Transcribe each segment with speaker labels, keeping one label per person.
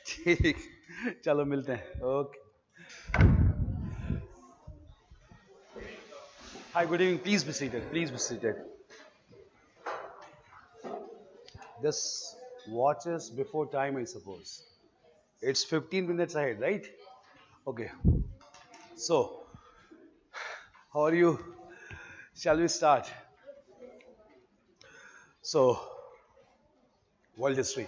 Speaker 1: ठीक, चलो मिलते हैं. Okay. Hi, good evening. Please be seated. Please be seated. This watches before time, I suppose. It's 15 minutes ahead, right? Okay. So, how are you? Shall we start? So, world history.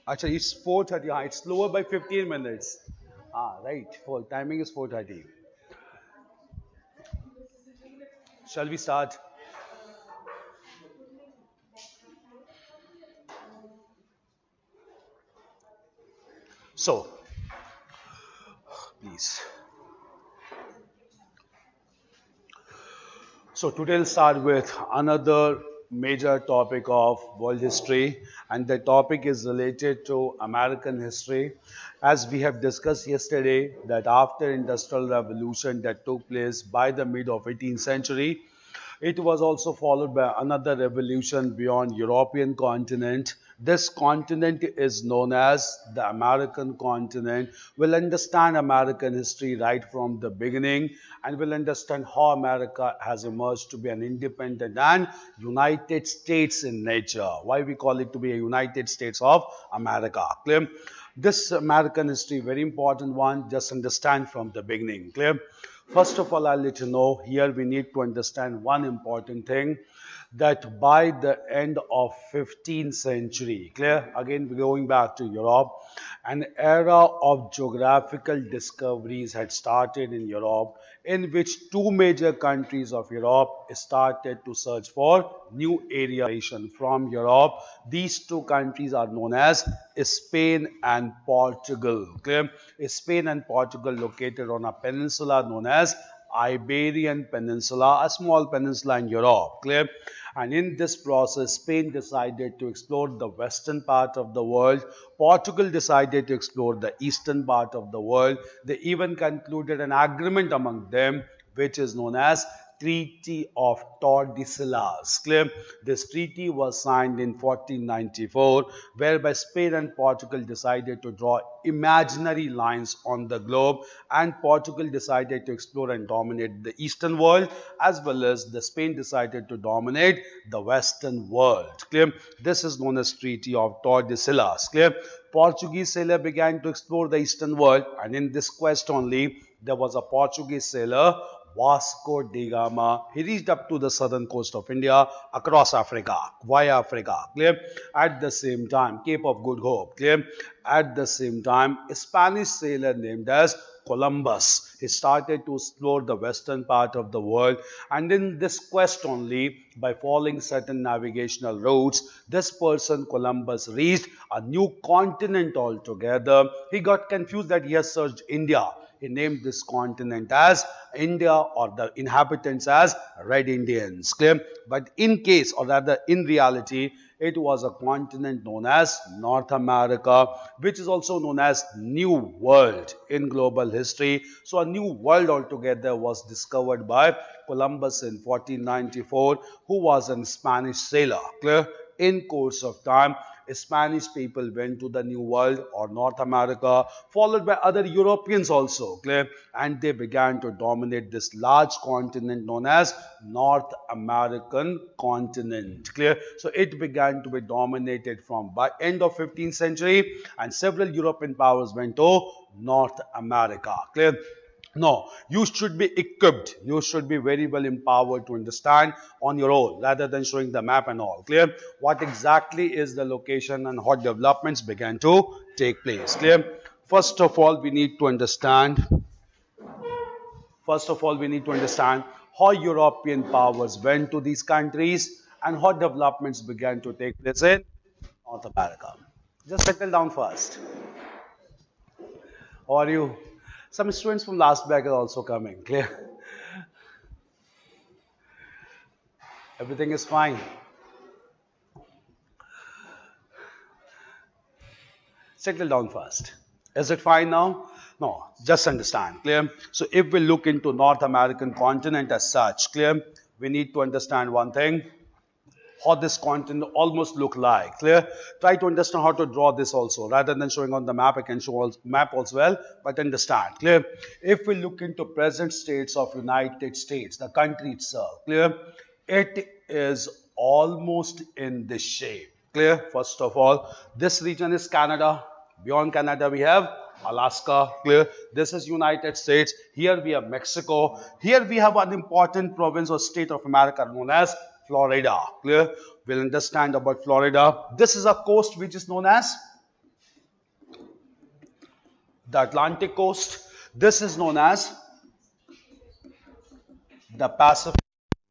Speaker 1: Actually, it's 4:30. It's slower by 15 minutes. Right. Full timing is 4:30. Shall we start? So, please. So today we'll start with another major topic of world history, and the topic is related to American history. As we have discussed yesterday, that after industrial revolution that took place by the mid of 18th century, it was also followed by another revolution beyond European continent. This continent is known as the American continent. We'll understand American history right from the beginning, and we'll understand how America has emerged to be an independent and United States in nature. Why we call it to be a United States of America. Clear? This American history, very important one, just understand from the beginning. Clear? First of all, I'll let you know here we need to understand one important thing, that by the end of 15th century, clear, again going back to Europe, an era of geographical discoveries had started in Europe, in which two major countries of Europe started to search for new area from Europe. These two countries are known as Spain and Portugal. Clear? Spain and Portugal located on a peninsula known as Iberian Peninsula, a small peninsula in Europe. Clear? And in this process, Spain decided to explore the western part of the world. Portugal decided to explore the eastern part of the world. They even concluded an agreement among them, which is known as Treaty of Tordesillas. Clear? This treaty was signed in 1494, whereby Spain and Portugal decided to draw imaginary lines on the globe, and Portugal decided to explore and dominate the eastern world, as well as the Spain decided to dominate the western world. Clear? This is known as Treaty of Tordesillas. Clear? Portuguese sailor began to explore the eastern world, and in this quest only there was a Portuguese sailor, Vasco da Gama. He reached up to the southern coast of India, across Africa, via Africa. Clear? At the same time, Cape of Good Hope. Clear? At the same time, a Spanish sailor named as Columbus. He started to explore the western part of the world, and in this quest only, by following certain navigational routes, this person Columbus reached a new continent altogether. He got confused that he has searched India. He named this continent as India, or the inhabitants as Red Indians. Clear? But in case, or rather in reality, it was a continent known as North America, which is also known as New World in global history. So a new world altogether was discovered by Columbus in 1494, who was a Spanish sailor. Clear? In course of time, Spanish people went to the New World or North America, followed by other Europeans also, clear? And they began to dominate this large continent known as North American continent, clear? So it began to be dominated from by end of 15th century, and several European powers went to North America, clear? No, you should be equipped. You should be very well empowered to understand on your own rather than showing the map and all. Clear? What exactly is the location and what developments began to take place. Clear? First of all, we need to understand. First of all, we need to understand how European powers went to these countries and what developments began to take place in North America. Just settle down first. How are you? Some students from last back are also coming. Clear? Everything is fine. Settle down first. Is it fine now? No, just understand. Clear? So if we look into North American continent as such, clear? We need to understand one thing. how this continent almost look like. Clear? Try to understand how to draw this also. Rather than showing on the map, I can show map also well, but understand. Clear? If we look into present states of United States, the country itself, clear? It is almost in this shape. Clear? First of all, this region is Canada. Beyond Canada, we have Alaska. Clear? This is United States. Here we have Mexico. Here we have an important province or state of America known as Florida. Clear? We'll understand about Florida. This is a coast which is known as the Atlantic coast. This is known as the Pacific.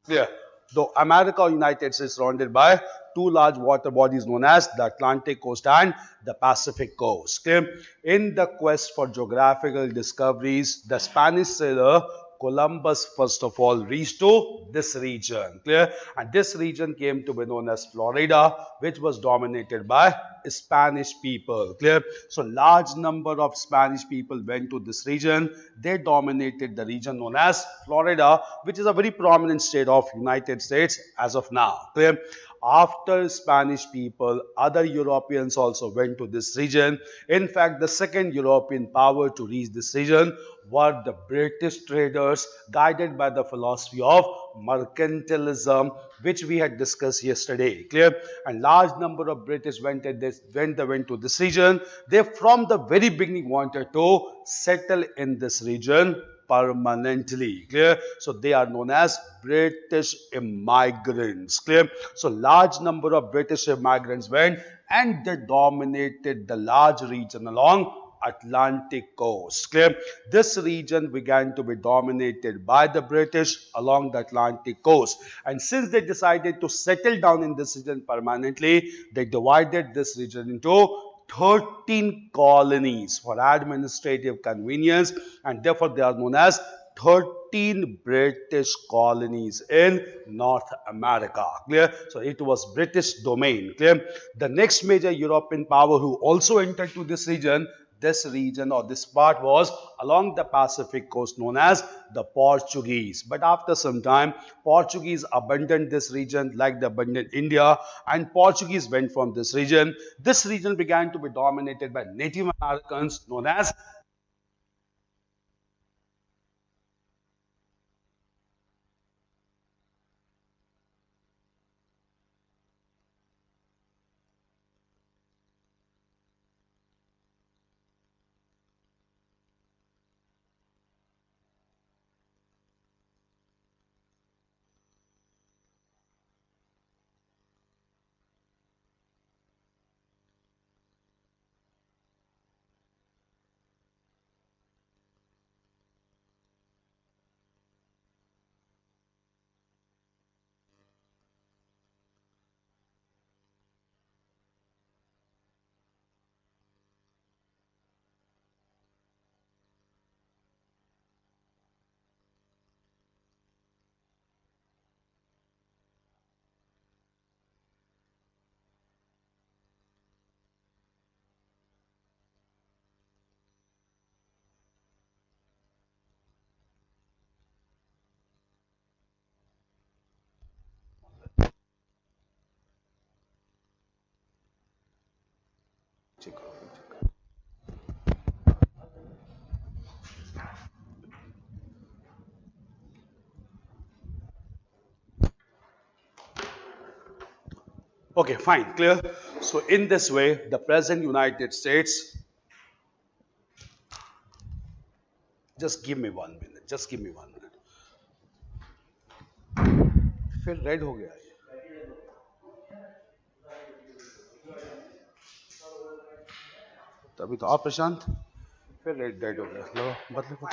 Speaker 1: Clear. Though America, United States, surrounded by two large water bodies known as the Atlantic coast and the Pacific coast. Clear. In the quest for geographical discoveries, the Spanish sailor Columbus first of all reached to this region. Clear. And this region came to be known as Florida, which was dominated by Spanish people. Clear. So large number of Spanish people went to this region. They dominated the region known as Florida, which is a very prominent state of United States as of now. Clear. After Spanish people, other Europeans also went to this region. In fact, the second European power to reach this region were the British traders, guided by the philosophy of mercantilism, which we had discussed yesterday. Clear? And large number of British went to this region. They from the very beginning wanted to settle in this region permanently. Clear? So they are known as British immigrants. Clear? So large number of British immigrants went and they dominated the large region along Atlantic coast. Clear? This region began to be dominated by the British along the Atlantic coast. And since they decided to settle down in this region permanently, they divided this region into 13 colonies for administrative convenience, and therefore they are known as 13 British colonies in North America. Clear? So it was British domain. Clear? The next major European power who also entered to this region or this part was along the Pacific coast known as the Portuguese. But after some time, Portuguese abandoned this region like they abandoned India, and Portuguese went from this region. This region began to be dominated by Native Americans known as okay, fine, clear. So in this way, the present United States, just give me 1 minute, just give me 1 minute. फिर red हो गया ये. तभी तो आप प्रशांत फिर red red हो गया. लो मतलब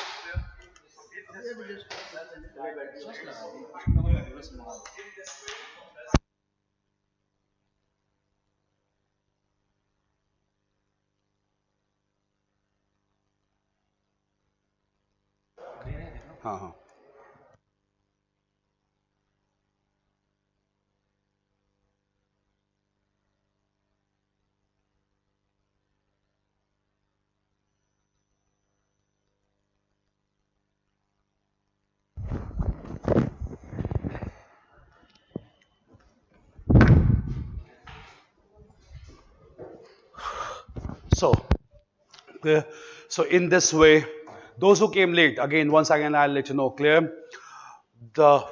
Speaker 1: हाँ हाँ. So, clear? So in this way, those who came late, again, once again, I'll let you know, clear?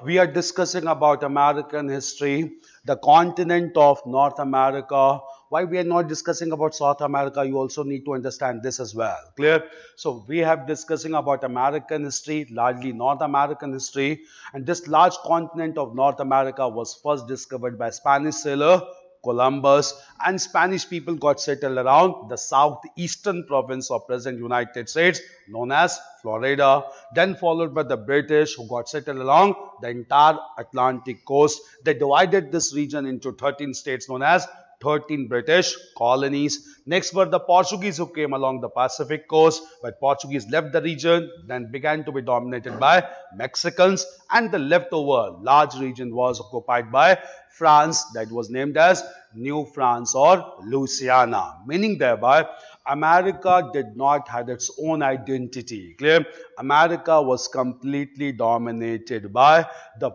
Speaker 1: We are discussing about American history, the continent of North America. Why we are not discussing about South America, you also need to understand this as well. Clear? So we have discussing about American history, largely North American history, and this large continent of North America was first discovered by Spanish sailor Columbus, and Spanish people got settled around the southeastern province of present United States known as Florida, then followed by the British who got settled along the entire Atlantic coast. They divided this region into 13 states known as 13 British colonies. Next were the Portuguese who came along the Pacific coast, but Portuguese left the region, then began to be dominated by Mexicans, and the leftover large region was occupied by France, that was named as New France or Louisiana, meaning thereby America did not have its own identity. Clear? America was completely dominated by the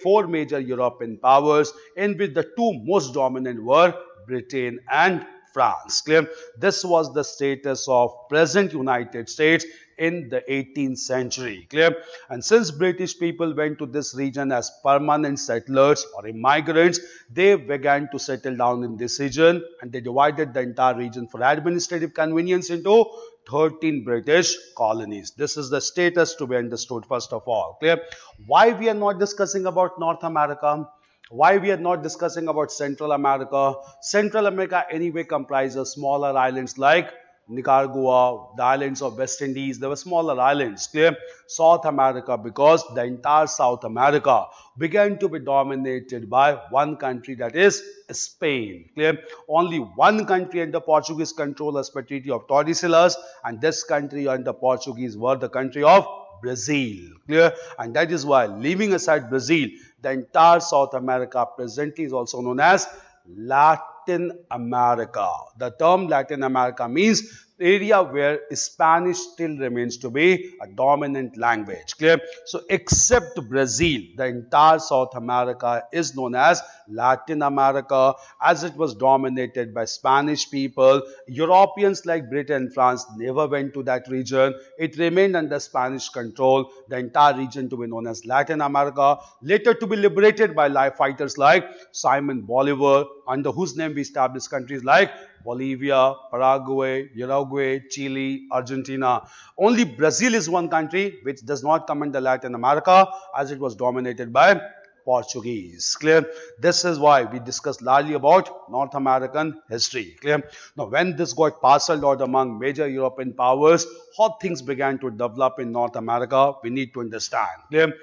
Speaker 1: four major European powers, in which the two most dominant were Britain and France. Clear? This was the status of present United States in the 18th century. Clear? And since British people went to this region as permanent settlers or immigrants, they began to settle down in this region, and they divided the entire region for administrative convenience into 13 British colonies. This is the status to be understood first of all. Clear? Why we are not discussing about North America? Why we are not discussing about Central America? Central America anyway comprises smaller islands like Nicaragua, the islands of West Indies. They were smaller islands. Clear? South America, because the entire South America began to be dominated by one country, that is Spain. Clear? Only one country under Portuguese control as per Treaty of Tordesillas, and this country under Portuguese were the country of Brazil. Clear? And that is why, leaving aside Brazil, the entire South America presently is also known as Latin America. The term Latin America means area where Spanish still remains to be a dominant language. Clear? So except Brazil, the entire South America is known as Latin America, as it was dominated by Spanish people. Europeans like Britain and France never went to that region. It remained under Spanish control, the entire region to be known as Latin America, later to be liberated by fighters like Simon Bolivar, under whose name we established countries like Bolivia, Paraguay, Uruguay, Chile, Argentina. Only Brazil is one country which does not come under Latin America, as it was dominated by Portuguese. Clear? This is why we discussed largely about North American history. Clear? Now, when this got parceled out among major European powers, how things began to develop in North America, we need to understand. Clear?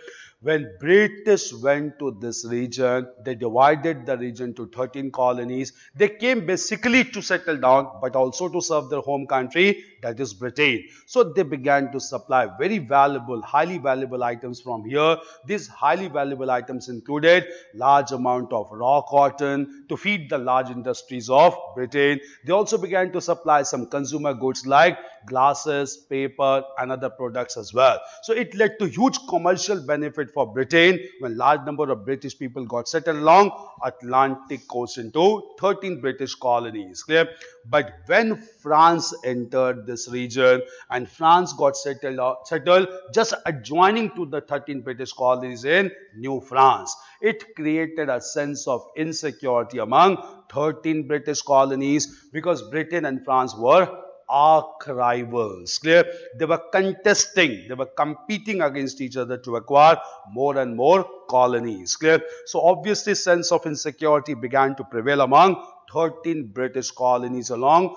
Speaker 1: When British went to this region, they divided the region to 13 colonies. They came basically to settle down, but also to serve their home country, that is Britain. So they began to supply very valuable, highly valuable items from here. These highly valuable items included large amount of raw cotton to feed the large industries of Britain. They also began to supply some consumer goods like glasses, paper, and other products as well. So it led to huge commercial benefit for Britain when large number of British people got settled along Atlantic coast into 13 British colonies. Clear? But when France entered this region and France got settled just adjoining to the 13 British colonies in New France, it created a sense of insecurity among 13 British colonies, because Britain and France were arch rivals. Clear? They were contesting, they were competing against each other to acquire more and more colonies. Clear? So obviously sense of insecurity began to prevail among 13 British colonies along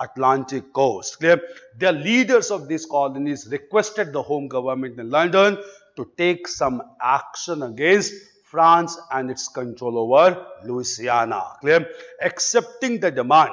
Speaker 1: Atlantic coast. Clear? The leaders of these colonies requested the home government in London to take some action against France and its control over Louisiana. Clear? Accepting the demand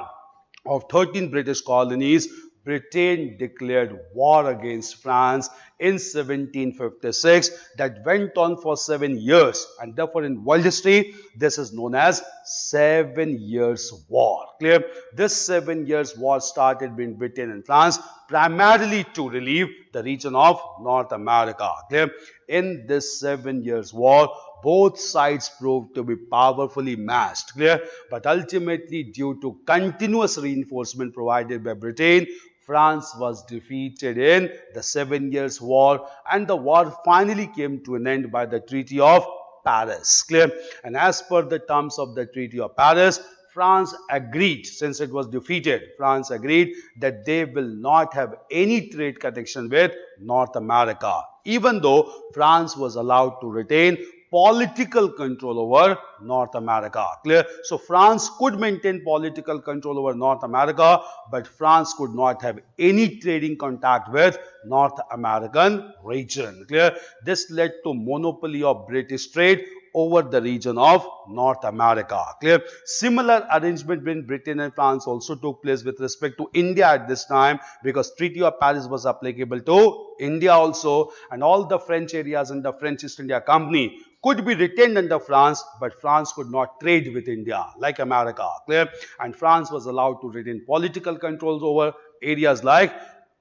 Speaker 1: of 13 British colonies, Britain declared war against France in 1756 that went on for 7 years, and therefore in world history this is known as 7 Years' War. Clear? This 7 Years' War started between Britain and France primarily to relieve the region of North America. Clear? In this 7 Years' War, both sides proved to be powerfully matched. Clear? But ultimately, due to continuous reinforcement provided by Britain, France was defeated in the 7 Years' War, and the war finally came to an end by the Treaty of Paris. Clear? And as per the terms of the Treaty of Paris, France agreed, since it was defeated, France agreed that they will not have any trade connection with North America, even though France was allowed to retain political control over North America. Clear? So France could maintain political control over North America, but France could not have any trading contact with North American region. Clear? This led to monopoly of British trade over the region of North America. Clear? Similar arrangement between Britain and France also took place with respect to India at this time, because Treaty of Paris was applicable to India also, and all the French areas in the French East India Company could be retained under France, but France could not trade with India like America. Clear? And France was allowed to retain political controls over areas like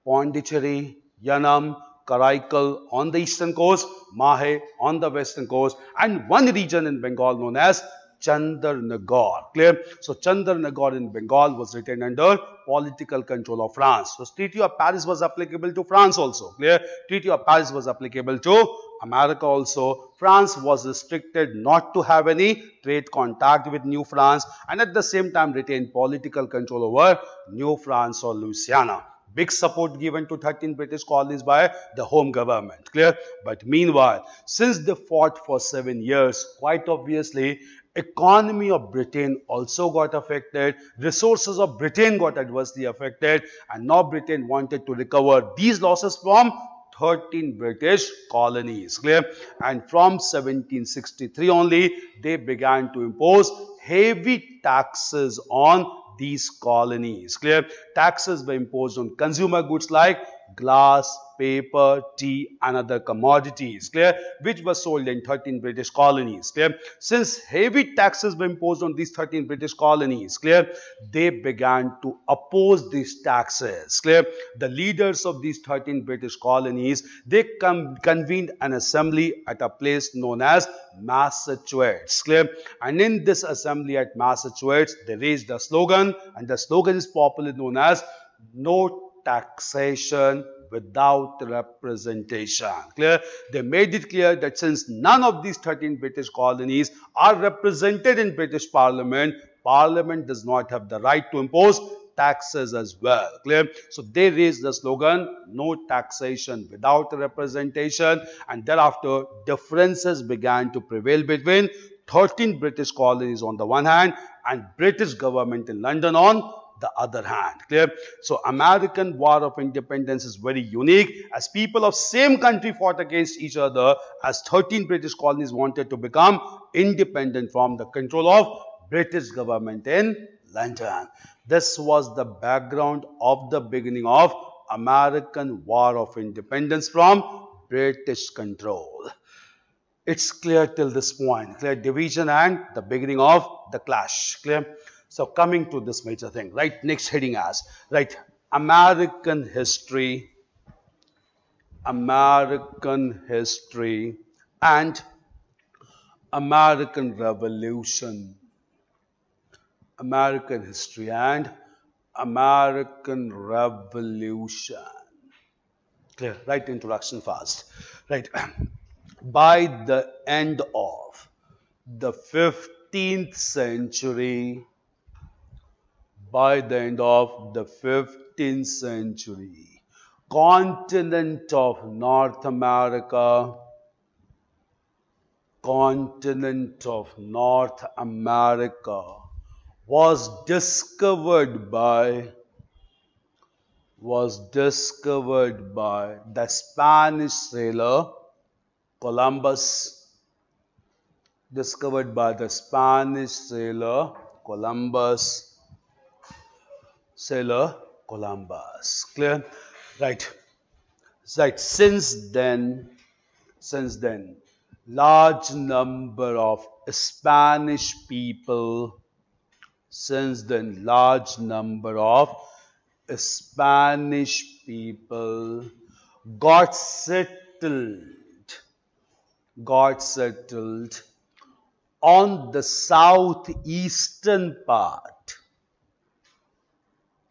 Speaker 1: Pondicherry, Yanam, Karaikal on the eastern coast, Mahe on the western coast, and one region in Bengal known as Chandarnagar. Clear? So Chandarnagar in Bengal was retained under political control of France. So Treaty of Paris was applicable to France also. Clear? Treaty of Paris was applicable to America also. France was restricted not to have any trade contact with New France, and at the same time retain political control over New France or Louisiana. Big support given to 13 British colonies by the home government. Clear? But meanwhile, since they fought for 7 years, quite obviously, economy of Britain also got affected, resources of Britain got adversely affected, and now Britain wanted to recover these losses from 13 British colonies. Clear? And from 1763 only, they began to impose heavy taxes on these colonies. Clear? Taxes were imposed on consumer goods like glass, paper, tea and other commodities. Clear? Which were sold in 13 British colonies. Clear? Since heavy taxes were imposed on these 13 British colonies, clear, they began to oppose these taxes. Clear? The leaders of these 13 British colonies, they convened an assembly at a place known as Massachusetts. Clear? And in this assembly at Massachusetts, they raised a slogan, and the slogan is popularly known as "No taxation without representation." Clear? They made it clear that since none of these 13 British colonies are represented in British Parliament, Parliament does not have the right to impose taxes as well. Clear? So they raised the slogan, "No taxation without representation," and thereafter differences began to prevail between 13 British colonies on the one hand and British government in London on the other hand. Clear? So American War of Independence is very unique, as people of same country fought against each other, as 13 British colonies wanted to become independent from the control of British government in London. This was the background of the beginning of American War of Independence from British control. It's clear till this point. Clear? Division and the beginning of the clash. Clear? So coming to this major thing, right? Next heading as, right, American history and American Revolution. American history and American Revolution. Clear? Right, introduction fast. Right. By the end of the 15th century, continent of North America was discovered by the Spanish sailor Columbus. Clear? Right. Right. Since then, large number of Spanish people got settled on the southeastern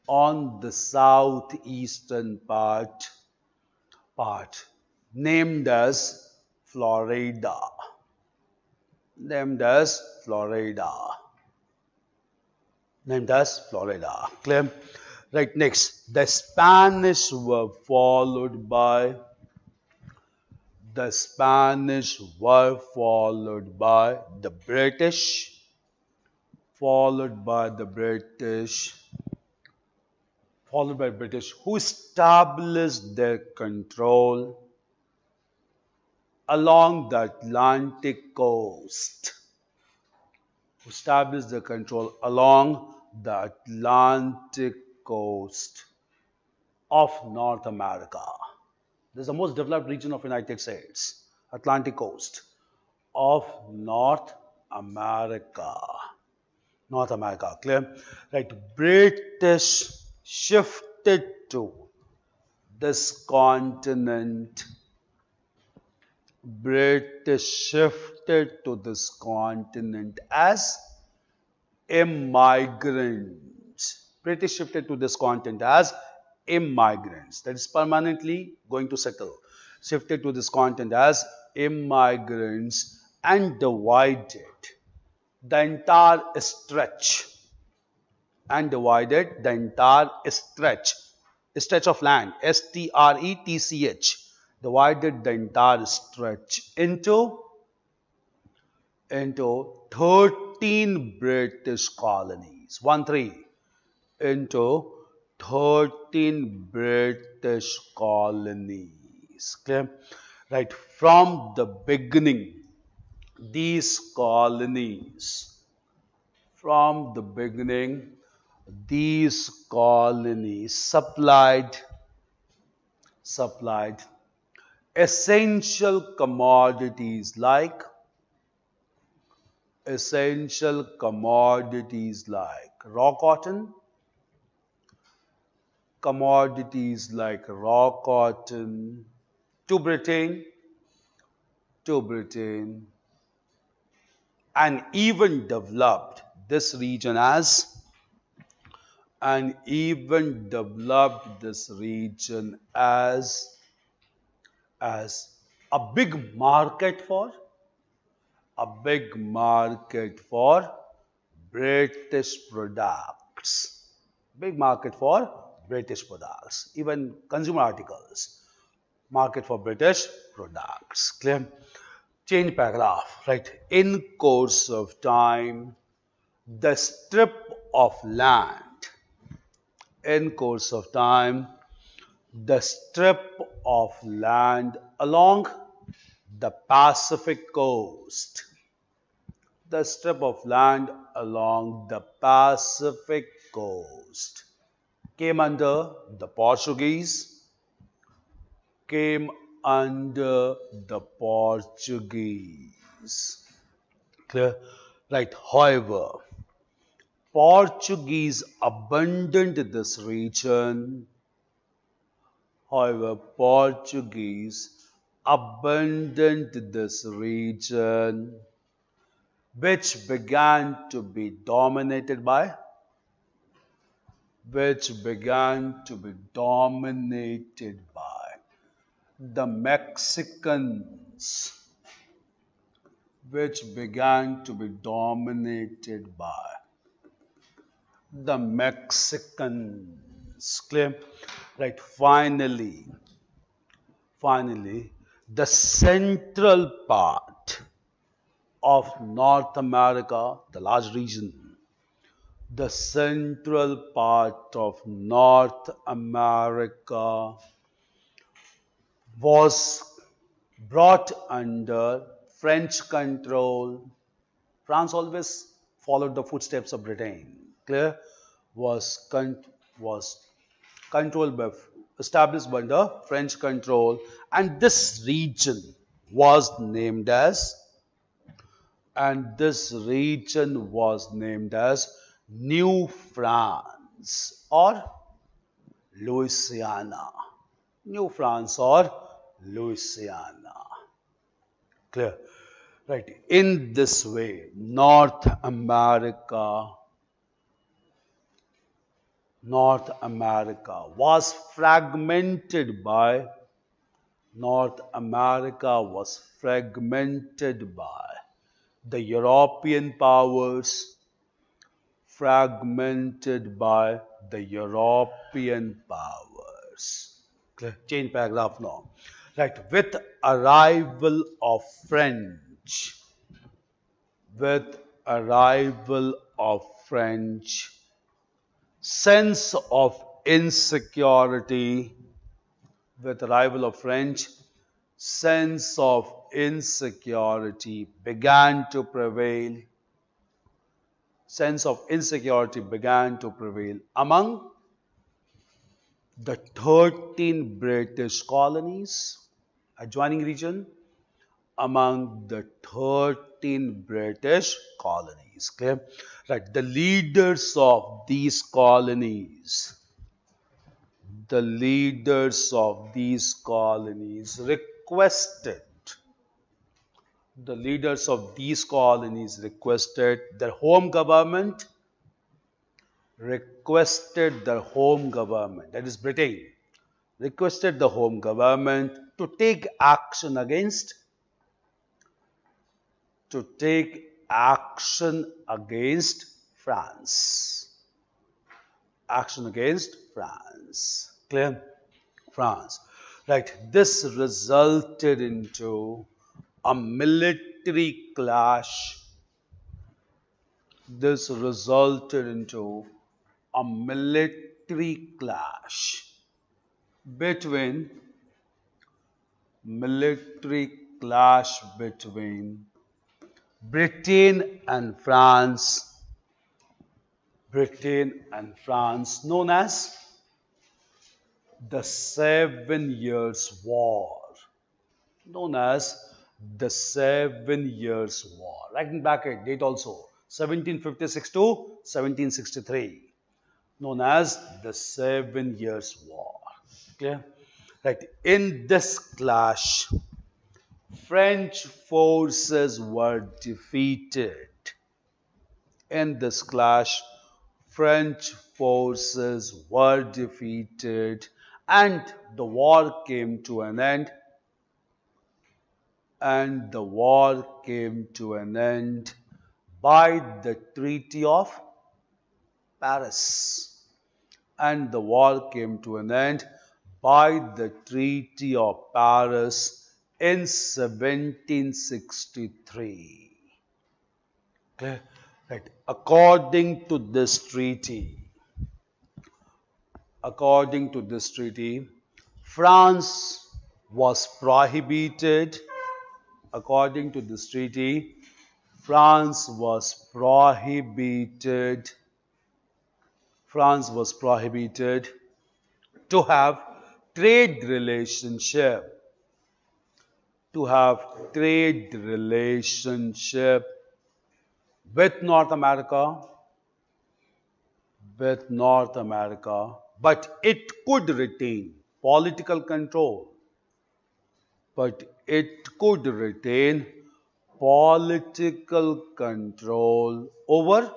Speaker 1: on the southeastern part named as Florida. Named as Florida. Named as Florida. Clear? Right, next. The Spanish were followed by the British, followed by British, who established their control along the Atlantic coast. Established their control along the Atlantic coast of North America. This is the most developed region of United States, Atlantic coast of North America. North America, clear? Right, British shifted to this continent. British shifted to this continent as immigrants. British shifted to this continent as immigrants. That is permanently going to settle. Shifted to this continent as immigrants and divided the entire stretch stretch of land, stretch, divided the entire stretch into 13 British colonies. 13 into 13 British colonies. Clear? Right, from the beginning, these colonies supplied essential commodities like raw cotton, to Britain, and even developed this region as a big market for British products. Big market for British products, even consumer articles. Market for British products. Clear? Change paragraph. Right. In course of time, the strip of land. In course of time, the strip of land along the Pacific coast. The strip of land along the Pacific coast came under the Portuguese. Clear? Right. However, Portuguese abandoned this region. Which began to be dominated by the Mexicans. Clear? Right. Finally, the central part of North America, the large region, the central part of North America was brought under French control. France always followed the footsteps of Britain. Clear? Was controlled by, established under French control, and this region was named as New France or Louisiana. New France or Louisiana. Clear? Right. In this way, North America was fragmented by the European powers, fragmented by the European powers. Clear? Change paragraph now. Right. With arrival of French, sense of insecurity, with arrival of French, sense of insecurity began to prevail. Sense of insecurity began to prevail among the 13 British colonies, adjoining region, among the 13 British colonies. Clear? Right. The leaders of these colonies requested their home government, that is Britain, requested the home government to take action France. Action against France. Clear? France. Right. This resulted into a military clash. This resulted into a between military clash between Britain and France, known as the 7 Years' War. Known as the 7 Years' War. Writing bracket, date also, 1756 to 1763. Known as the 7 Years' War. Clear? Right. In this clash, French forces were defeated. In this clash, French forces were defeated and the war came to an end. By the Treaty of Paris. And the war came to an end by the Treaty of Paris in 1763. Okay? Right. According to this treaty, France was prohibited. According to this treaty, France was prohibited to have trade relationship with North America, but it could retain political control. Over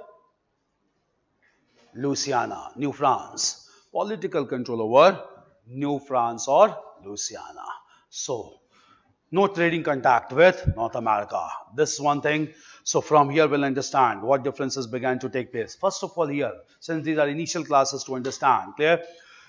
Speaker 1: Louisiana, New France. Political control over New France or Louisiana. So, no trading contact with North America. This is one thing. So from here we'll understand what differences began to take place. First of all here, since these are initial classes to understand, clear?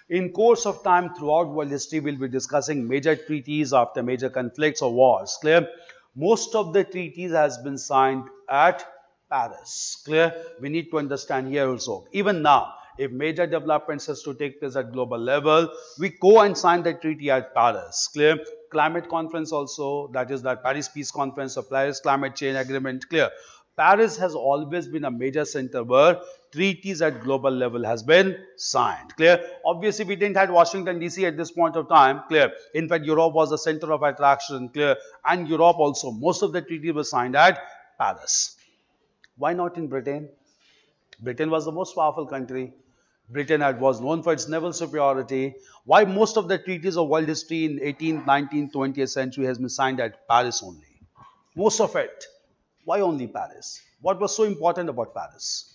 Speaker 1: In course of time throughout world history, we'll be discussing major treaties after major conflicts or wars, clear? Most of the treaties has been signed at Paris, clear? We need to understand here also. Even now, if major developments has to take place at global level, we go and sign the treaty at Paris, clear? Climate conference also, that is that Paris Peace Conference or Paris Climate Change Agreement, clear? Paris has always been a major center where treaties at global level has been signed, clear? Obviously, we didn't have Washington DC at this point of time, clear? In fact, Europe was the center of attraction, clear? And Europe also, most of the treaties were signed at Paris. Why not in Britain? Britain was the most powerful country. Britain was known for its naval superiority. Why most of the treaties of world history in 18th, 19th, 20th century has been signed at Paris only? Most of it. Why only Paris? What was so important about Paris?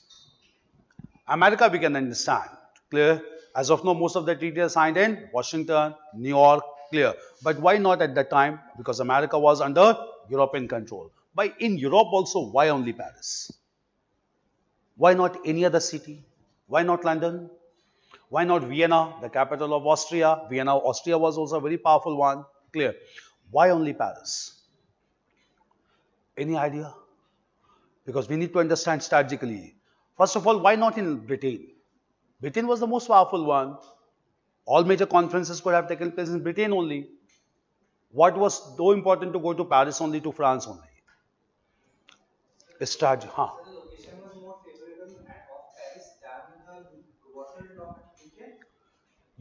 Speaker 1: America we can understand. Clear? As of now, most of the treaties are signed in Washington, New York, clear. But why not at that time? Because America was under European control. But in Europe also, why only Paris? Why not any other city? Why not London? Why not Vienna, the capital of Austria? Vienna, Austria was also a very powerful one. Clear. Why only Paris? Any idea? Because we need to understand strategically. First of all, why not in Britain? Britain was the most powerful one. All major conferences could have taken place in Britain only. What was so important to go to Paris only, to France only? Strategy, huh?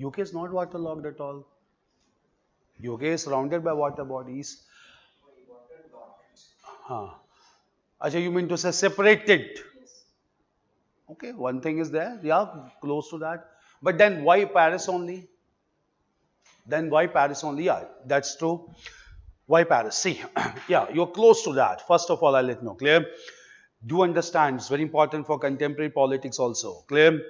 Speaker 1: UK is not waterlogged at all. UK is surrounded by water bodies. Huh. Acha, you mean to say separated? Okay, one thing is there, yeah, close to that. But then why Paris only? Then why Paris only? Yeah, that's true. Why Paris? See, yeah, you're close to that. First of all, I'll let you know. Clear? Do understand, it's very important for contemporary politics also. Clear?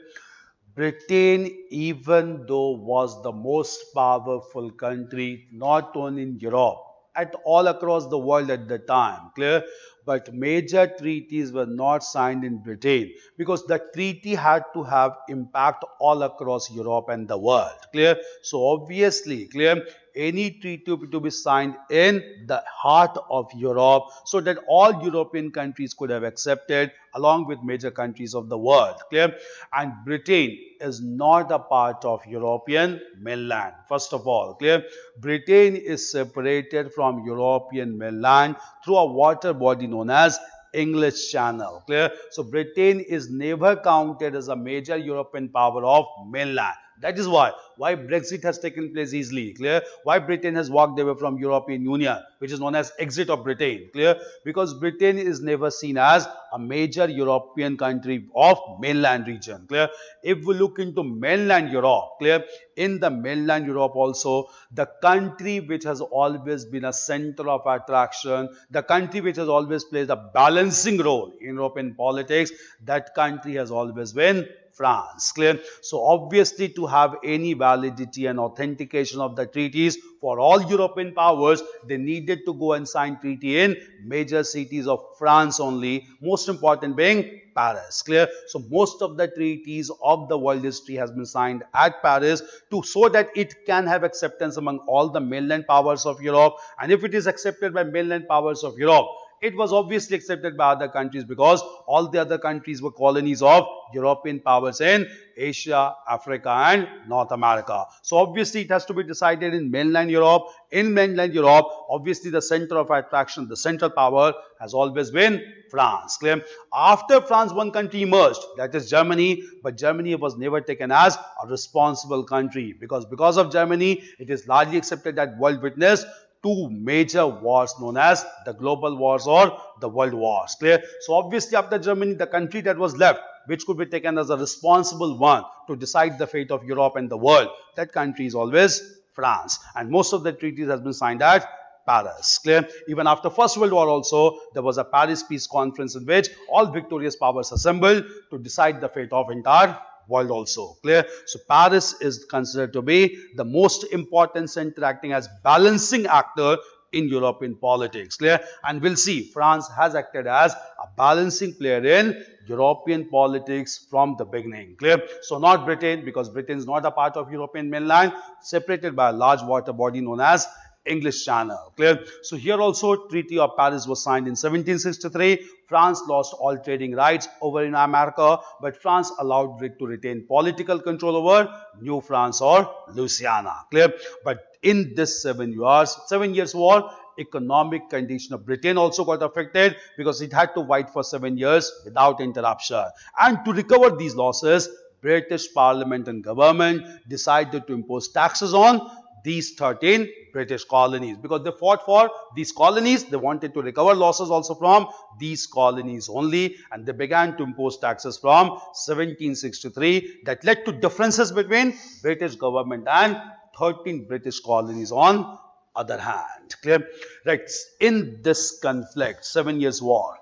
Speaker 1: Britain, even though was the most powerful country, not only in Europe, at all across the world at the time, clear? But major treaties were not signed in Britain because the treaty had to have impact all across Europe and the world, clear? So obviously, clear, any treaty to be signed in the heart of Europe so that all European countries could have accepted along with major countries of the world, clear? And Britain is not a part of European mainland. First of all, clear? Britain is separated from European mainland through a water body known as English Channel, clear? So Britain is never counted as a major European power of mainland. That is why Brexit has taken place easily, clear? Why Britain has walked away from European Union, which is known as exit of Britain, clear? Because Britain is never seen as a major European country of mainland region, clear? If we look into mainland Europe, clear? In the mainland Europe also, the country which has always been a center of attraction, the country which has always played a balancing role in European politics, that country has always been France, clear? So obviously to have any validity and authentication of the treaties for all European powers, they needed to go and sign treaty in major cities of France only, most important being Paris, clear? So most of the treaties of the world history has been signed at Paris so that it can have acceptance among all the mainland powers of Europe, and if it is accepted by mainland powers of Europe, it was obviously accepted by other countries because all the other countries were colonies of European powers in Asia, Africa and North America. So obviously it has to be decided in mainland Europe. In mainland Europe, obviously the center of attraction, the central power has always been France, clear? After France, one country emerged, that is Germany, but Germany was never taken as a responsible country because of Germany, it is largely accepted that world witnessed two major wars known as the global wars or the world wars, clear? So obviously after Germany, the country that was left, which could be taken as a responsible one to decide the fate of Europe and the world, that country is always France. And most of the treaties has been signed at Paris, clear? Even after First World War also, there was a Paris Peace Conference in which all victorious powers assembled to decide the fate of entire world also, clear? So Paris is considered to be the most important center acting as balancing actor in European politics, clear? And we'll see France has acted as a balancing player in European politics from the beginning, clear? So not Britain, because Britain is not a part of European mainland, separated by a large water body known as English Channel, clear? So here also Treaty of Paris was signed in 1763. France lost all trading rights over in America, but France allowed Britain to retain political control over New France or Louisiana, clear? But in this 7 years war, economic condition of Britain also got affected because it had to fight for 7 years without interruption. And to recover these losses, British Parliament and government decided to impose taxes on these 13 British colonies because they fought for these colonies. They wanted to recover losses also from these colonies only, and they began to impose taxes from 1763 that led to differences between British government and 13 British colonies on other hand. Clear? Right. In this conflict, 7 Years' War,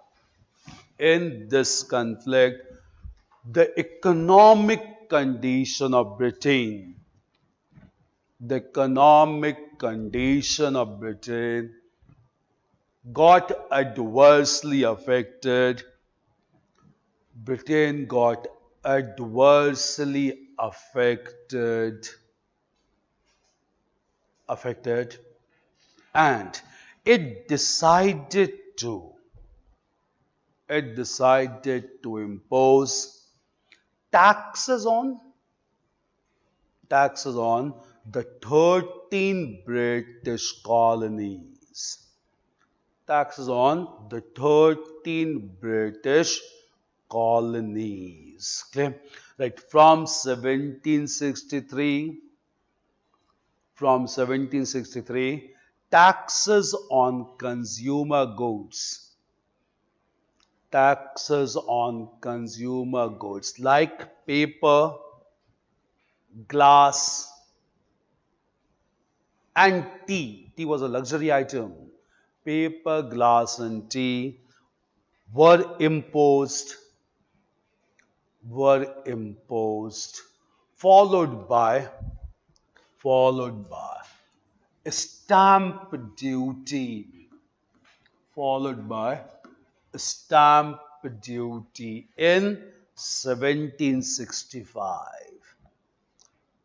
Speaker 1: in this conflict, the economic condition of Britain, the economic condition of Britain got adversely affected. Britain got adversely affected, and it decided to impose taxes on the 13 British colonies. Taxes on the 13 British colonies. Okay? Right, from 1763, taxes on consumer goods. Taxes on consumer goods like paper, glass, and tea. Tea was a luxury item. Paper, glass, and tea were imposed, followed by stamp duty, stamp duty in 1765.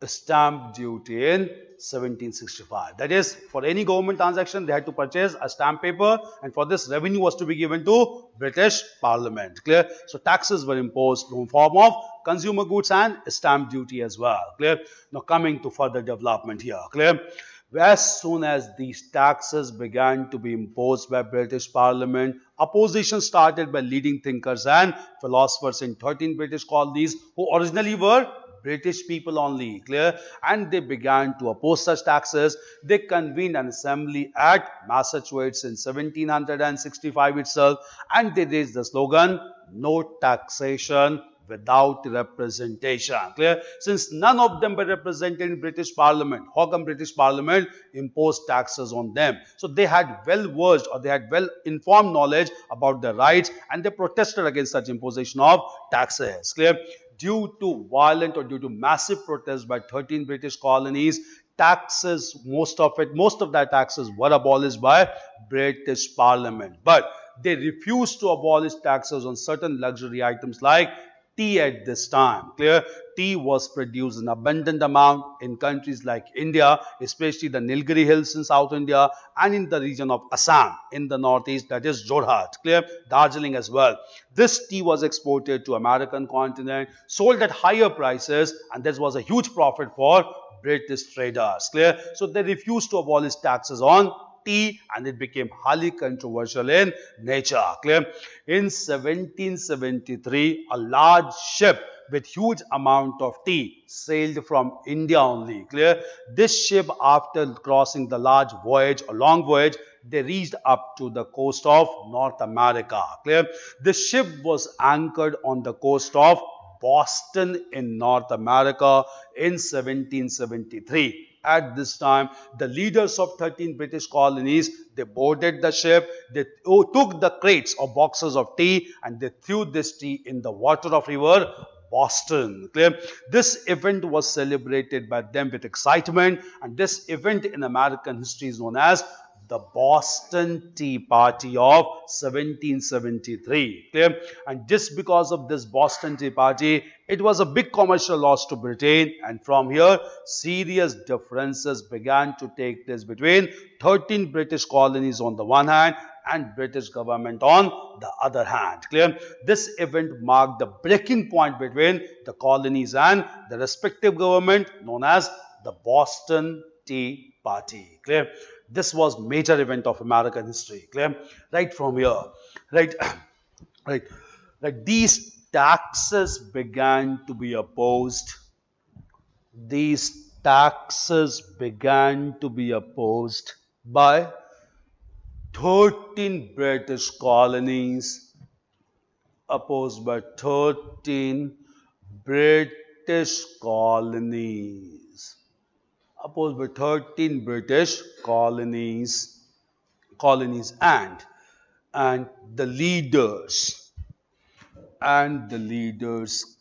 Speaker 1: Stamp duty in 1765. That is, for any government transaction, they had to purchase a stamp paper, and for this, revenue was to be given to British Parliament. Clear? So taxes were imposed in form of consumer goods and stamp duty as well. Clear? Now coming to further development here. Clear? As soon as these taxes began to be imposed by British Parliament, opposition started by leading thinkers and philosophers in 13 British colonies who originally were British people only. Clear? And they began to oppose such taxes. They convened an assembly at Massachusetts in 1765 itself, and they raised the slogan, "No taxation without representation." Clear? Since none of them were represented in British Parliament, how come British Parliament imposed taxes on them? So they had well-versed, or they had well-informed knowledge about their rights, and they protested against such imposition of taxes. Clear? Due to violent or due to massive protests by 13 British colonies, taxes, most of that taxes were abolished by British Parliament. But they refused to abolish taxes on certain luxury items like tea at this time. Clear? Tea was produced in abundant amount in countries like India, especially the Nilgiri Hills in South India, and in the region of Assam in the northeast, that is Jorhat. Clear? Darjeeling as well. This tea was exported to American continent, sold at higher prices, and this was a huge profit for British traders. Clear? So they refused to abolish taxes on tea, and it became highly controversial in nature. Clear? In 1773, a large ship with huge amount of tea sailed from India only. Clear? This ship, after crossing the long voyage, they reached up to the coast of North America. Clear? The ship was anchored on the coast of Boston in North America in 1773. At this time, the leaders of 13 British colonies, they boarded the ship, they took the crates or boxes of tea, and they threw this tea in the water of river Boston. Clear? This event was celebrated by them with excitement, and this event in American history is known as the Boston Tea Party of 1773. Clear? And just because of this Boston Tea Party, it was a big commercial loss to Britain, and from here, serious differences began to take place between 13 British colonies on the one hand and British government on the other hand. Clear? This event marked the breaking point between the colonies and the respective government, known as the Boston Tea Party. Clear? This was major event of American history. Clear? Right from here, right, right. These taxes began to be opposed. These taxes began to be opposed by 13 British colonies, opposed by 13 British colonies. opposed by 13 British colonies and the leaders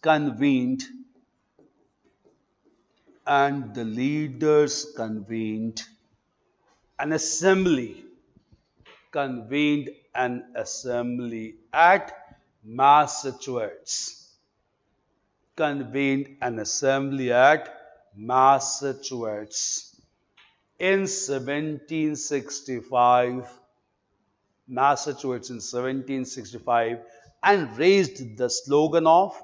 Speaker 1: convened an assembly at Massachusetts. Convened an assembly at Massachusetts in 1765. Massachusetts in 1765, and raised the slogan of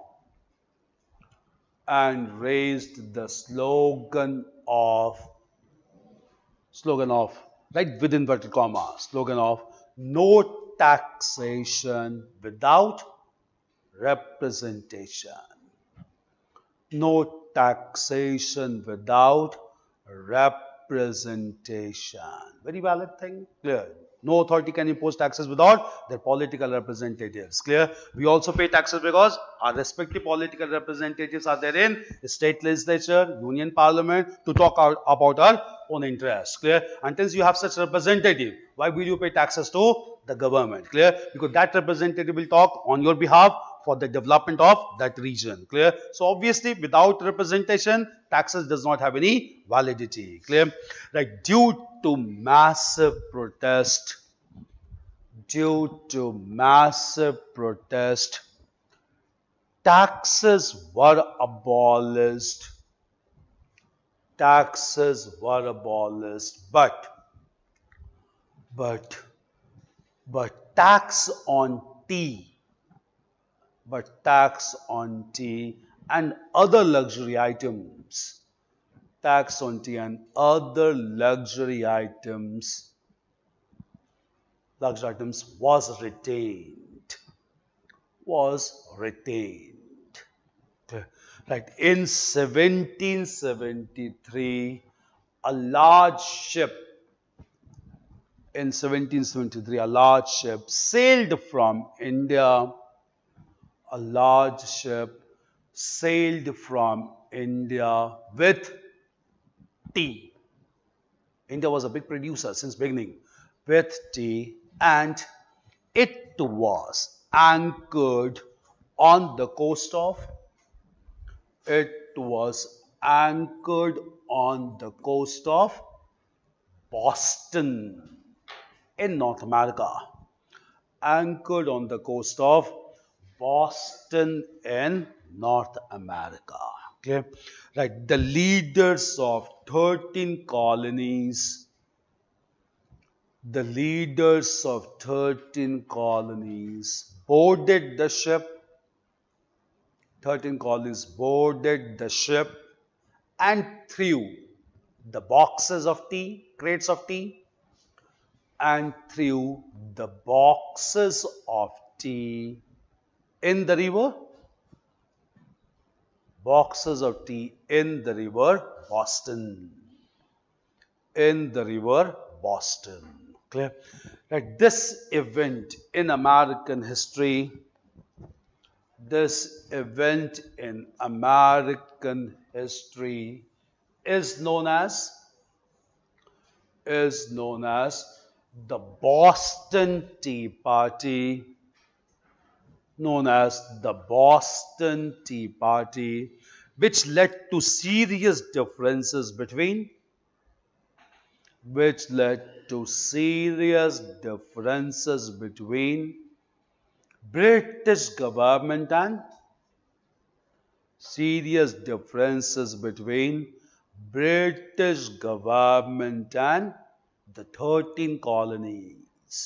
Speaker 1: right within inverted comma, slogan of no taxation without representation. No taxation without representation. Very valid thing. Clear. No authority can impose taxes without their political representatives. Clear. We also pay taxes because our respective political representatives are there in state legislature, union parliament to talk about our own interests. Clear. Until you have such representative, why will you pay taxes to the government? Clear. Because that representative will talk on your behalf for the development of that region. Clear. So obviously without representation, taxes does not have any validity. Clear. Like due to massive protest, taxes were abolished. But tax on tea and other luxury items, was retained. Right. In 1773, a large ship sailed from India. With tea. India was a big producer since beginning with tea, and it was anchored on the coast of Boston in North America. Anchored on the coast of Boston in North America. Okay, right. The leaders of 13 colonies. Boarded the ship. 13 colonies boarded the ship and threw the boxes of tea, crates of tea, in the river. In the river Boston. Clear? Right. This event in American history is known as the Boston Tea Party. Which led to serious differences between British government and the 13 colonies.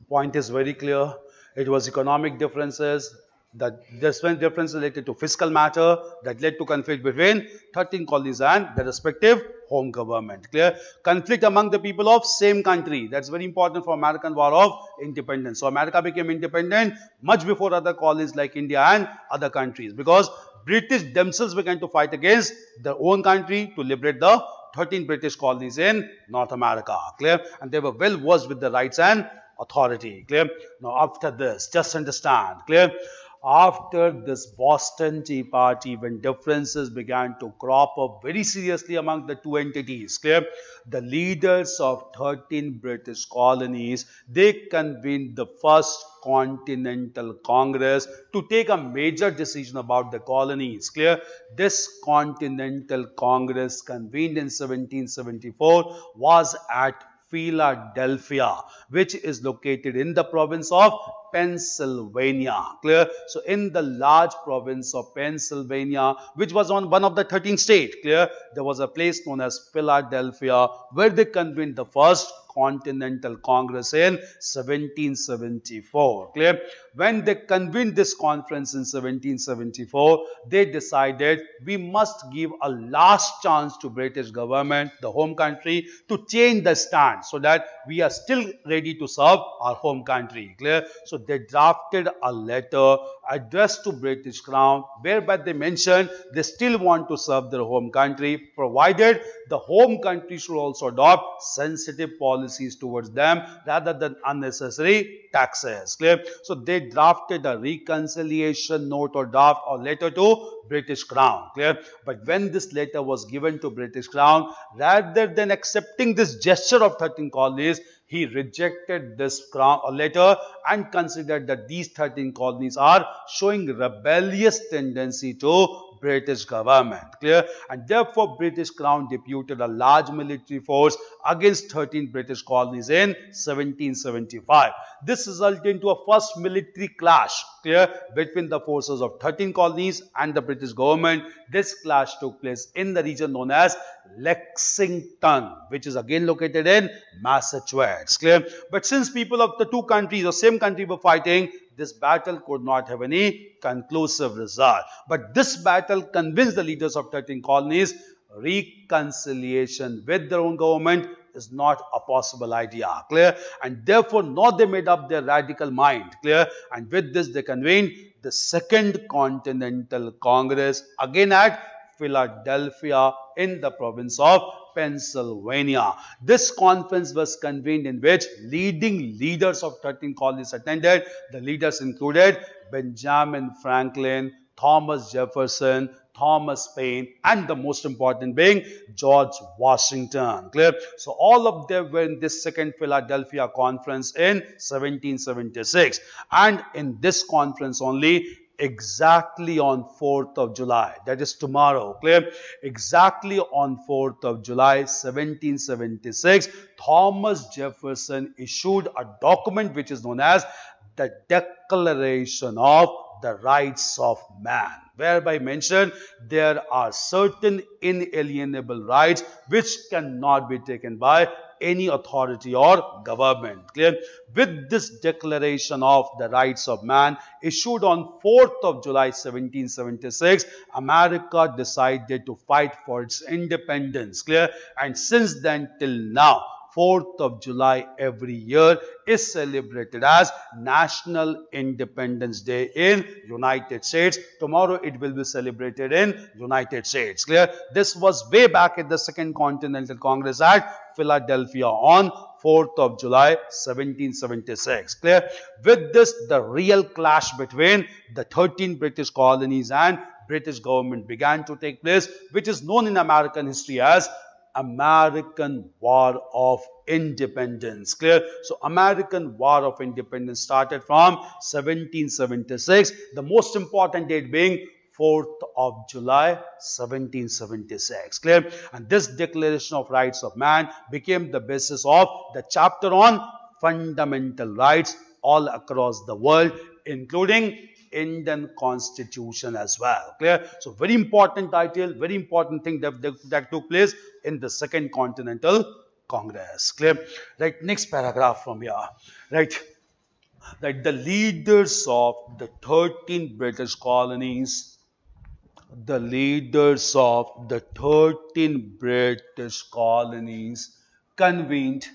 Speaker 1: Point is very clear. It was economic differences. The differences related to fiscal matter that led to conflict between 13 colonies and the respective home government. Clear? Conflict among the people of same country. That's very important for American War of Independence. So America became independent much before other colonies like India and other countries, because British themselves began to fight against their own country to liberate the 13 British colonies in North America. Clear? And they were well versed with the rights and authority. Clear? Now after this, just understand. Clear? after this Boston Tea Party, when differences began to crop up very seriously among the two entities, clear, the leaders of 13 British colonies, they convened the first Continental Congress to take a major decision about the colonies. Clear? This Continental Congress, convened in 1774, was at Philadelphia, which is located in the province of Pennsylvania. Clear? So, in the large province of Pennsylvania, which was on one of the 13 states, clear, there was a place known as Philadelphia where they convened the first Continental Congress in 1774. Clear? When they convened this conference in 1774, they decided we must give a last chance to British government, the home country, to change the stand so that we are still ready to serve our home country. Clear? So they drafted a letter addressed to British Crown whereby they mentioned they still want to serve their home country, provided the home country should also adopt sensitive policies towards them rather than unnecessary taxes. Clear? So they drafted a reconciliation note or draft or letter to British Crown. Clear? But when this letter was given to British Crown, rather than accepting this gesture of 13 colonies, he rejected this letter and considered that these 13 colonies are showing rebellious tendency to British government. Clear? And therefore, British Crown deputed a large military force against 13 British colonies in 1775. This resulted into a first military clash, clear, between the forces of 13 colonies and the British government. This clash took place in the region known as Lexington, which is again located in Massachusetts. Clear? But since people of the two countries or same country were fighting, this battle could not have any conclusive result. But this battle convinced the leaders of 13 colonies reconciliation with their own government is not a possible idea. Clear? And therefore, now they made up their radical mind. Clear? And with this, they convened the Second Continental Congress again at Philadelphia in the province of Pennsylvania. This conference was convened in which leading leaders of 13 colonies attended. The leaders included Benjamin Franklin, Thomas Jefferson, Thomas Paine, and the most important being George Washington. Clear? So all of them were in this second Philadelphia conference in 1776. And in this conference only, exactly on 4th of July, that is tomorrow, clear? Exactly on 4th of July 1776, Thomas Jefferson issued a document which is known as the Declaration of the Rights of Man, whereby mentioned there are certain inalienable rights which cannot be taken by any authority or government. Clear? With this Declaration of the Rights of Man issued on 4th of July 1776, America decided to fight for its independence. Clear? And since then till now, 4th of July every year is celebrated as National Independence Day in United States. Tomorrow it will be celebrated in United States. Clear? This was way back at the Second Continental Congress at Philadelphia on 4th of July 1776. Clear? With this, the real clash between the 13 British colonies and British government began to take place, which is known in American history as American War of Independence. Clear? So American War of Independence started from 1776, the most important date being 4th of July 1776. Clear? And this Declaration of Rights of Man became the basis of the chapter on fundamental rights all across the world, including Indian Constitution as well. Clear? So very important title, very important thing that took place in the Second Continental Congress. Clear? Right, next paragraph from here. Right, that the leaders of the 13 British colonies, the leaders of the 13 British colonies convened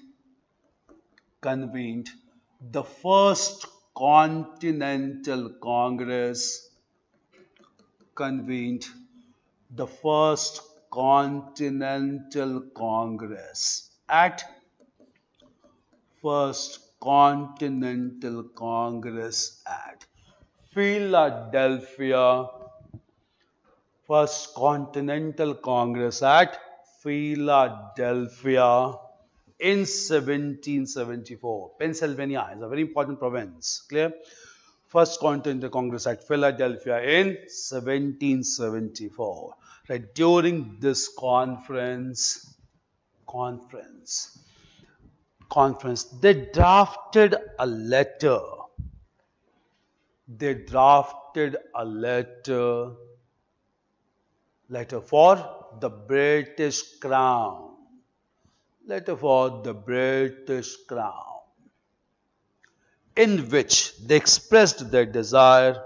Speaker 1: the first Continental Congress, convened the first Continental Congress at First Continental Congress at Philadelphia, First Continental Congress at Philadelphia in 1774. Pennsylvania is a very important province. Clear? First Continental Congress at Philadelphia in 1774. Right, during this conference, they drafted a letter. They drafted a letter for the British Crown. Letter for the British Crown, in which they expressed their desire,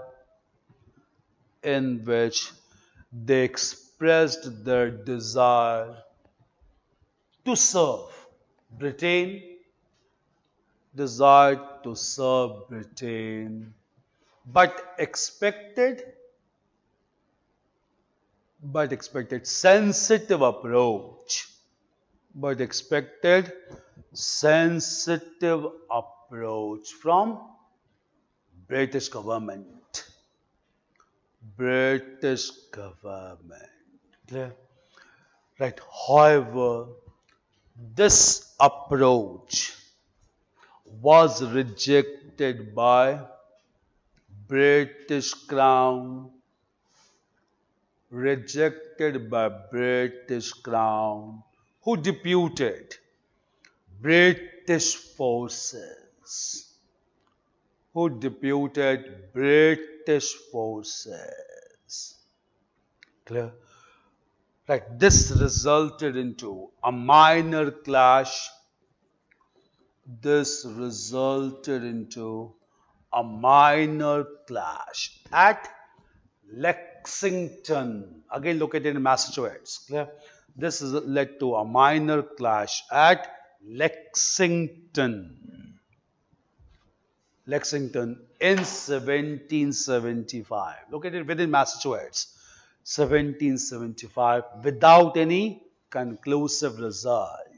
Speaker 1: to serve Britain, but expected sensitive approach, from British government. Clear? Right. However, this approach was rejected by British Crown, who deputed British forces, Clear? Right. This resulted into a minor clash. At Lexington, again located in Massachusetts. Clear? This led to a minor clash at Lexington in 1775, located within Massachusetts. 1775, without any conclusive result.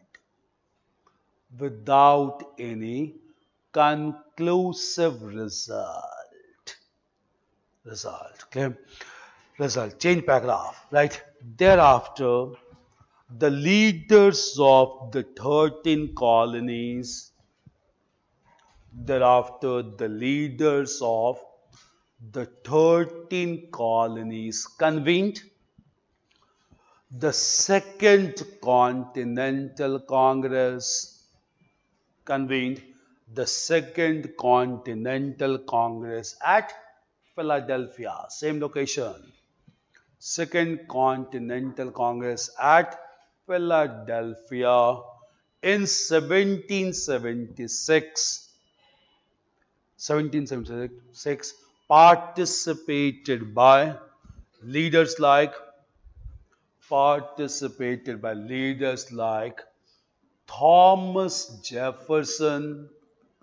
Speaker 1: Clear? Change paragraph. Right. Thereafter, the leaders of the 13 colonies convened the Second Continental Congress at Philadelphia, same location. Second Continental Congress at Philadelphia in 1776, participated by leaders like Thomas Jefferson,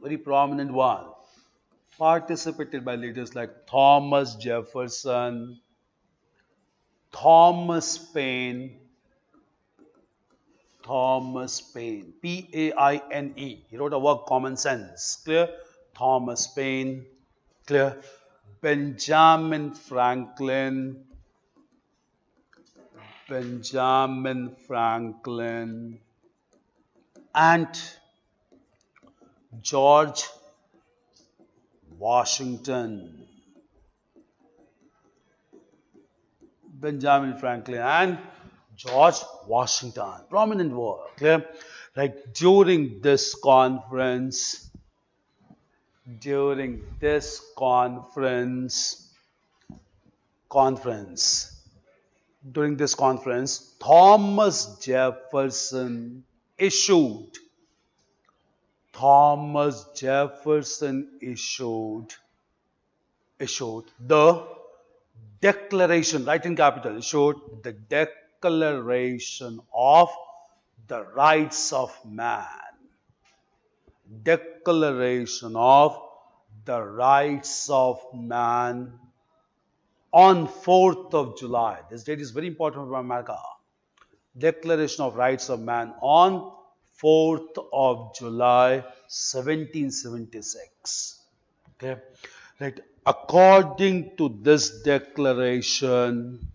Speaker 1: very prominent one. Participated by leaders like Thomas Jefferson, Thomas Paine, Paine. He wrote a work, Common Sense. Clear? Thomas Paine. Clear? Benjamin Franklin, and George Washington. Benjamin Franklin and George Washington, prominent work. Clear? Like during this conference, Thomas Jefferson issued the Declaration, right in capital, issued the Declaration of the Rights of Man. On 4th of July. This date is very important for America. Declaration of Rights of Man on 4th of July, 1776. Okay. Right. According to this declaration,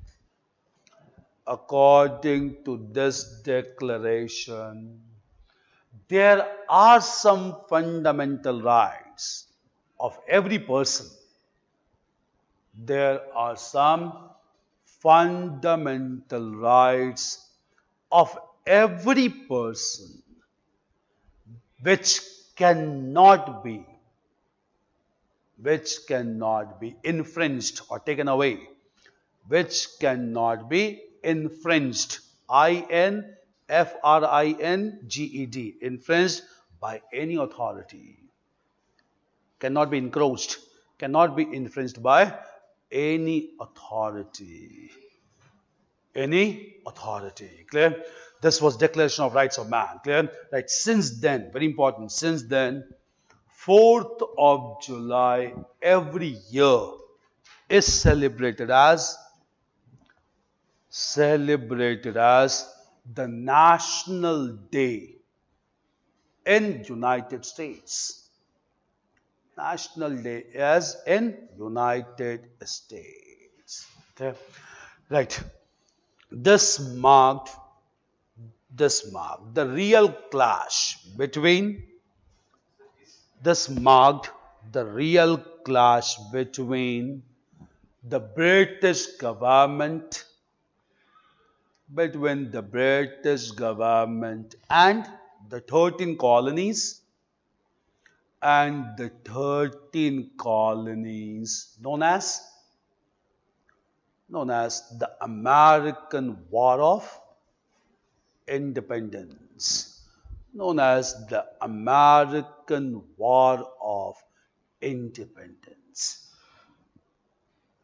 Speaker 1: there are some fundamental rights of every person. There are some fundamental rights of every person which cannot be infringed or taken away, which cannot be infringed, infringed by any authority, cannot be encroached, cannot be infringed by any authority. Clear? This was Declaration of Rights of Man. Clear? Right. Since then, very important, since then, 4th of July every year is celebrated as the National Day in United States. National Day is in United States. Okay. Right. This marked the real clash between the British government and the 13 colonies known as the American War of Independence.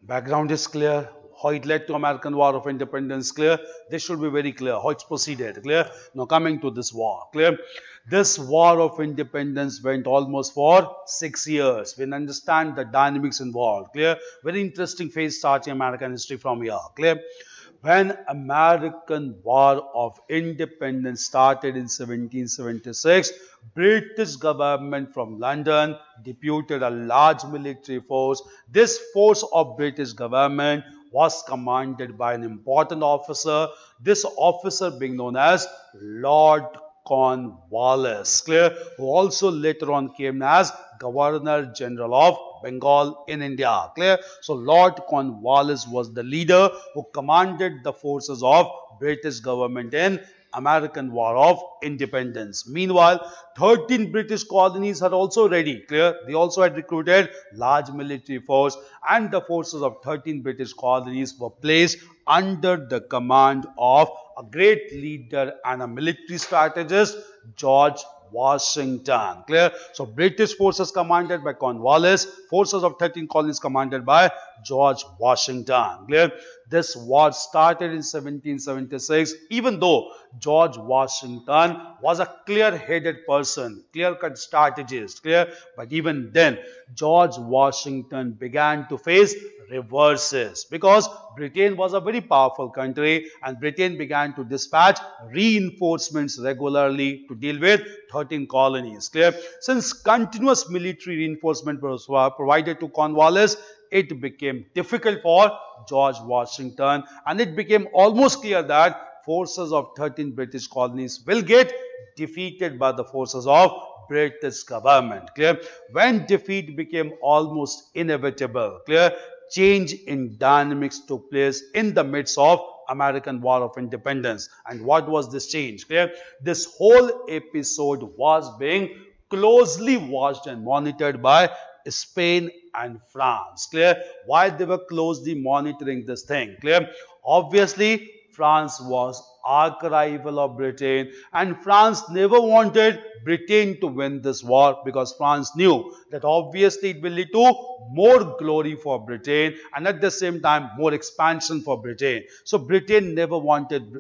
Speaker 1: Background is clear. How it led to American War of Independence, clear. This should be very clear. How it's proceeded, clear. Now coming to this war, clear. This War of Independence went almost for 6 years. We understand the dynamics involved, clear. Very interesting phase starting American history from here, clear. When American War of Independence started in 1776, British government from London deputed a large military force. This force of British government was commanded by an important officer. This officer being known as Lord Cornwallis, clear, who also later on came as Governor General of Bengal in India, clear. So Lord Cornwallis was the leader who commanded the forces of British government in American War of Independence. Meanwhile, 13 British colonies are also ready, clear. They also had recruited large military force, and the forces of 13 British colonies were placed under the command of a great leader and a military strategist, George Washington, clear. So British forces commanded by Cornwallis, forces of 13 colonies commanded by George Washington, clear. This war started in 1776. Even though George Washington was a clear-headed person, clear-cut strategist, clear, but even then George Washington began to face reverses because Britain was a very powerful country and Britain began to dispatch reinforcements regularly to deal with 13 colonies, clear. Since continuous military reinforcement was provided to Cornwallis, it became difficult for George Washington, and it became almost clear that forces of 13 British colonies will get defeated by the forces of British government, clear. When defeat became almost inevitable, clear, change in dynamics took place in the midst of American War of Independence. And what was this change? Clear? This whole episode was being closely watched and monitored by Spain and France. Clear? Why they were closely monitoring this thing? Clear? Obviously, France was arch-rival of Britain, and France never wanted Britain to win this war because France knew that obviously it will lead to more glory for Britain and at the same time more expansion for Britain. So France never wanted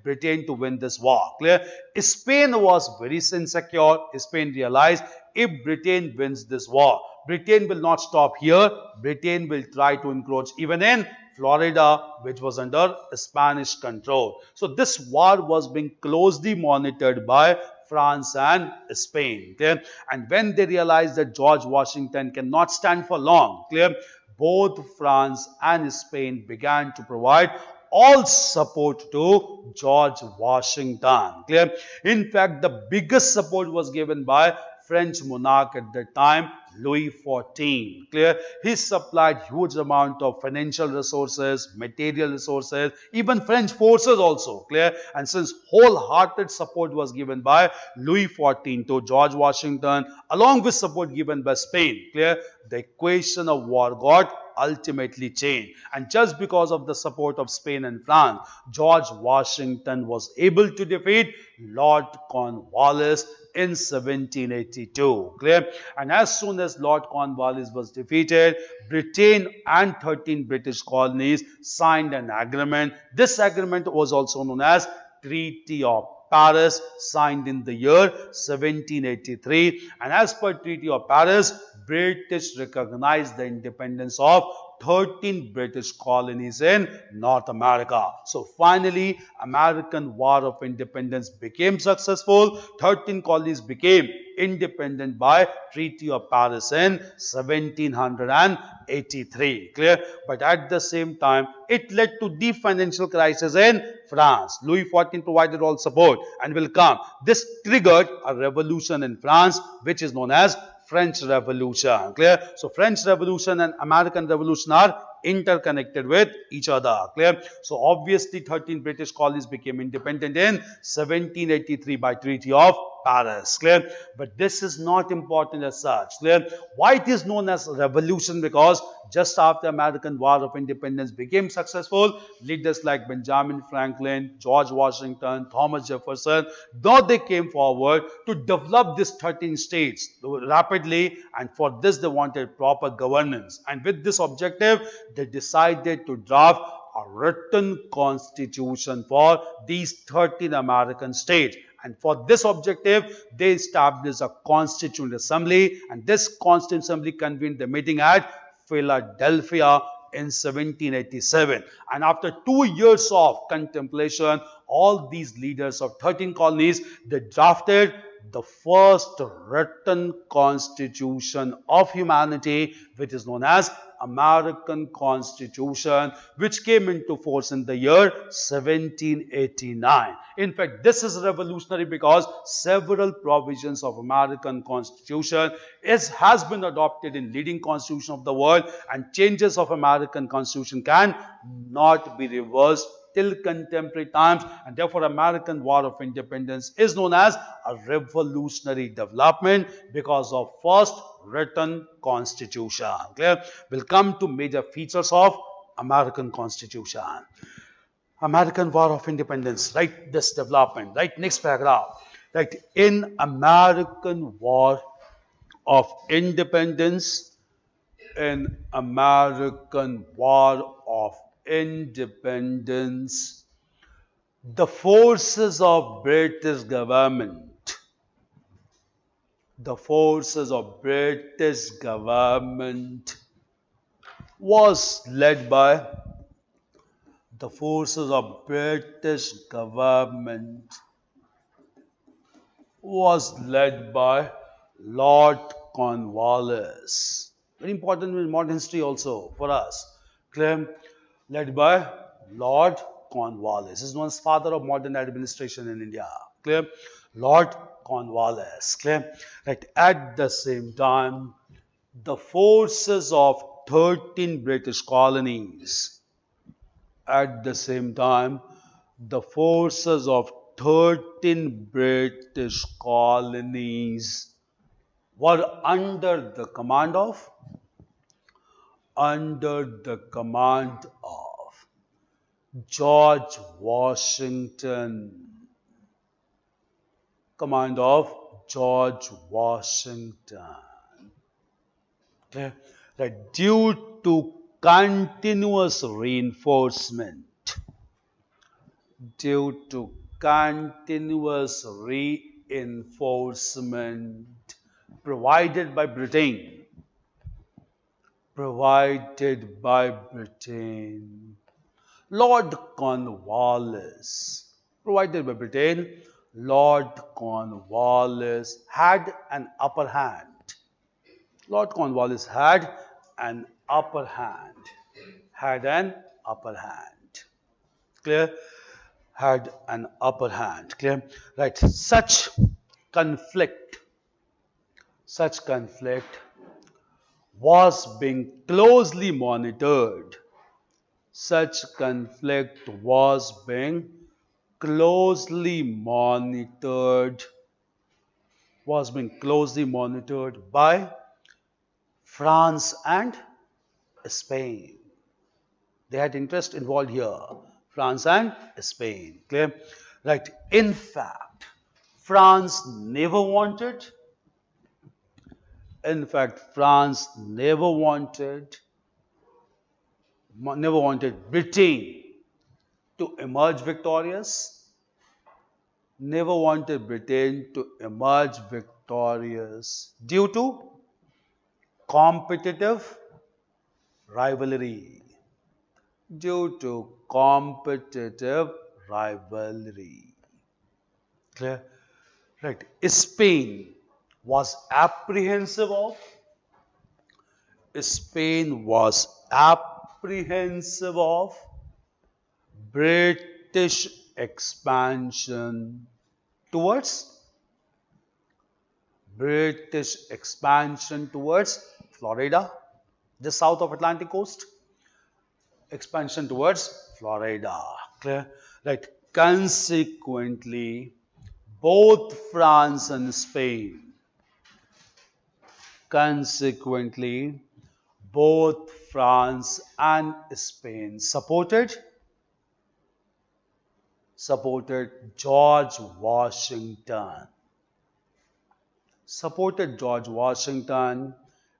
Speaker 1: Britain to win this war. Clear? Spain was very insecure. Spain realized if Britain wins this war, Britain will not stop here. Britain will try to encroach even in Florida, which was under Spanish control. So this war was being closely monitored by France and Spain. Clear? And when they realized that George Washington cannot stand for long, clear, both France and Spain began to provide all support to George Washington. Clear? In fact, the biggest support was given by French monarch at that time, Louis XIV. Clear? He supplied huge amount of financial resources, material resources, even French forces also. Clear? And since wholehearted support was given by Louis XIV to George Washington, along with support given by Spain, clear, the equation of war got ultimately changed. And just because of the support of Spain and France, George Washington was able to defeat Lord Cornwallis in 1782. Clear? And as soon as Lord Cornwallis was defeated, Britain and 13 British colonies signed an agreement. This agreement was also known as Treaty of Paris, signed in the year 1783. And as per Treaty of Paris, British recognized the independence of 13 British colonies in North America. So finally, American War of Independence became successful. 13 colonies became independent by Treaty of Paris in 1783. Clear? But at the same time, it led to deep financial crisis in France. Louis XIV provided all support and will come. This triggered a revolution in France, which is known as French Revolution. Clear? So French Revolution and American Revolution are interconnected with each other. Clear? So obviously 13 British colonies became independent in 1783 by Treaty of Paris. Clear? But this is not important as such. Clear? Why it is known as revolution? Because just after American War of Independence became successful, leaders like Benjamin Franklin, George Washington, Thomas Jefferson, though they came forward to develop these 13 states rapidly, and for this they wanted proper governance. And with this objective, they decided to draft a written constitution for these 13 American states. And for this objective, they established a Constituent Assembly, and this Constituent Assembly convened the meeting at Philadelphia in 1787. And after 2 years of contemplation, all these leaders of 13 colonies, they drafted the first written constitution of humanity, which is known as American Constitution, which came into force in the year 1789. In fact, this is revolutionary because several provisions of American Constitution has been adopted in leading constitution of the world, and changes of American Constitution can not be reversed till contemporary times, and therefore American War of Independence is known as a revolutionary development because of first written constitution. Clear? We'll come to major features of American Constitution. American War of Independence, right? This development, right? Next paragraph, right? In American War of Independence, in American War of Independence, the forces of British government, was led by Lord Cornwallis. Very important in modern history also for us. Clear? Led by Lord Cornwallis. This is known as father of modern administration in India. Clear? Lord Cornwallis. Clear? Right. At the same time, the forces of 13 British colonies. At the same time, the forces of 13 British colonies were under the command of George Washington. Okay. That due to continuous reinforcement, provided by Britain, Lord Cornwallis, provided by Britain, Lord Cornwallis had an upper hand. Lord Cornwallis had an upper hand. Had an upper hand. Clear? Had an upper hand. Clear? Right. Conflict, such conflict was being closely monitored. Such conflict was being closely monitored, by France and Spain. They had interest involved here. France and Spain. Clear? Right. In fact, France never wanted, France never wanted Britain to emerge victorious. Never wanted Britain to emerge victorious due to competitive rivalry. Due to competitive rivalry. Clear? Right. Spain was apprehensive of British expansion towards Florida, just south of Atlantic coast. Expansion towards Florida. Clear? Right. Consequently, both France and Spain supported George Washington.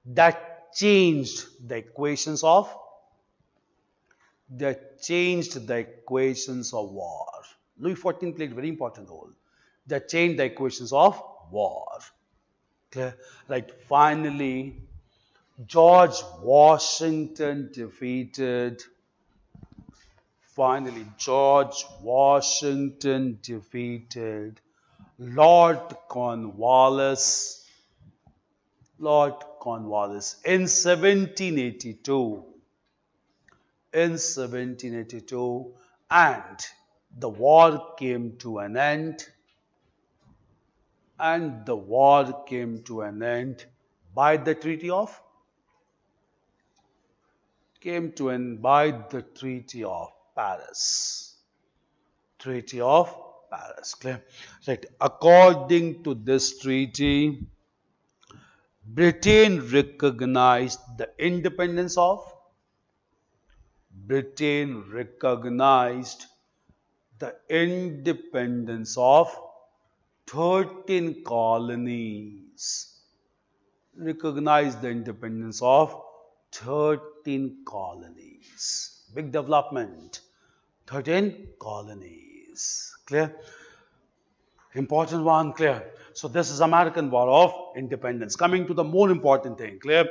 Speaker 1: That changed the equations of war. Louis XIV played a very important role. That changed the equations of war. Clear? Right. Finally, George Washington defeated Lord Cornwallis in 1782. And the war came to an end. By the Treaty of Paris. Clear? Right. According to this treaty, Britain recognized the independence of 13 colonies. Big development. 13 colonies. Clear? Important one. Clear? So this is American War of Independence. Coming to the more important thing. Clear?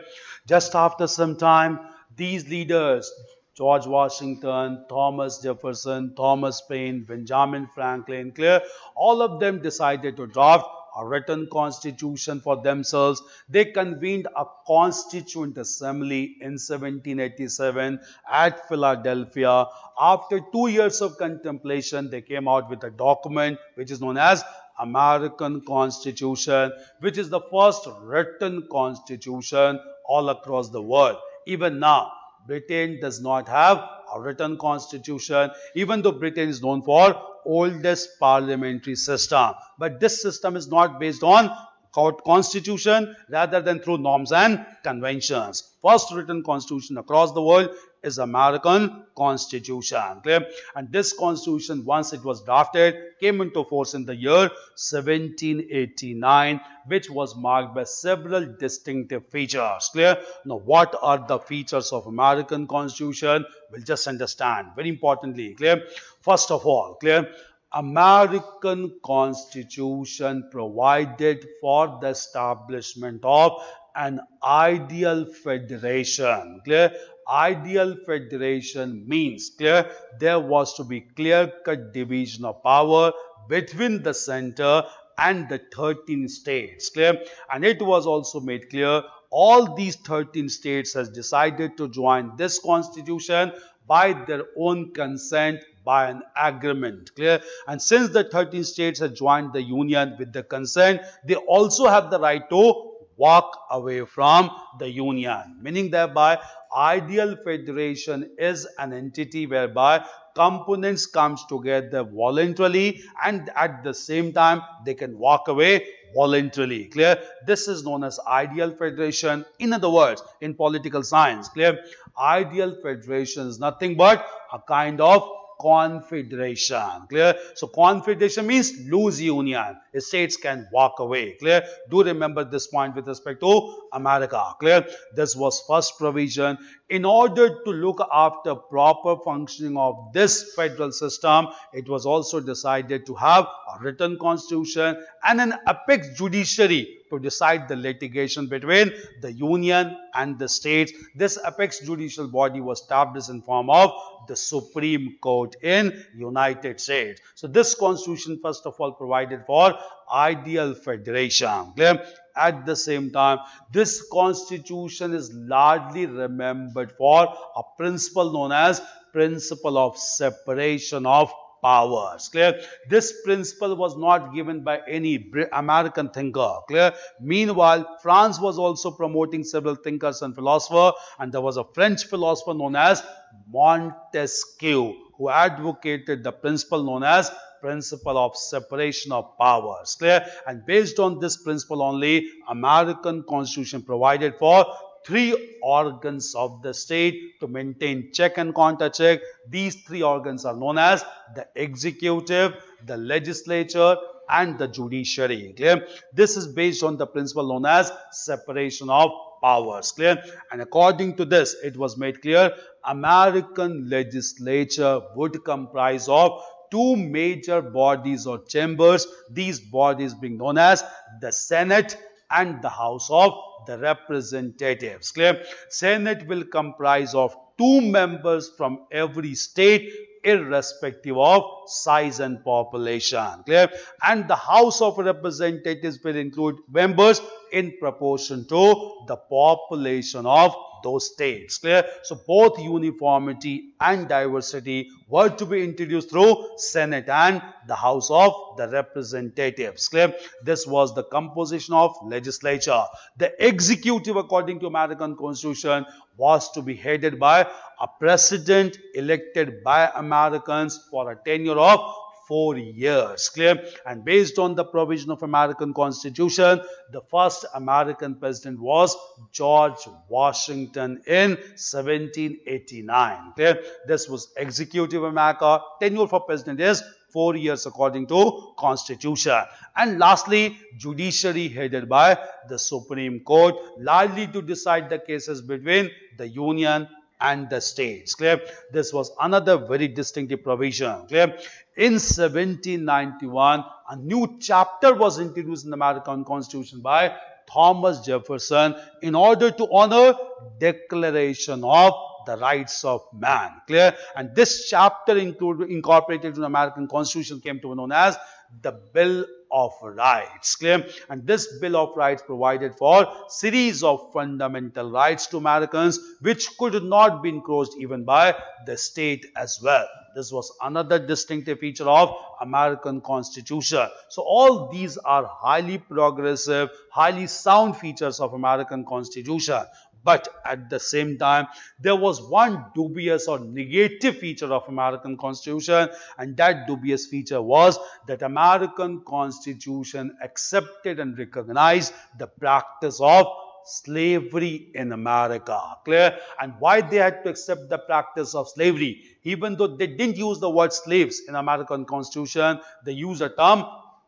Speaker 1: Just after some time, these leaders, George Washington, Thomas Jefferson, Thomas Paine, Benjamin Franklin, clear? All of them decided to draft a written constitution for themselves. They convened a constituent assembly in 1787 at Philadelphia. After 2 years of contemplation, they came out with a document which is known as American Constitution, which is the first written constitution all across the world. Even now, Britain does not have a written constitution, even though Britain is known for oldest parliamentary system. But this system is not based on constitution rather than through norms and conventions. First written constitution across the world is American Constitution. Clear? And this constitution, once it was drafted, came into force in the year 1789, which was marked by several distinctive features. Clear? Now, what are the features of American Constitution? We'll just understand. Very importantly, clear? First of all, clear? American Constitution provided for the establishment of an ideal federation. Clear? Ideal federation means, clear, there was to be clear-cut division of power between the center and the 13 states. Clear? And it was also made clear all these 13 states has decided to join this constitution by their own consent, by an agreement. Clear? And since the 13 states have joined the union with the consent, they also have the right to walk away from the union. Meaning thereby, ideal federation is an entity whereby components comes together voluntarily and at the same time they can walk away voluntarily. Clear? This is known as ideal federation. In other words, in political science, clear? Ideal federation is nothing but a kind of confederation. Clear? So confederation means loose union. States can walk away. Clear? Do remember this point with respect to America. Clear? This was first provision. In order to look after proper functioning of this federal system, it was also decided to have a written constitution and an apex judiciary to decide the litigation between the union and the states. This apex judicial body was established in form of the Supreme Court in United States. So this constitution first of all provided for ideal federation. Clear? At the same time, this constitution is largely remembered for a principle known as principle of separation of powers. Clear? This principle was not given by any American thinker. Clear? Meanwhile, France was also promoting several thinkers and philosophers, and there was a French philosopher known as Montesquieu who advocated the principle known as principle of separation of powers. Clear? And based on this principle only, American Constitution provided for three organs of the state to maintain check and counter check. These three organs are known as the executive, the legislature, and the judiciary. Clear? This is based on the principle known as separation of powers. Clear? And according to this, it was made clear American legislature would comprise of two major bodies or chambers, these bodies being known as the Senate and the House of the Representatives. Clear? Senate will comprise of two members from every state irrespective of size and population. Clear? And the House of Representatives will include members in proportion to the population of those states. Clear? So both uniformity and diversity were to be introduced through Senate and the House of the Representatives. Clear? This was the composition of legislature. The executive, according to American Constitution, was to be headed by a president elected by Americans for a tenure of 4 years. Clear? And based on the provision of American Constitution, the first American president was George Washington in 1789. Clear? This was executive America. Tenure for president is 4 years according to Constitution. And lastly, judiciary headed by the Supreme Court, largely to decide the cases between the Union and the states. Clear? This was another very distinctive provision. Clear? In 1791, a new chapter was introduced in the American Constitution by Thomas Jefferson in order to honor Declaration of the Rights of Man. Clear? And this chapter incorporated into the American Constitution came to be known as the Bill of Rights. Clear? And this Bill of Rights provided for series of fundamental rights to Americans which could not be encroached even by the state as well. This was another distinctive feature of American Constitution. So all these are highly progressive, highly sound features of American Constitution. But at the same time, there was one dubious or negative feature of American Constitution, and that dubious feature was that American Constitution accepted and recognized the practice of slavery in America. Clear? And why they had to accept the practice of slavery? Even though they didn't use the word slaves in American Constitution, they used a term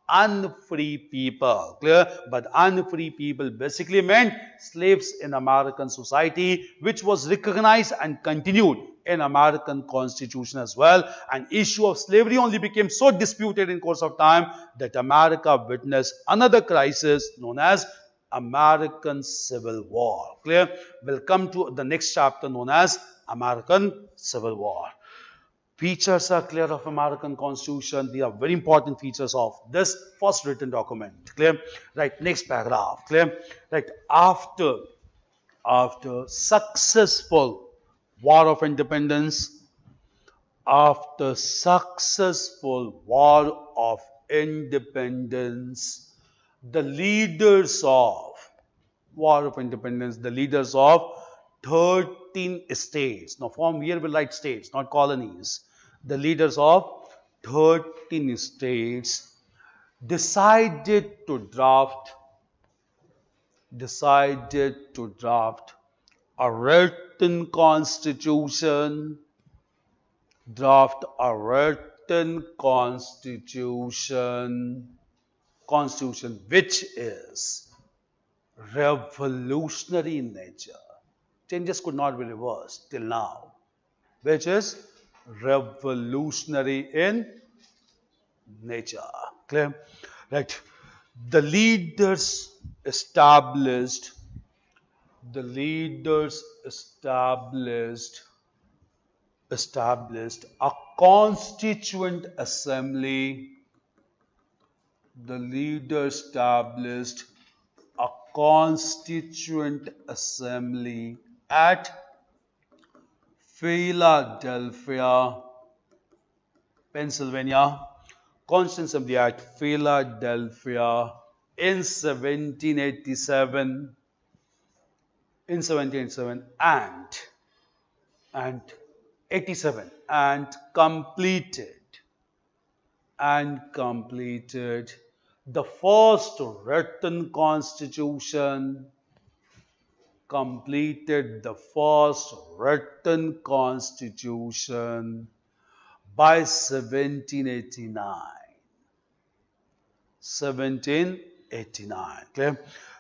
Speaker 1: unfree people. Clear? But unfree people basically meant slaves in American society, which was recognized and continued in American Constitution as well. An issue of slavery only became so disputed in course of time that America witnessed another crisis known as American Civil War. Clear? We'll come to the next chapter known as American Civil War. Features are clear of American Constitution. These are very important features of this first written document. Clear? Right. Next paragraph. Clear? Right. After successful war of independence, after successful war of independence, the leaders of war of independence, the leaders of 13 states. Now, from here we'll write states, not colonies. The leaders of 13 states decided to draft a written constitution, constitution which is revolutionary in nature. Changes could not be reversed till now, which is revolutionary in nature. Clear? Right. The leaders established the leaders established a constituent assembly. The leaders established a constituent assembly at Philadelphia, Pennsylvania. Constituent Assembly at Philadelphia in 1787. And 87 and completed the first written constitution by 1789. Clear?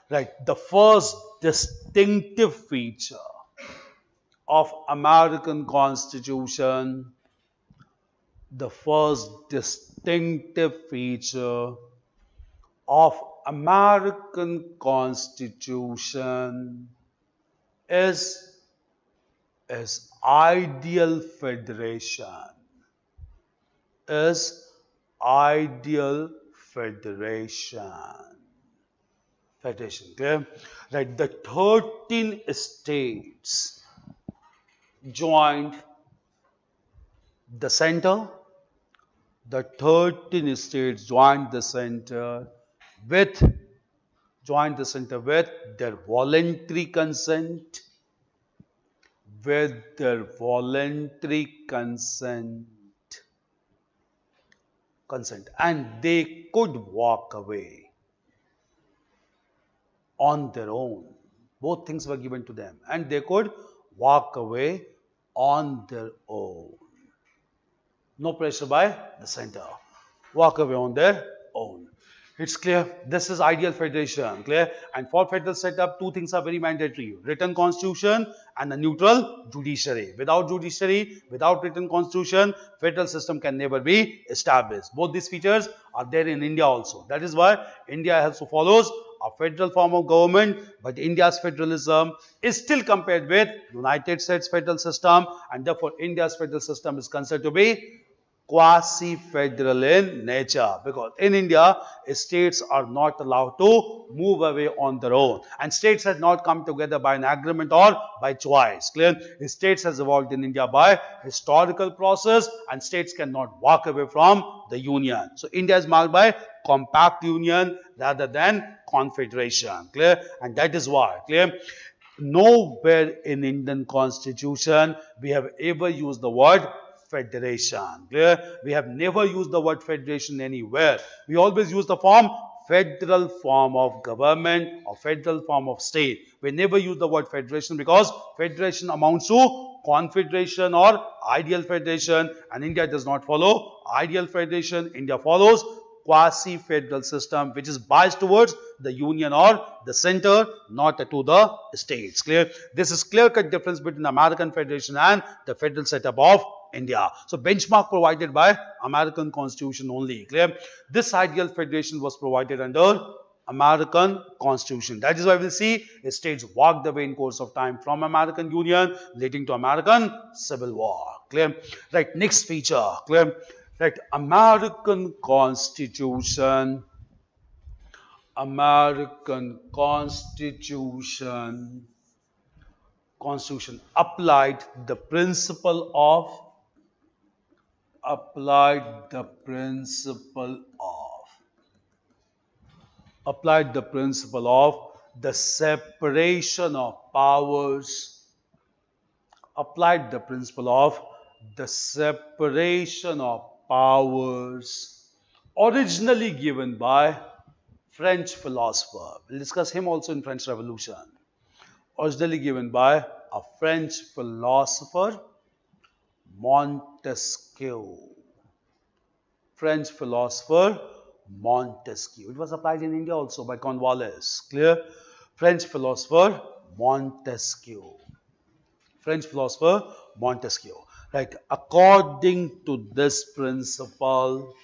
Speaker 1: Right. The first distinctive feature of American Constitution, is ideal federation. Clear? Right. The 13 states joined the center. The 13 states joined the center with their voluntary consent. And they could walk away on their own. Both things were given to them, and they could walk away on their own. No pressure by the center. Walk away on their own. It's clear. This is ideal federation. Clear? And for federal setup, two things are very mandatory: written constitution and a neutral judiciary. Without written constitution, federal system can never be established. Both these features are there in India also. That is why India also follows a federal form of government, but India's federalism is still compared with United States federal system, and therefore India's federal system is considered to be quasi-federal in nature, because in India, states are not allowed to move away on their own, and states have not come together by an agreement or by choice. Clear? States has evolved in India by historical process, and states cannot walk away from the union. So India is marked by compact union rather than confederation. Clear? And that is why, clear, nowhere in Indian constitution we have ever used the word federation. Clear? We have never used the word federation anywhere. We always use the form federal form of government or federal form of state. We never use the word federation because federation amounts to confederation or ideal federation, and India does not follow ideal federation. India follows quasi-federal system, which is biased towards the union or the center, not to the states. Clear? This is clear-cut difference between American Federation and the federal setup of India. So benchmark provided by American Constitution only. Clear? This ideal federation was provided under American Constitution. That is why we'll see states walked away in course of time from American Union, leading to American Civil War. Clear? Right, next feature. Clear? Right, American Constitution applied the principle of the separation of powers, applied the principle of the separation of powers, originally given by French philosopher. We'll discuss him also in French Revolution. Originally given by a French philosopher, Montesquieu. French philosopher Montesquieu. It was applied in India also by Cornwallis. Clear? French philosopher Montesquieu. French philosopher Montesquieu. Right. According to this principle,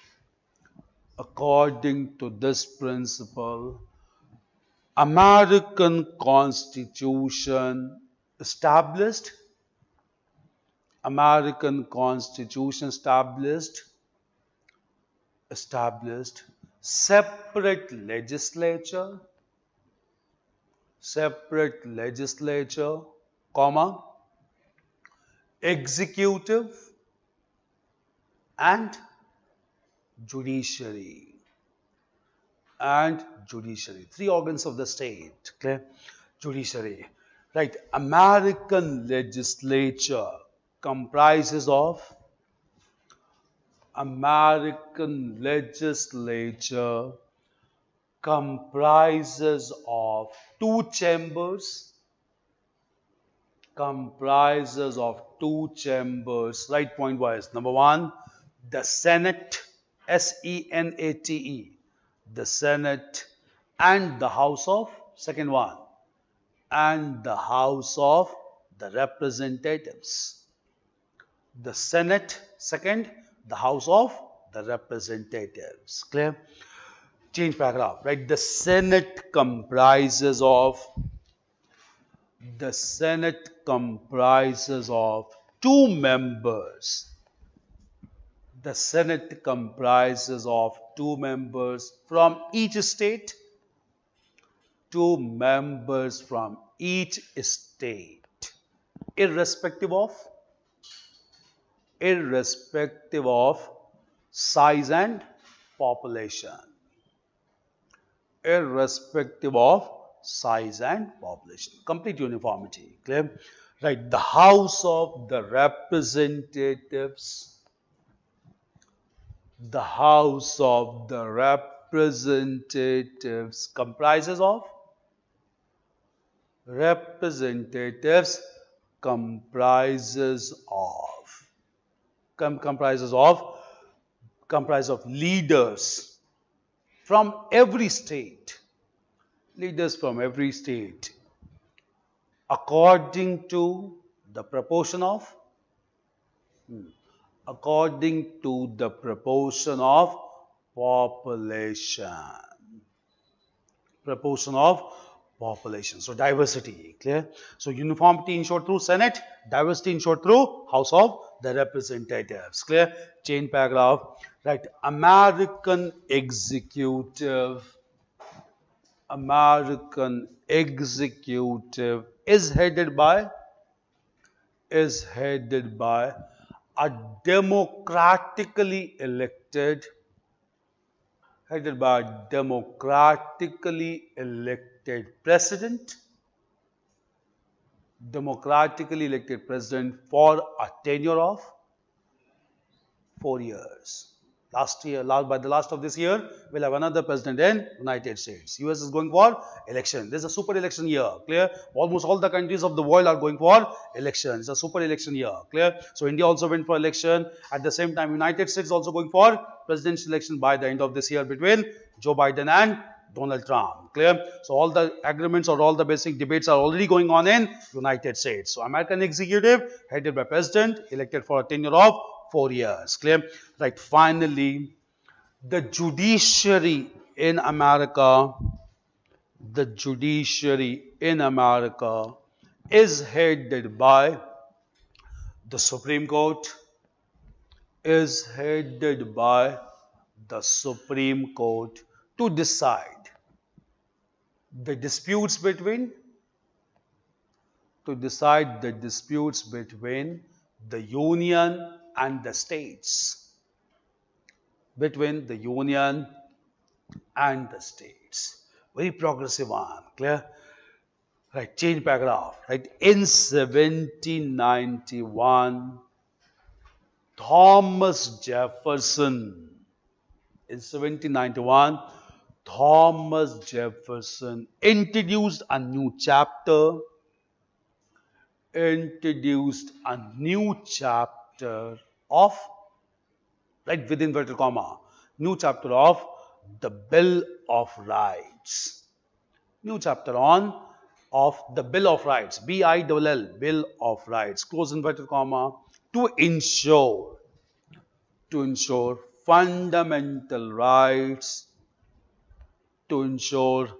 Speaker 1: American Constitution established American Constitution established separate legislature, comma, executive and judiciary. Three organs of the state. Clear? Judiciary. Right. American legislature comprises of two chambers. Right, point wise. Number one, the Senate, Senate, the Senate, and the House of, second one, and the House of the Representatives. The Senate, second, the House of the Representatives. Clear? Change paragraph. Right? The Senate comprises of two members. The Senate comprises of two members from each state. Irrespective of size and population. Complete uniformity. Clear? Right. The House of the Representatives. The House of the Representatives comprises of leaders from every state. According to the proportion of population. So diversity. Clear? So uniformity ensured through Senate, diversity ensured through House of the Representatives. Clear? Chain paragraph. Right. American executive is headed by a democratically elected president. For a tenure of 4 years. By the last of this year, we'll have another president in United States. US is going for election. This is a super election year. Clear? Almost all the countries of the world are going for elections. It's a super election year. Clear? So India also went for election. At the same time, United States also going for presidential election by the end of this year between Joe Biden and Donald Trump. Clear? So all the agreements or all the basic debates are already going on in United States. So American executive headed by president elected for a tenure of 4 years. Clear? Right. Finally, the judiciary in America is headed by The Supreme Court is headed by the Supreme Court to decide the disputes between the union and the states, between the union and the states. Very progressive one, clear? Right, change paragraph. Right, in 1791, Thomas Jefferson, in 1791, Thomas Jefferson introduced a new chapter of, right, within inverted comma, new chapter of the Bill of Rights. New chapter on of the Bill of Rights, B-I-L-L, Bill of Rights, close inverted comma, to ensure fundamental rights, to ensure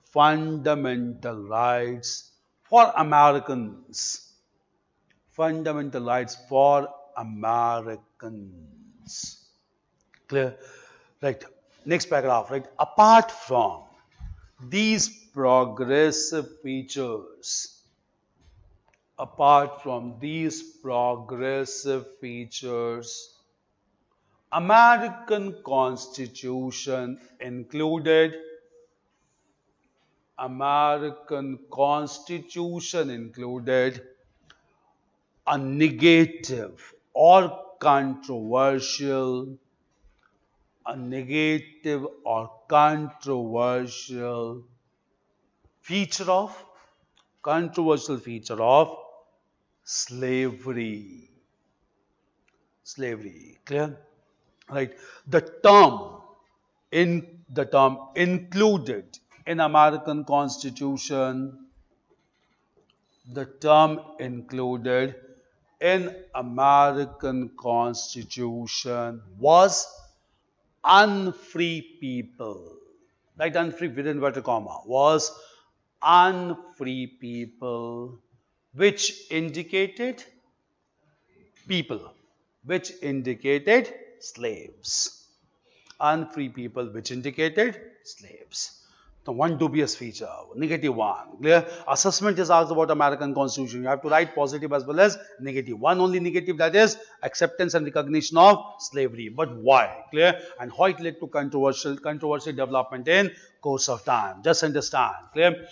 Speaker 1: fundamental rights for Americans. Fundamental rights for Americans. Clear? Right. Next paragraph. Right. Apart from these progressive features, American Constitution included a negative or controversial feature of slavery. Clear? Right. The term included in American Constitution, was unfree people. Right, unfree within inverted comma, was unfree people, which indicated slaves. Unfree people, which indicated slaves. The one dubious feature, negative one. Clear? Assessment is asked about American Constitution. You have to write positive as well as negative. One only negative, that is acceptance and recognition of slavery. But why? Clear? And how it led to controversial development in course of time. Just understand. Clear?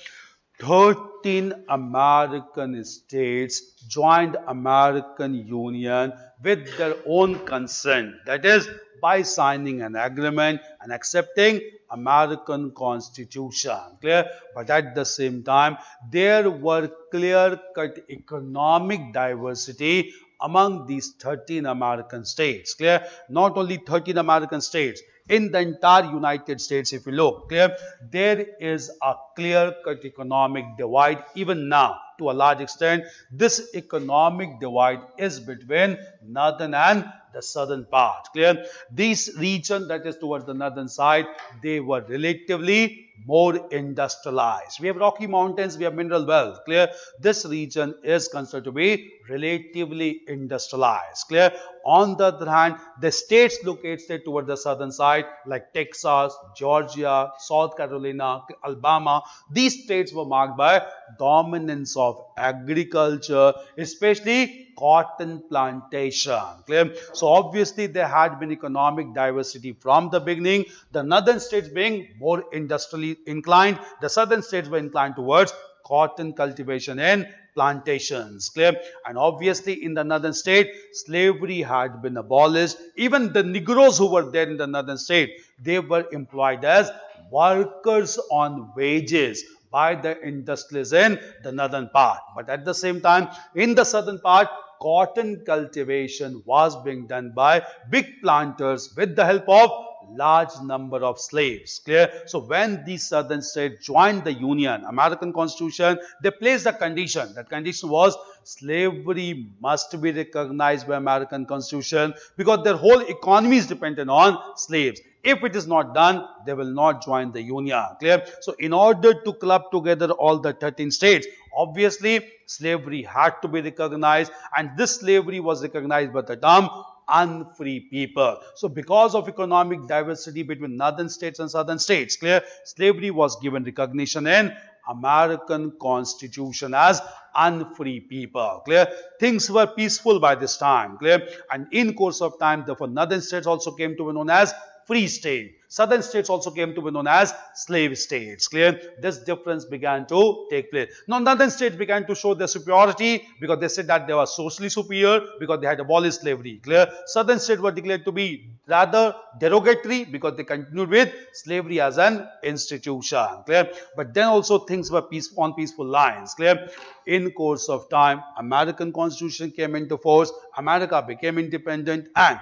Speaker 1: 13 American states joined American Union with their own consent. That is, by signing an agreement and accepting American Constitution. Clear? But at the same time, there were clear-cut economic diversity among these 13 American states. Clear? Not only 13 American states, in the entire United States, if you look, clear, there is a clear-cut economic divide even now. To a large extent, this economic divide is between northern and the southern part. Clear? This region that is towards the northern side, they were relatively more industrialized. We have Rocky Mountains, we have mineral wealth. Clear? This region is considered to be relatively industrialized. Clear? On the other hand, the states located towards the southern side like Texas, Georgia, South Carolina, Alabama, these states were marked by dominance of agriculture, especially cotton plantation. Clear? So obviously there had been economic diversity from the beginning. The northern states being more industrially inclined, the southern states were inclined towards cotton cultivation and plantations. Clear? And obviously in the northern state, slavery had been abolished. Even the Negroes who were there in the northern state, they were employed as workers on wages by the industrialists in the northern part. But at the same time, in the southern part, cotton cultivation was being done by big planters with the help of large number of slaves. Clear? So when the southern states joined the Union, American Constitution, they placed a condition. That condition was slavery must be recognized by American Constitution because their whole economy is dependent on slaves. If it is not done, they will not join the union. Clear? So in order to club together all the 13 states, obviously slavery had to be recognized, and this slavery was recognized by the term unfree people. So because of economic diversity between northern states and southern states, clear, slavery was given recognition in American Constitution as unfree people. Clear? Things were peaceful by this time. Clear? And in course of time, therefore, northern states also came to be known as free state. Southern states also came to be known as slave states. Clear? This difference began to take place. Now, northern states began to show their superiority because they said that they were socially superior because they had abolished slavery. Clear? Southern states were declared to be rather derogatory because they continued with slavery as an institution. Clear? But then also things were on peaceful lines. Clear? In course of time, American Constitution came into force. America became independent, and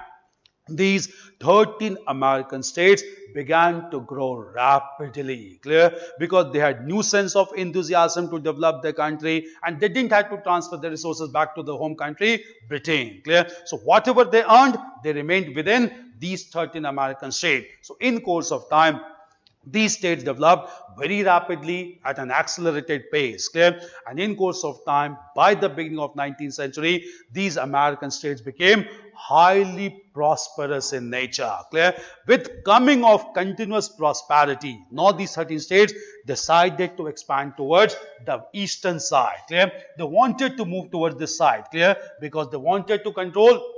Speaker 1: these 13 American states began to grow rapidly. Clear? Because they had new sense of enthusiasm to develop their country, and they didn't have to transfer the resources back to the home country, Britain. Clear? So whatever they earned, they remained within these 13 American states. So in course of time, these states developed very rapidly at an accelerated pace. Clear? And in course of time, by the beginning of 19th century, these American states became highly prosperous in nature. Clear? With coming of continuous prosperity, now these 13 states decided to expand towards the eastern side. Clear? They wanted to move towards this side. Clear? Because they wanted to control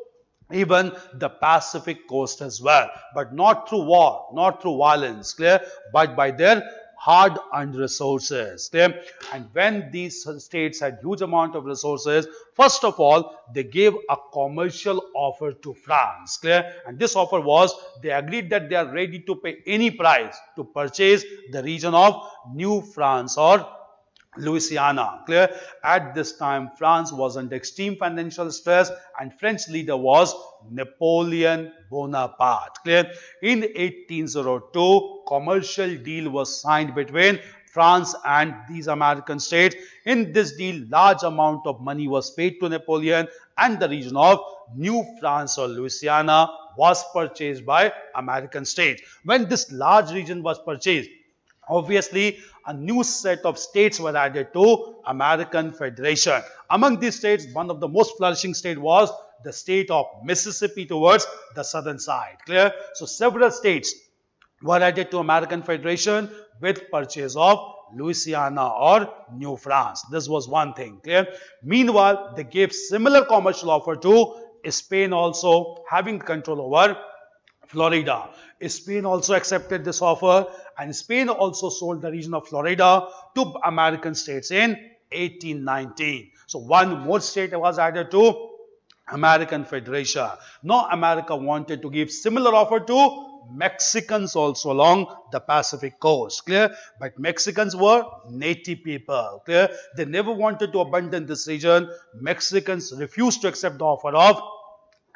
Speaker 1: even the Pacific coast as well, but not through war, not through violence, clear, but by their hard-earned resources, clear. And when these states had huge amount of resources, first of all, they gave a commercial offer to France, clear. And this offer was, they agreed that they are ready to pay any price to purchase the region of New France or Louisiana. Clear? At this time, France was under extreme financial stress, and French leader was Napoleon Bonaparte. Clear? In 1802, commercial deal was signed between France and these American states. In this deal, large amount of money was paid to Napoleon, and the region of New France or Louisiana was purchased by American states. When this large region was purchased, obviously, a new set of states were added to American Federation. Among these states, one of the most flourishing state was the state of Mississippi towards the southern side. Clear? So, several states were added to American Federation with purchase of Louisiana or New France. This was one thing. Clear? Meanwhile, they gave similar commercial offer to Spain also, having control over Florida. Spain also accepted this offer, and Spain also sold the region of Florida to American states in 1819. So one more state was added to American Federation. Now America wanted to give similar offer to Mexicans also along the Pacific coast. Clear? But Mexicans were native people. Clear? They never wanted to abandon this region. Mexicans refused to accept the offer of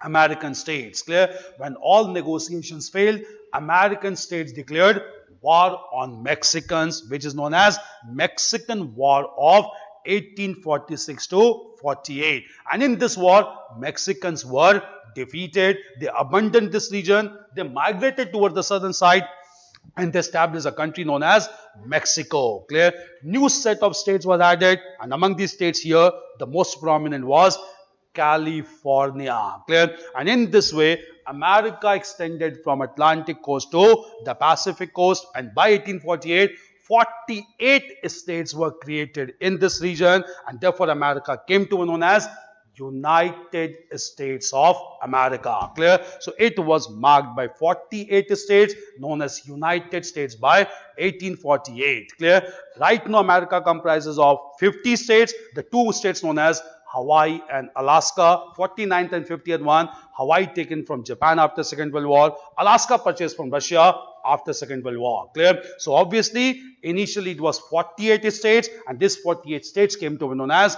Speaker 1: American states. Clear? When all negotiations failed, American states declared war on Mexicans, which is known as Mexican War of 1846 to 48. And in this war, Mexicans were defeated. They abandoned this region. They migrated toward the southern side, and they established a country known as Mexico. Clear? New set of states was added, and among these states here, the most prominent was California. Clear? And in this way, America extended from Atlantic coast to the Pacific coast, and by 1848, 48 states were created in this region, and therefore America came to be known as United States of America. Clear? So it was marked by 48 states known as United States by 1848. Clear? Right now America comprises of 50 states, the two states known as Hawaii and Alaska. 49th and 50th one, Hawaii taken from Japan after Second World War, Alaska purchased from Russia after Second World War. Clear? So obviously, initially it was 48 states, and this 48 states came to be known as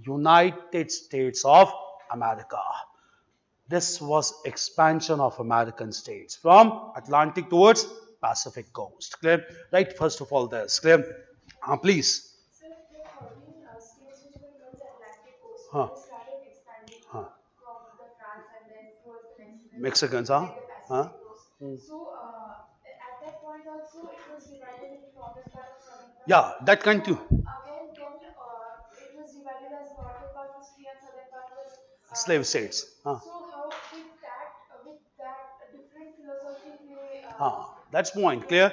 Speaker 1: United States of America. This was expansion of American states from Atlantic towards Pacific coast. Clear? Right? First of all, this. Clear? Please.
Speaker 2: So there have been states which were towards the Atlantic coast,
Speaker 1: Huh.
Speaker 2: they started expanding
Speaker 1: Huh.
Speaker 2: from the France and then towards the Mexicans,
Speaker 1: Mexicans, huh?
Speaker 2: like the
Speaker 1: Huh?
Speaker 2: Pacific coast.
Speaker 1: Hmm.
Speaker 2: So was divided into northern part and southern part.
Speaker 1: Yeah, that continue.
Speaker 2: So again, then it was divided as northern part was free and southern part was
Speaker 1: Slave
Speaker 2: slave.
Speaker 1: states. Huh.
Speaker 2: So how with that different philosophy they
Speaker 1: That's point.
Speaker 2: yeah.
Speaker 1: Clear?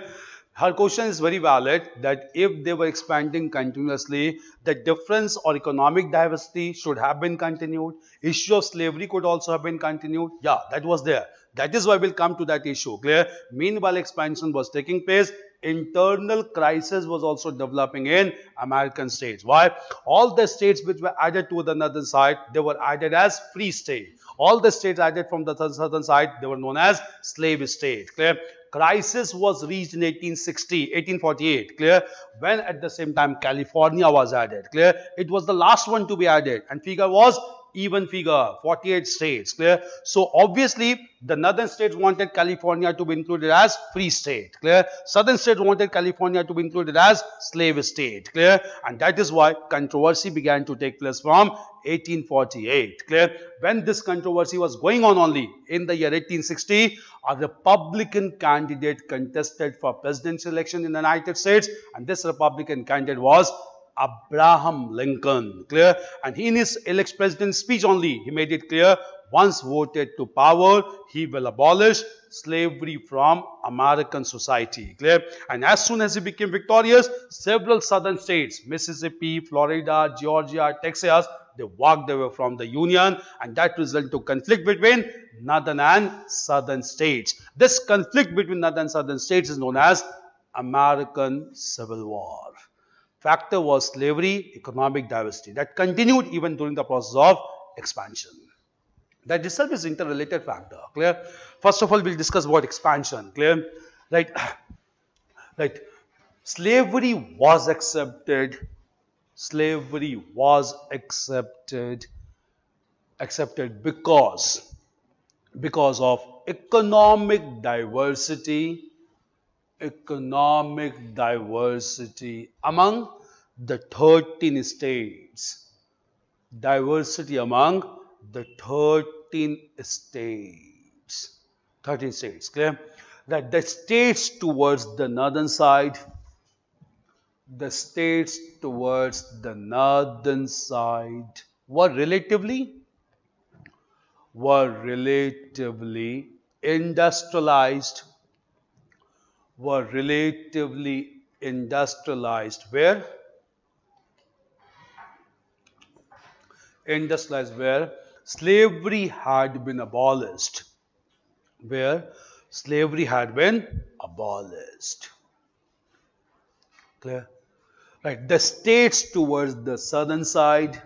Speaker 1: Her question is very valid that if they were expanding continuously, the difference or economic diversity should have been continued. Issue of slavery could also have been continued. Yeah, that was there. That is why we'll come to that issue. Clear? Meanwhile, expansion was taking place. Internal crisis was also developing in American states. Why? All the states which were added to the northern side, they were added as free state. All the states added from the southern side, they were known as slave state. Clear? Crisis was reached in 1860, 1848. Clear? When at the same time California was added. Clear? It was the last one to be added, and figure was even figure, 48 states. Clear? So obviously the northern states wanted California to be included as free state. Clear? Southern states wanted California to be included as slave state. Clear? And that is why controversy began to take place from 1848. Clear? When this controversy was going on only in the year 1860, a Republican candidate contested for presidential election in the United States, and this Republican candidate was Abraham Lincoln. Clear? And in his elect president speech only, he made it clear, once voted to power, he will abolish slavery from American society. Clear? And as soon as he became victorious, several southern states, Mississippi, Florida, Georgia, Texas, they walked away from the Union, and that resulted to conflict between northern and southern states. This conflict between northern and southern states is known as American Civil War. Factor was slavery, economic diversity. That continued even during the process of expansion. That itself is interrelated factor. Clear? First of all, we'll discuss about expansion. Clear? Right? Right. Slavery was accepted. Slavery was accepted because of economic diversity among the 13 states. Diversity among the 13 states. 13 states, clear? That the states towards the northern side, the states towards the northern side were relatively industrialized, where slavery had been abolished, clear? Right, the states towards the southern side,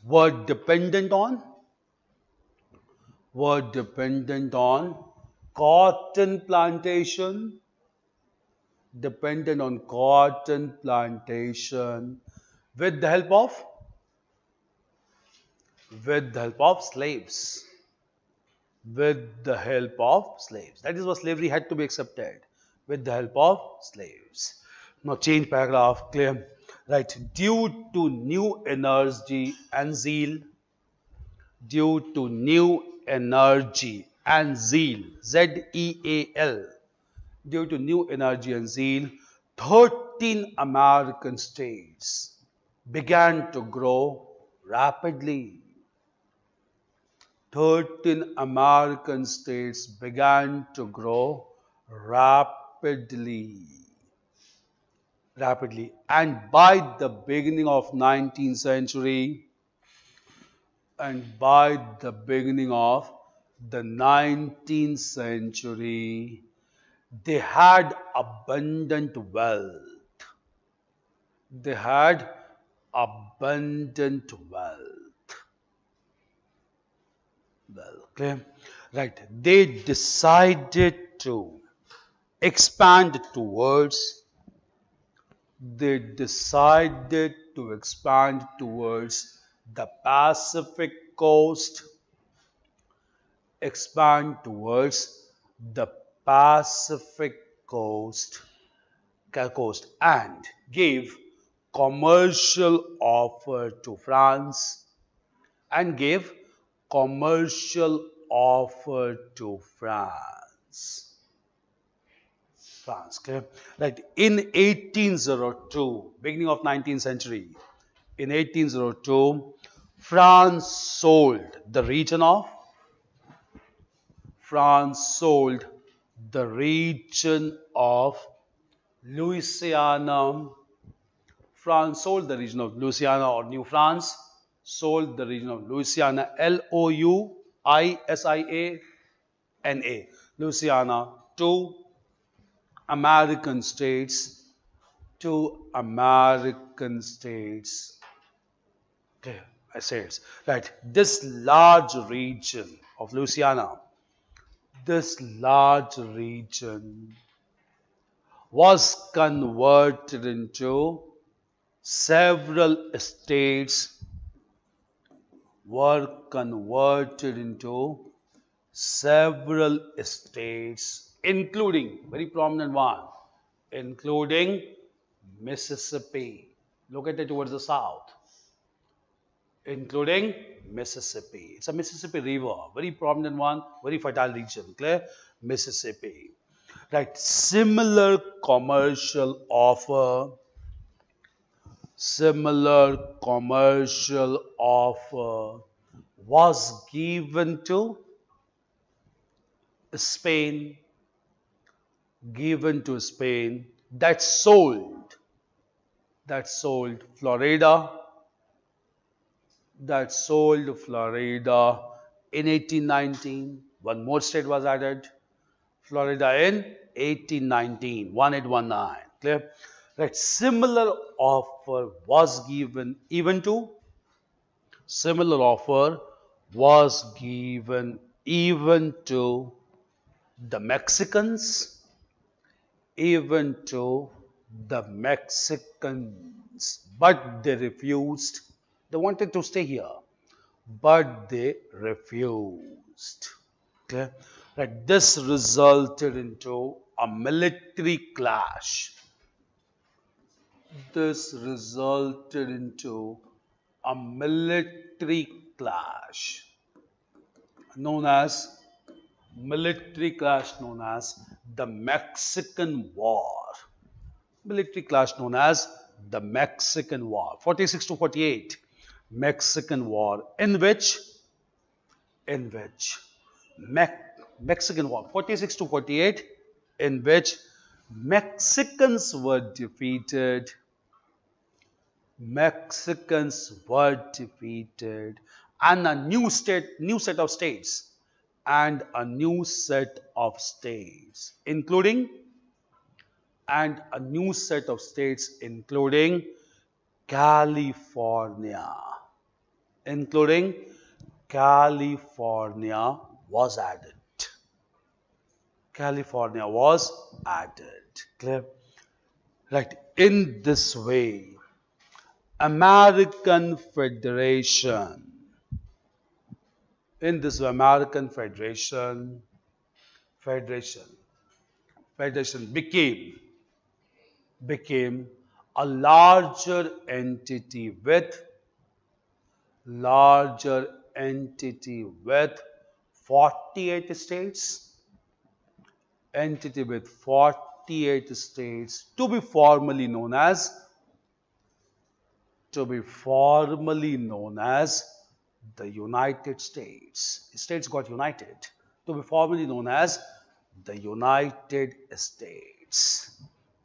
Speaker 1: were dependent on cotton plantation, with the help of slaves. That is why slavery had to be accepted, with the help of slaves. Now change paragraph, clear? Right, due to new energy and zeal, ZEAL, due to new energy and zeal, 13 American states began to grow rapidly. 13 American states began to grow rapidly. And by the beginning of 19th century, they had abundant wealth. Clear? Right. They decided to expand towards the Pacific coast, the Pacific coast, and gave commercial offer to France, offered to France. France, clear? Right. In 1802, beginning of 19th century, in 1802, France sold the region of France sold the region of Louisiana. France sold the region of Louisiana or New France, sold the region of Louisiana, Louisiana, Louisiana to American states, to American states. Okay, I say it. Right. This large region of Louisiana, this large region was converted into several states, were converted into several states, including, very prominent one, including Mississippi. Located towards the south, including Mississippi. It's a Mississippi River, very prominent one, very fertile region. Clear? Mississippi. Right. Similar commercial offer was given to Spain, that sold Florida, in 1819. One more state was added, Florida in 1819, 1819. Clear? Right. Similar offer was given even to the Mexicans, even to the Mexicans, but they refused. They wanted to stay here, but they refused. Okay? Right. This resulted into a military clash. This resulted into a military clash known as the Mexican War. Military clash known as the Mexican War. 46 to 48, Mexican War, in which Mexican War, 46 to 48, in which Mexicans were defeated. And a new set of states, including California. California was added. Clear? Right. In this way, American Federation became a larger entity with 48 states, to be formally known as the United States. States got united to be formally known as the United States.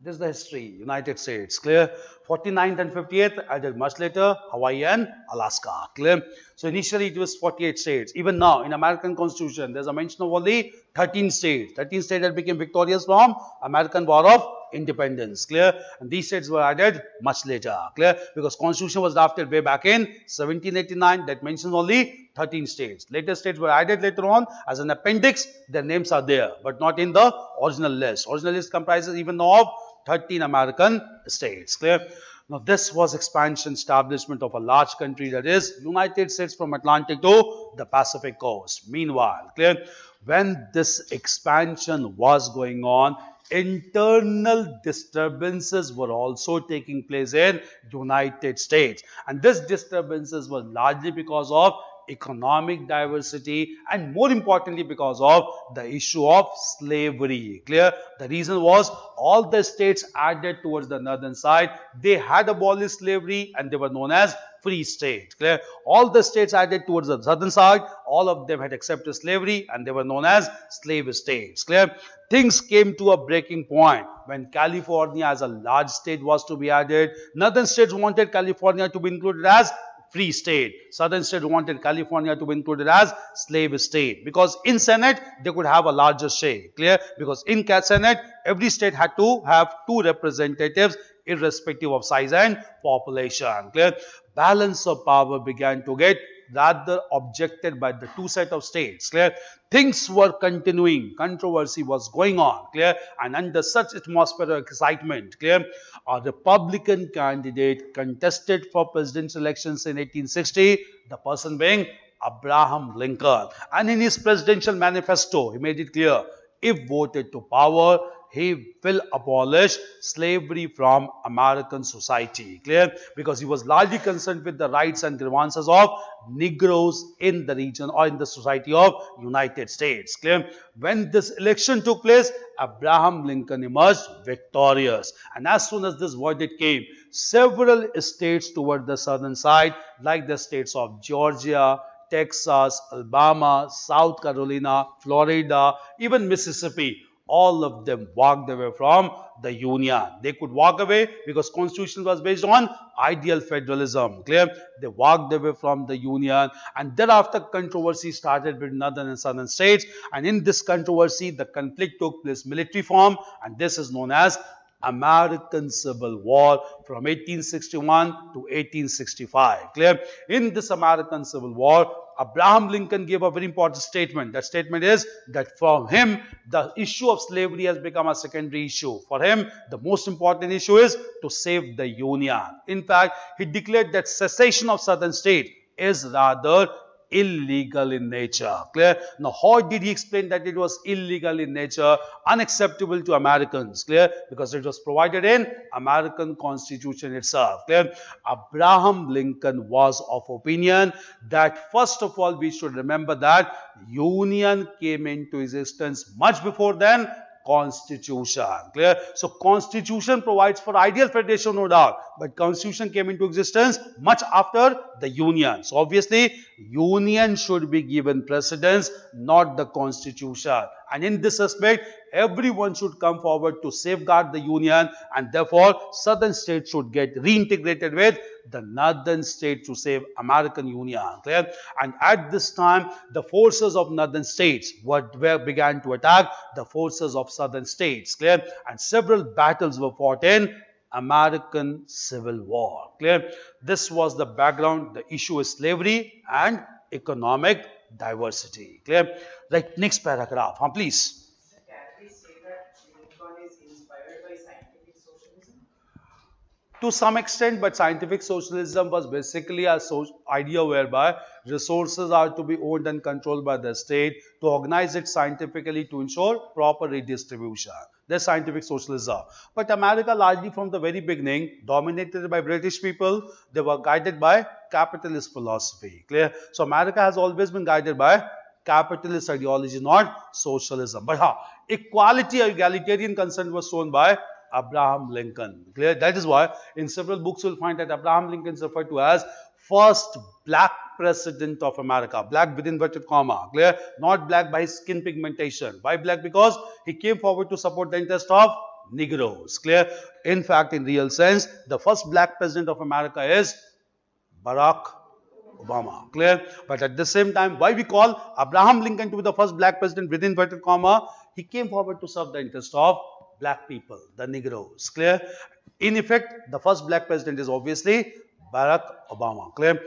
Speaker 1: This is the history, United States. Clear? 49th and 50th added much later, Hawaii and Alaska. Clear? So initially it was 48 states. Even now in American Constitution, there's a mention of only 13 states. 13 states that became victorious from American War of Independence. Clear? And these states were added much later. Clear? Because Constitution was drafted way back in 1789 that mentions only 13 states. Later states were added later on as an appendix. Their names are there, but not in the original list. Original list comprises even now of 13 American states. Clear? Now this was expansion, establishment of a large country, that is United States from Atlantic to the Pacific coast. Meanwhile, clear, when this expansion was going on, internal disturbances were also taking place in United States, and these disturbances were largely because of economic diversity, and more importantly because of the issue of slavery. Clear? The reason was all the states added towards the northern side, they had abolished slavery and they were known as free state. Clear? All the states added towards the southern side, all of them had accepted slavery and they were known as slave states. Clear? Things came to a breaking point when California as a large state was to be added. Northern states wanted California to be included as free state. Southern states wanted California to be included as slave state because in Senate they could have a larger say. Clear? Because in Senate every state had to have two representatives irrespective of size and population. Clear? Balance of power began to get rather objected by the two set of states. Clear? Things were continuing, controversy was going on. Clear? And under such atmosphere of excitement, clear, a Republican candidate contested for presidential elections in 1860, the person being Abraham Lincoln. And in his presidential manifesto, he made it clear, if voted to power, he will abolish slavery from American society. Clear? Because he was largely concerned with the rights and grievances of Negroes in the region or in the society of United States. Clear? When this election took place, Abraham Lincoln emerged victorious. And as soon as this verdict came, several states toward the southern side, like the states of Georgia, Texas, Alabama, South Carolina, Florida, even Mississippi, all of them walked away from the Union. They could walk away because Constitution was based on ideal federalism. Clear? They walked away from the Union, and thereafter controversy started between northern and southern states. And in this controversy, the conflict took place military form, and this is known as American Civil War from 1861 to 1865. Clear? In this American Civil War, Abraham Lincoln gave a very important statement. That statement is that for him, the issue of slavery has become a secondary issue. For him, the most important issue is to save the Union. In fact, he declared that secession of southern state is rather illegal in nature. Clear? Now, how did he explain that it was illegal in nature, unacceptable to Americans? Clear? Because it was provided in American Constitution itself. Clear? Abraham Lincoln was of opinion that first of all we should remember that Union came into existence much before then Constitution. Clear? So Constitution provides for ideal federation, no doubt, but Constitution came into existence much after the Union. So obviously Union should be given precedence, not the Constitution. And in this aspect, everyone should come forward to safeguard the Union, and therefore southern states should get reintegrated with the northern states to save American Union. Clear? And at this time, the forces of northern states began to attack the forces of southern states. Clear? And several battles were fought in American Civil War. Clear? This was the background. The issue is slavery and economic diversity. Clear? Right, next paragraph, please.
Speaker 3: Can we say that Lincoln is inspired by scientific socialism?
Speaker 1: To some extent, but scientific socialism was basically a idea whereby resources are to be owned and controlled by the state to organize it scientifically to ensure proper redistribution. That's scientific socialism. But America, largely from the very beginning, dominated by British people, they were guided by capitalist philosophy. Clear? So America has always been guided by capitalist ideology, not socialism. But equality or egalitarian concern was shown by Abraham Lincoln. Clear? That is why in several books you will find that Abraham Lincoln is referred to as first black president of America. Black within inverted comma. Clear? Not black by his skin pigmentation. Why black? Because he came forward to support the interest of Negroes. Clear? In fact, in real sense, the first black president of America is Barack Obama. Clear? But at the same time, why we call Abraham Lincoln to be the first black president within inverted comma? He came forward to serve the interest of black people, the Negroes. Clear? In effect, the first black president is obviously Barack Obama. Clear?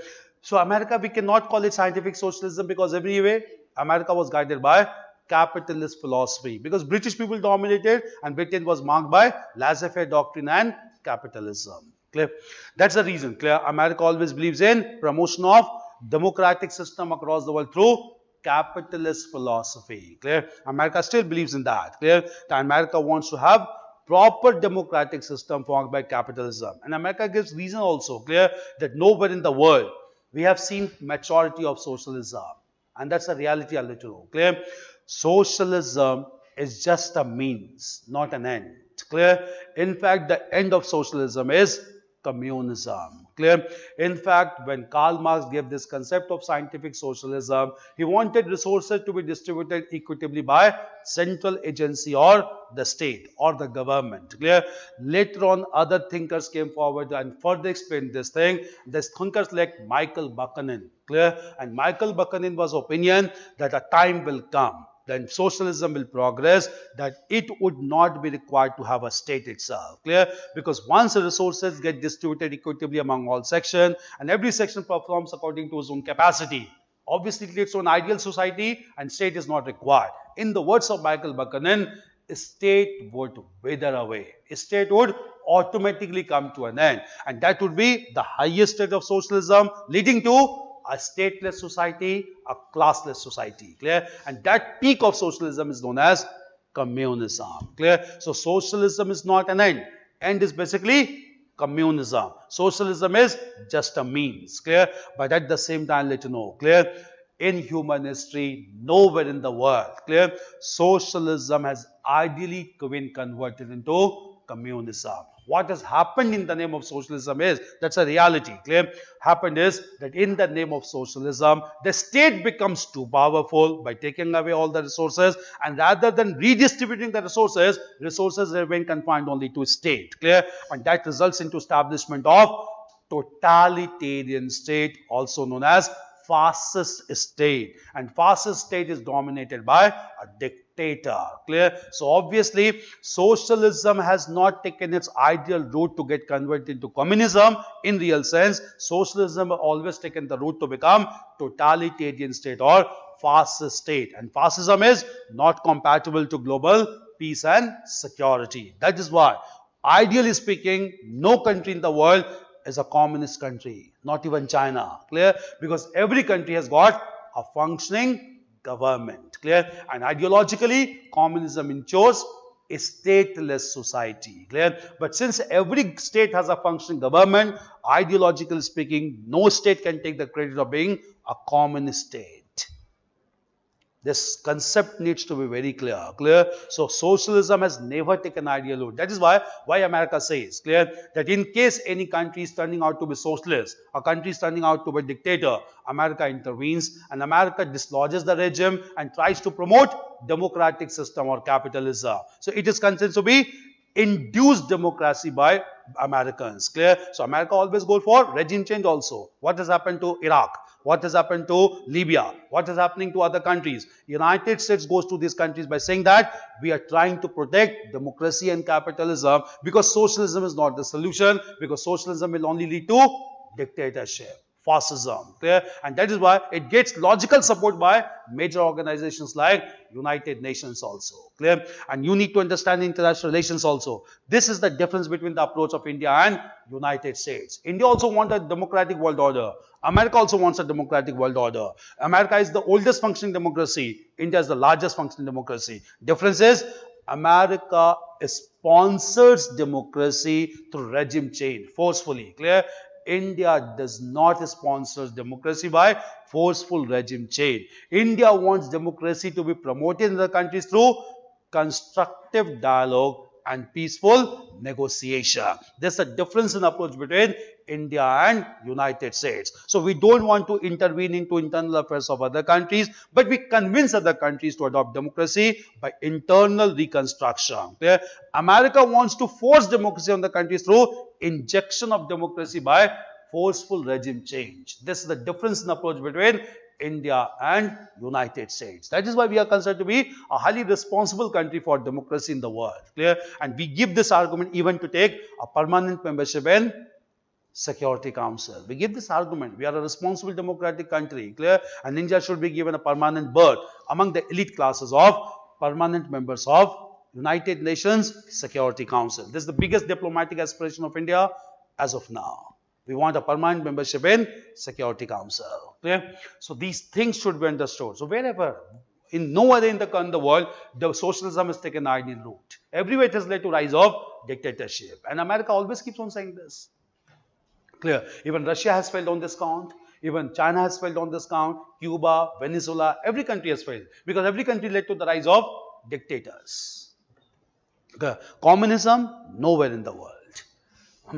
Speaker 1: So America, we cannot call it scientific socialism because everywhere America was guided by capitalist philosophy because British people dominated and Britain was marked by laissez-faire doctrine and capitalism. Clear? That's the reason. Clear? America always believes in promotion of democratic system across the world through capitalist philosophy. Clear? America still believes in that. Clear? That America wants to have proper democratic system formed by capitalism. And America gives reason also. Clear? That nowhere in the world we have seen maturity of socialism, and that's a reality. I'll let you know. Clear? Socialism is just a means, not an end. Clear? In fact, the end of socialism is communism. Clear? In fact, when Karl Marx gave this concept of scientific socialism, he wanted resources to be distributed equitably by central agency or the state or the government. Clear? Later on, other thinkers came forward and further explained this thing. These thinkers like Michael Buchanan. Clear? And Michael Buchanan was opinion that a time will come then socialism will progress, that it would not be required to have a state itself. Clear? Because once the resources get distributed equitably among all sections and every section performs according to its own capacity, obviously it leads to an ideal society and state is not required. In the words of Michael Buchanan, state would wither away. State would automatically come to an end, and that would be the highest state of socialism, leading to a stateless society, a classless society. Clear? And that peak of socialism is known as communism. Clear? So socialism is not an end. End is basically communism. Socialism is just a means. Clear? But at the same time, let you know. Clear? In human history, nowhere in the world, clear, socialism has ideally been converted into communism. What has happened in the name of socialism is, that's a reality, clear, happened is that in the name of socialism, the state becomes too powerful by taking away all the resources, and rather than redistributing the resources remain confined only to state, clear, and that results into establishment of totalitarian state, also known as fascist state, and fascist state is dominated by a dictator. Clear? So obviously socialism has not taken its ideal route to get converted into communism in real sense. Socialism has always taken the route to become totalitarian state or fascist state, and fascism is not compatible to global peace and security. That is why, ideally speaking, no country in the world is a communist country, not even China. Clear? Because every country has got a functioning government. Clear? And ideologically, communism ensures a stateless society. Clear? But since every state has a functioning government, ideologically speaking, no state can take the credit of being a communist state. This concept needs to be very clear. Clear? So socialism has never taken ideal route. That is why America says, clear, that in case any country is turning out to be socialist, a country is turning out to be a dictator, America intervenes and America dislodges the regime and tries to promote democratic system or capitalism. So it is considered to be induced democracy by Americans. Clear? So America always goes for regime change also. What has happened to Iraq? What has happened to Libya? What is happening to other countries? United States goes to these countries by saying that we are trying to protect democracy and capitalism because socialism is not the solution, because socialism will only lead to dictatorship, fascism. Clear? And that is why it gets logical support by major organizations like United Nations also. Clear? And you need to understand international relations also. This is the difference between the approach of India and United States. India also wants a democratic world order. America also wants a democratic world order. America is the oldest functioning democracy. India is the largest functioning democracy. Difference is America sponsors democracy through regime change forcefully. Clear? India does not sponsor democracy by forceful regime change. India wants democracy to be promoted in the countries through constructive dialogue and peaceful negotiation. There's a difference in approach between India and United States. So we don't want to intervene into internal affairs of other countries, but we convince other countries to adopt democracy by internal reconstruction. Okay? America wants to force democracy on the countries through injection of democracy by forceful regime change. This is the difference in approach between India and United States. That is why we are considered to be a highly responsible country for democracy in the world. Clear? And we give this argument even to take a permanent membership in Security Council. We give this argument. We are a responsible democratic country. Clear? And India should be given a permanent berth among the elite classes of permanent members of United Nations Security Council. This is the biggest diplomatic aspiration of India as of now. We want a permanent membership in Security Council. Clear? So these things should be understood. So wherever, in no other in the world, the socialism has taken an ideal route. Everywhere it has led to rise of dictatorship. And America always keeps on saying this. Clear? Even Russia has failed on this count. Even China has failed on this count, Cuba, Venezuela, every country has failed because every country led to the rise of dictators. Okay. Communism, nowhere in the world.
Speaker 2: So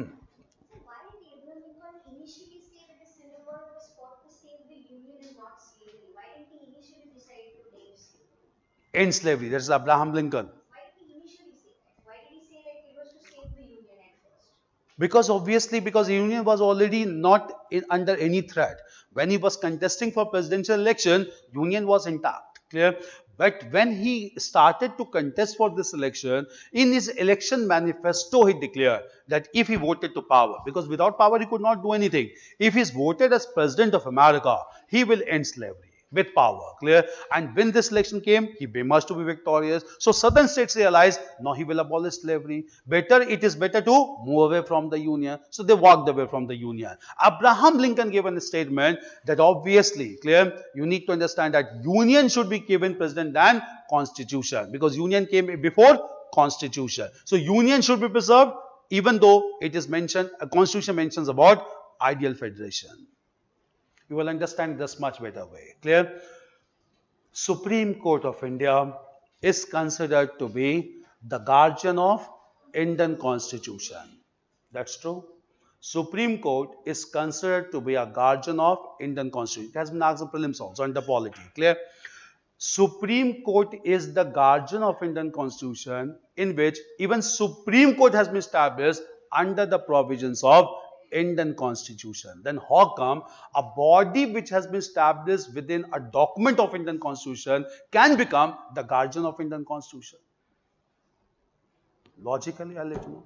Speaker 2: why did Abraham Lincoln initially say that the Civil War was fought to save the Union and not slavery? Why didn't he initially decide to end slavery?
Speaker 1: End slavery, that's Abraham Lincoln.
Speaker 2: Why did he initially say that? Why did he say like it was to save the Union at first?
Speaker 1: Because obviously, because the Union was already not under any threat. When he was contesting for presidential election, Union was intact. Clear? But when he started to contest for this election, in his election manifesto, he declared that if he voted to power, because without power he could not do anything. If he's voted as president of America, he will end slavery with power. Clear? And when this election came, he must to be victorious. So southern states realized, no, he will abolish slavery. It is better to move away from the Union. So they walked away from the Union. Abraham Lincoln gave a statement that obviously, clear, you need to understand that Union should be given precedent than Constitution, because Union came before Constitution. So Union should be preserved, even though it is mentioned, a Constitution mentions about ideal federation. You will understand this much better way. Clear? Supreme Court of India is considered to be the guardian of Indian Constitution. That's true. Supreme Court is considered to be a guardian of Indian Constitution. It has been asked in prelims also under polity. Clear? Supreme Court is the guardian of Indian Constitution, in which even Supreme Court has been established under the provisions of Indian Constitution. Then how come a body which has been established within a document of Indian Constitution can become the guardian of Indian Constitution? Logically, I'll let you know.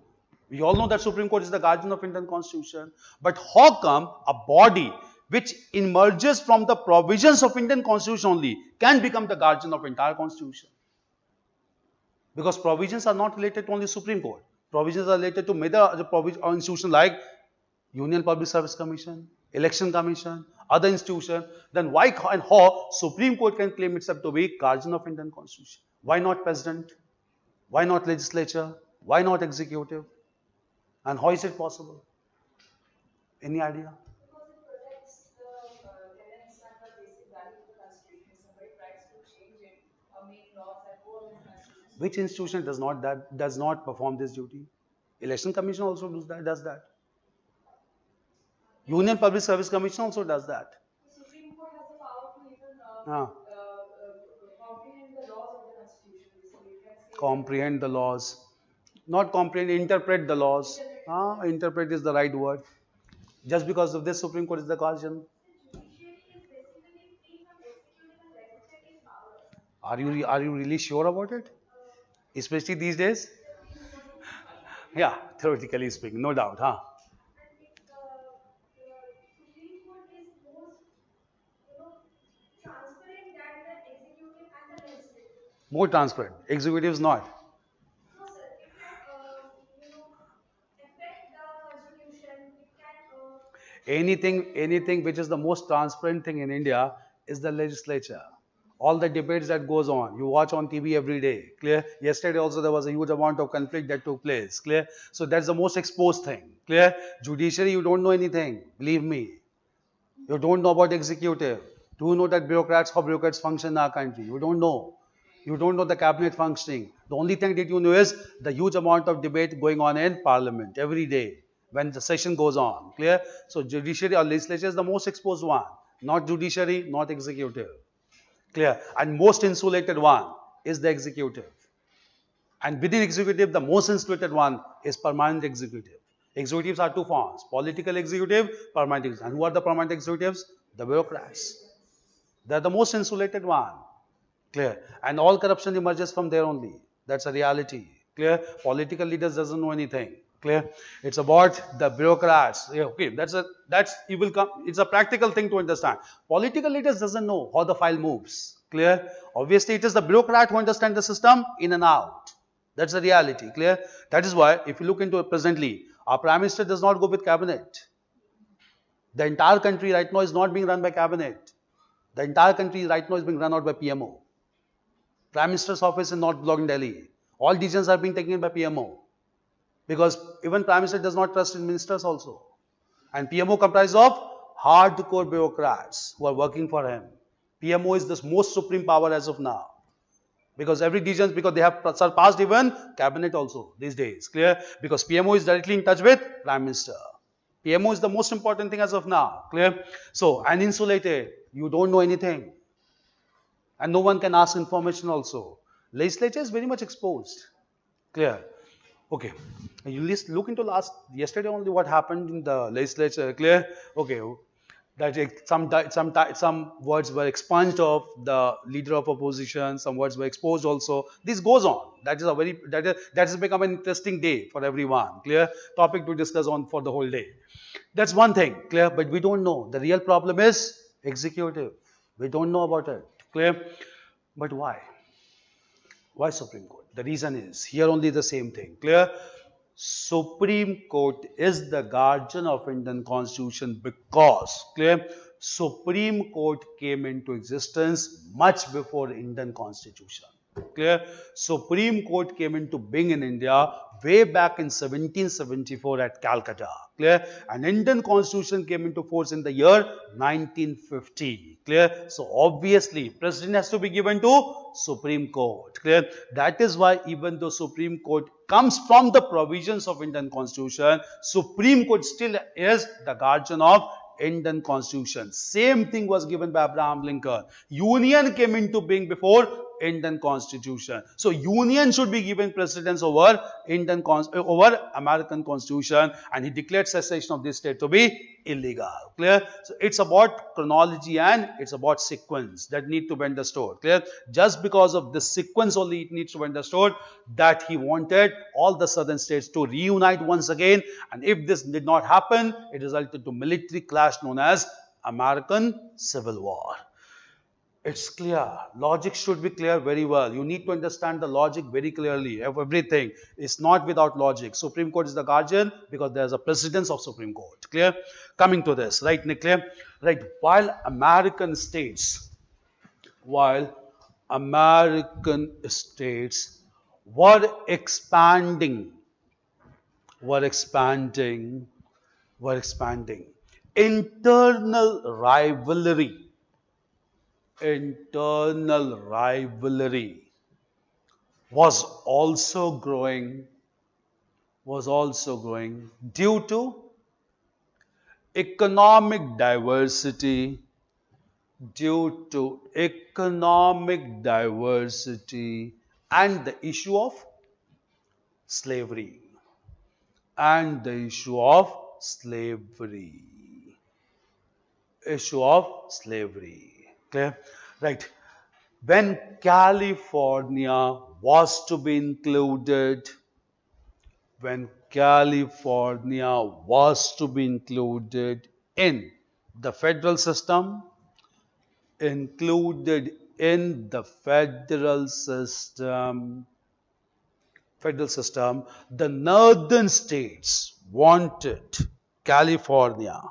Speaker 1: We all know that Supreme Court is the guardian of Indian Constitution. But how come a body which emerges from the provisions of Indian Constitution only can become the guardian of entire Constitution? Because provisions are not related to only Supreme Court. Provisions are related to many other institutions like Union Public Service Commission, Election Commission, other institutions. Then why and how Supreme Court can claim itself to be guardian of Indian Constitution? Why not President? Why not legislature? Why not executive? And how is it possible? Any idea?
Speaker 3: Because it protects the tenets and the basic values of the Constitution. If somebody tries to change it or make laws that go against the Constitution.
Speaker 1: Which institution does not perform this duty? Election Commission also does that. Union Public Service Commission also does that.
Speaker 3: The Supreme Court has the power to even comprehend the laws of the Constitution. Basically, it can say
Speaker 1: Comprehend the laws. Not comprehend, interpret the laws. Interpret is the right word. Just because of this, Supreme Court is the guardian.
Speaker 2: The judiciary is basically free from executive and legislative powers.
Speaker 1: Are you really sure about it? Especially these days? Yeah, theoretically speaking, no doubt, huh?
Speaker 2: And if the Supreme Court is most, transparent than the executive and the legislative.
Speaker 1: More transparent. Executive is not.
Speaker 2: No, sir. It can, affect the constitution. It can.
Speaker 1: Anything which is the most transparent thing in India is the legislature. All the debates that goes on, you watch on TV every day. Clear? Yesterday also there was a huge amount of conflict that took place. Clear? So that's the most exposed thing. Clear? Judiciary, you don't know anything. Believe me. You don't know about executive. Do you know that how bureaucrats function in our country? You don't know. You don't know the cabinet functioning. The only thing that you know is the huge amount of debate going on in parliament every day when the session goes on. Clear? So judiciary or legislature is the most exposed one. Not judiciary, not executive. Clear? And most insulated one is the executive. And within executive, the most insulated one is permanent executive. Executives are two forms: political executive, permanent executive. And who are the permanent executives? The bureaucrats. They are the most insulated one. Clear? And all corruption emerges from there only. That's a reality. Clear? Political leaders doesn't know anything. Clear? It's about the bureaucrats. Yeah, okay, it's a practical thing to understand. Political leaders doesn't know how the file moves. Clear? Obviously, it is the bureaucrat who understands the system in and out. That's the reality. Clear? That is why, if you look into it presently, our Prime Minister does not go with cabinet. The entire country right now is not being run by cabinet. The entire country right now is being run out by PMO. Prime Minister's office is not belonging to Delhi. All decisions are being taken by PMO. Because even Prime Minister does not trust in ministers also. And PMO comprises of hardcore bureaucrats who are working for him. PMO is the most supreme power as of now. Because every decision, because they have surpassed even cabinet also these days. Clear? Because PMO is directly in touch with Prime Minister. PMO is the most important thing as of now. Clear? So, and insulated. You don't know anything. And no one can ask information also. Legislature is very much exposed. Clear? Okay. You look into yesterday only what happened in the legislature. Clear? Okay. That some words were expunged of the leader of opposition. Some words were exposed also. This goes on. That has become an interesting day for everyone. Clear? Topic to discuss on for the whole day. That's one thing. Clear? But we don't know. The real problem is executive. We don't know about it. Clear? But why? Why Supreme Court? The reason is here only the same thing. Clear? Supreme Court is the guardian of Indian Constitution because clear Supreme Court came into existence much before Indian Constitution. Clear? Supreme Court came into being in India way back in 1774 at Calcutta. Clear? And Indian Constitution came into force in the year 1950. Clear? So obviously, President has to be given to Supreme Court. Clear? That is why even though Supreme Court comes from the provisions of Indian Constitution, Supreme Court still is the guardian of Indian Constitution. Same thing was given by Abraham Lincoln. Union came into being before Indian Constitution. So Union should be given precedence over over American Constitution, and he declared secession of this state to be illegal. Clear? So it's about chronology and it's about sequence that need to be understood. Clear? Just because of the sequence only it needs to be understood that he wanted all the southern states to reunite once again, and if this did not happen, it resulted to military clash known as American Civil War. It's clear. Logic should be clear very well. You need to understand the logic very clearly of everything. It's not without logic. Supreme Court is the guardian because there's a precedence of Supreme Court. Clear? Coming to this, right, Nick? Clear? Right. While American states were expanding, were expanding, were expanding, internal rivalry was also growing due to economic diversity and the issue of slavery Clear? Right. When California was to be included, in the federal system, the northern states wanted California.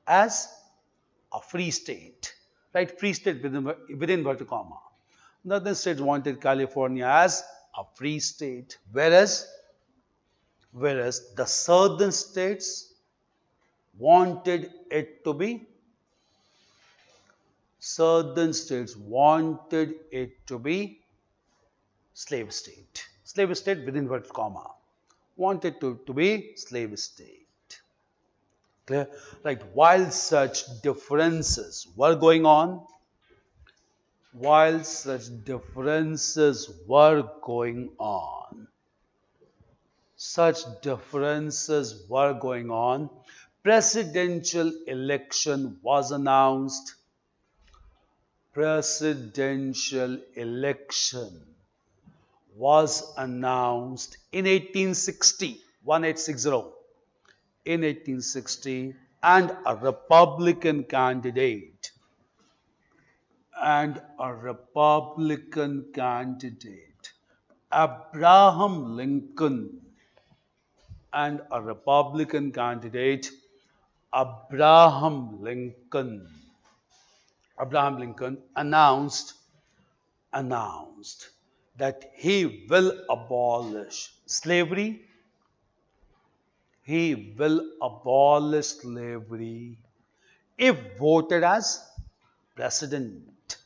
Speaker 1: As a free state, right? Free state within inverted comma. Northern states wanted California as a free state, whereas the southern states wanted it to be slave state within inverted comma, wanted to be slave state. Clear? Right. While such differences were going on, presidential election was announced. In 1860, and a Republican candidate Abraham Lincoln announced that he will abolish slavery he will abolish slavery if voted as president.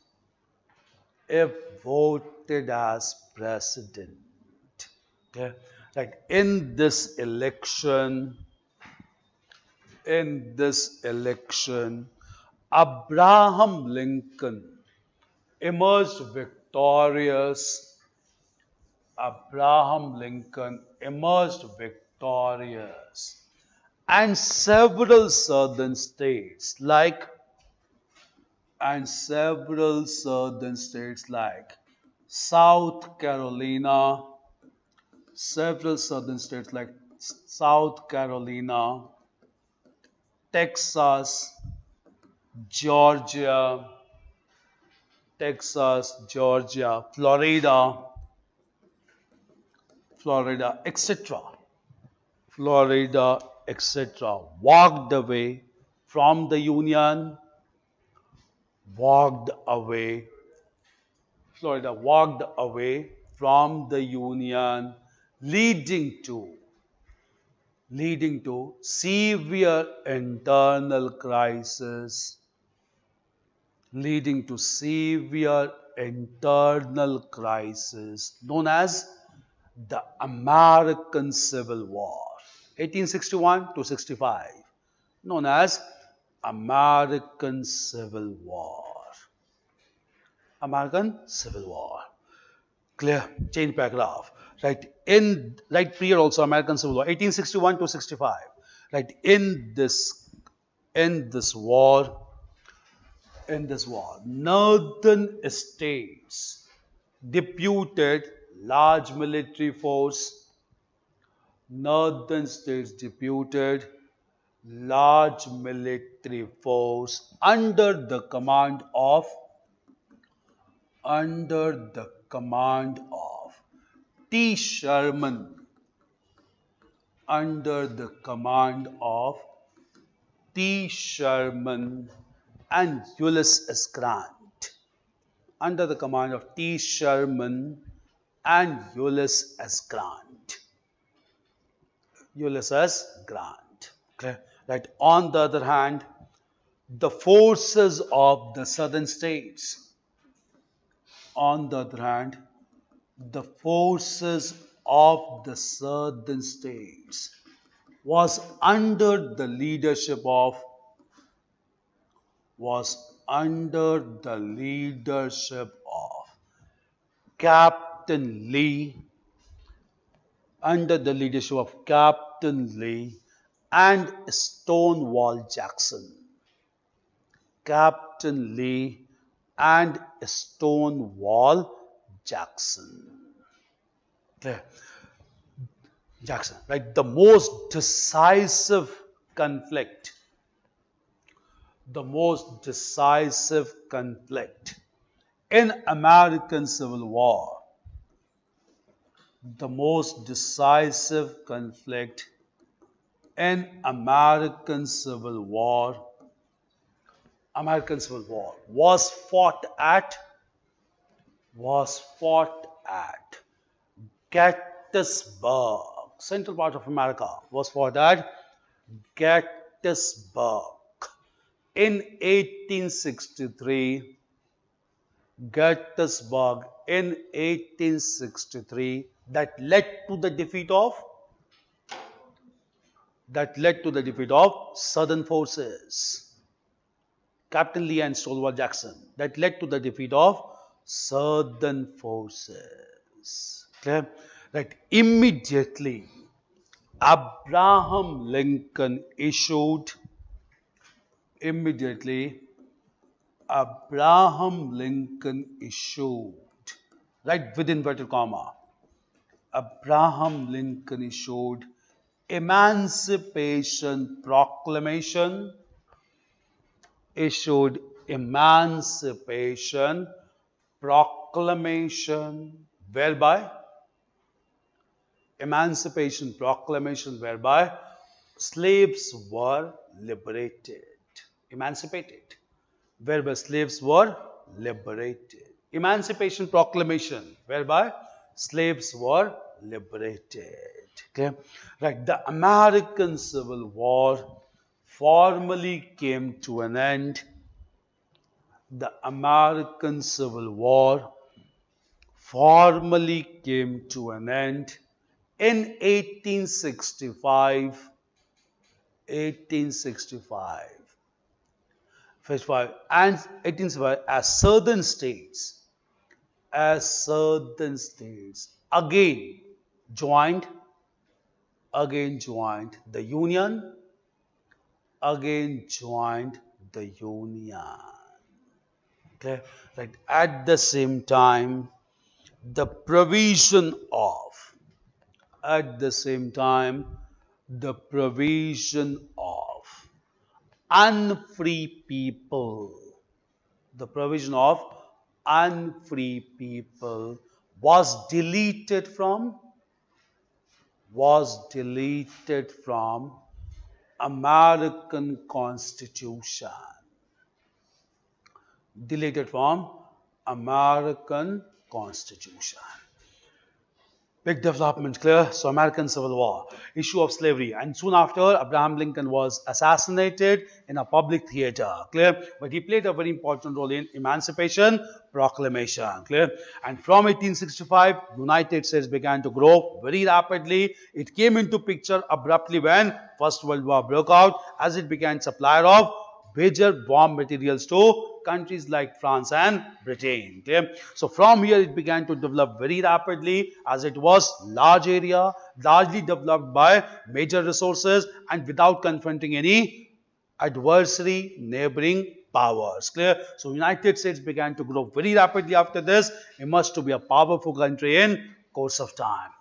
Speaker 1: If voted as president. Okay. Like in this election, Abraham Lincoln emerged victorious. Abraham Lincoln emerged victorious. And several southern states like South Carolina, several southern states like South Carolina, Texas, Georgia, Florida, etc. Florida, etc. walked away from the Union, walked away. Florida walked away from the Union, leading to severe internal crisis, known as the American Civil War, 1861 to 65, known as American Civil War. American Civil War. Clear? Change paragraph. Right. Right period also American Civil War, 1861 to 65. Right. In this war, northern states deputed large military force. Northern states deputed large military force under the command of T. Sherman, under the command of T. Sherman and Ulysses S. Grant, under the command of T. Sherman and Ulysses S. Grant. Ulysses Grant. Okay. Right. On the other hand, the forces of the southern states, on the other hand, the forces of the southern states was under the leadership of Captain Lee, under the leadership of Captain Lee and Stonewall Jackson. Captain Lee and Stonewall Jackson. Clear? Jackson, right? The most decisive conflict in American Civil War, the most decisive conflict in American Civil War was fought at Gettysburg. Central part of America was fought at Gettysburg in 1863. Gettysburg in 1863 that led to the defeat of Southern forces. Captain Lee and Stonewall Jackson, that led to the defeat of Southern forces. Clear? Right. Immediately, Abraham Lincoln issued right within inverted comma, Abraham Lincoln issued Emancipation Proclamation, whereby slaves were liberated. Emancipated. Whereby slaves were liberated. Emancipation Proclamation, whereby slaves were liberated. Okay, right. The American Civil War formally came to an end. The American Civil War formally came to an end in 1865, 1865, 55, and 1865 as southern states joined, joined the Union, joined the Union. Okay, right. At the same time, the provision of, at the same time, the provision of unfree people, the provision of unfree people was deleted from American Constitution. Deleted from American Constitution. Big development, clear. So, American Civil War, issue of slavery, and soon after, Abraham Lincoln was assassinated in a public theater, clear. But he played a very important role in Emancipation Proclamation, clear. And from 1865, United States began to grow very rapidly. It came into picture abruptly when First World War broke out, as it began supplier of major bomb materials to countries like France and Britain. Okay? So from here it began to develop very rapidly, as it was large area, largely developed by major resources and without confronting any adversary neighboring powers. Clear? So United States began to grow very rapidly after this, emerged to be a powerful country in course of time.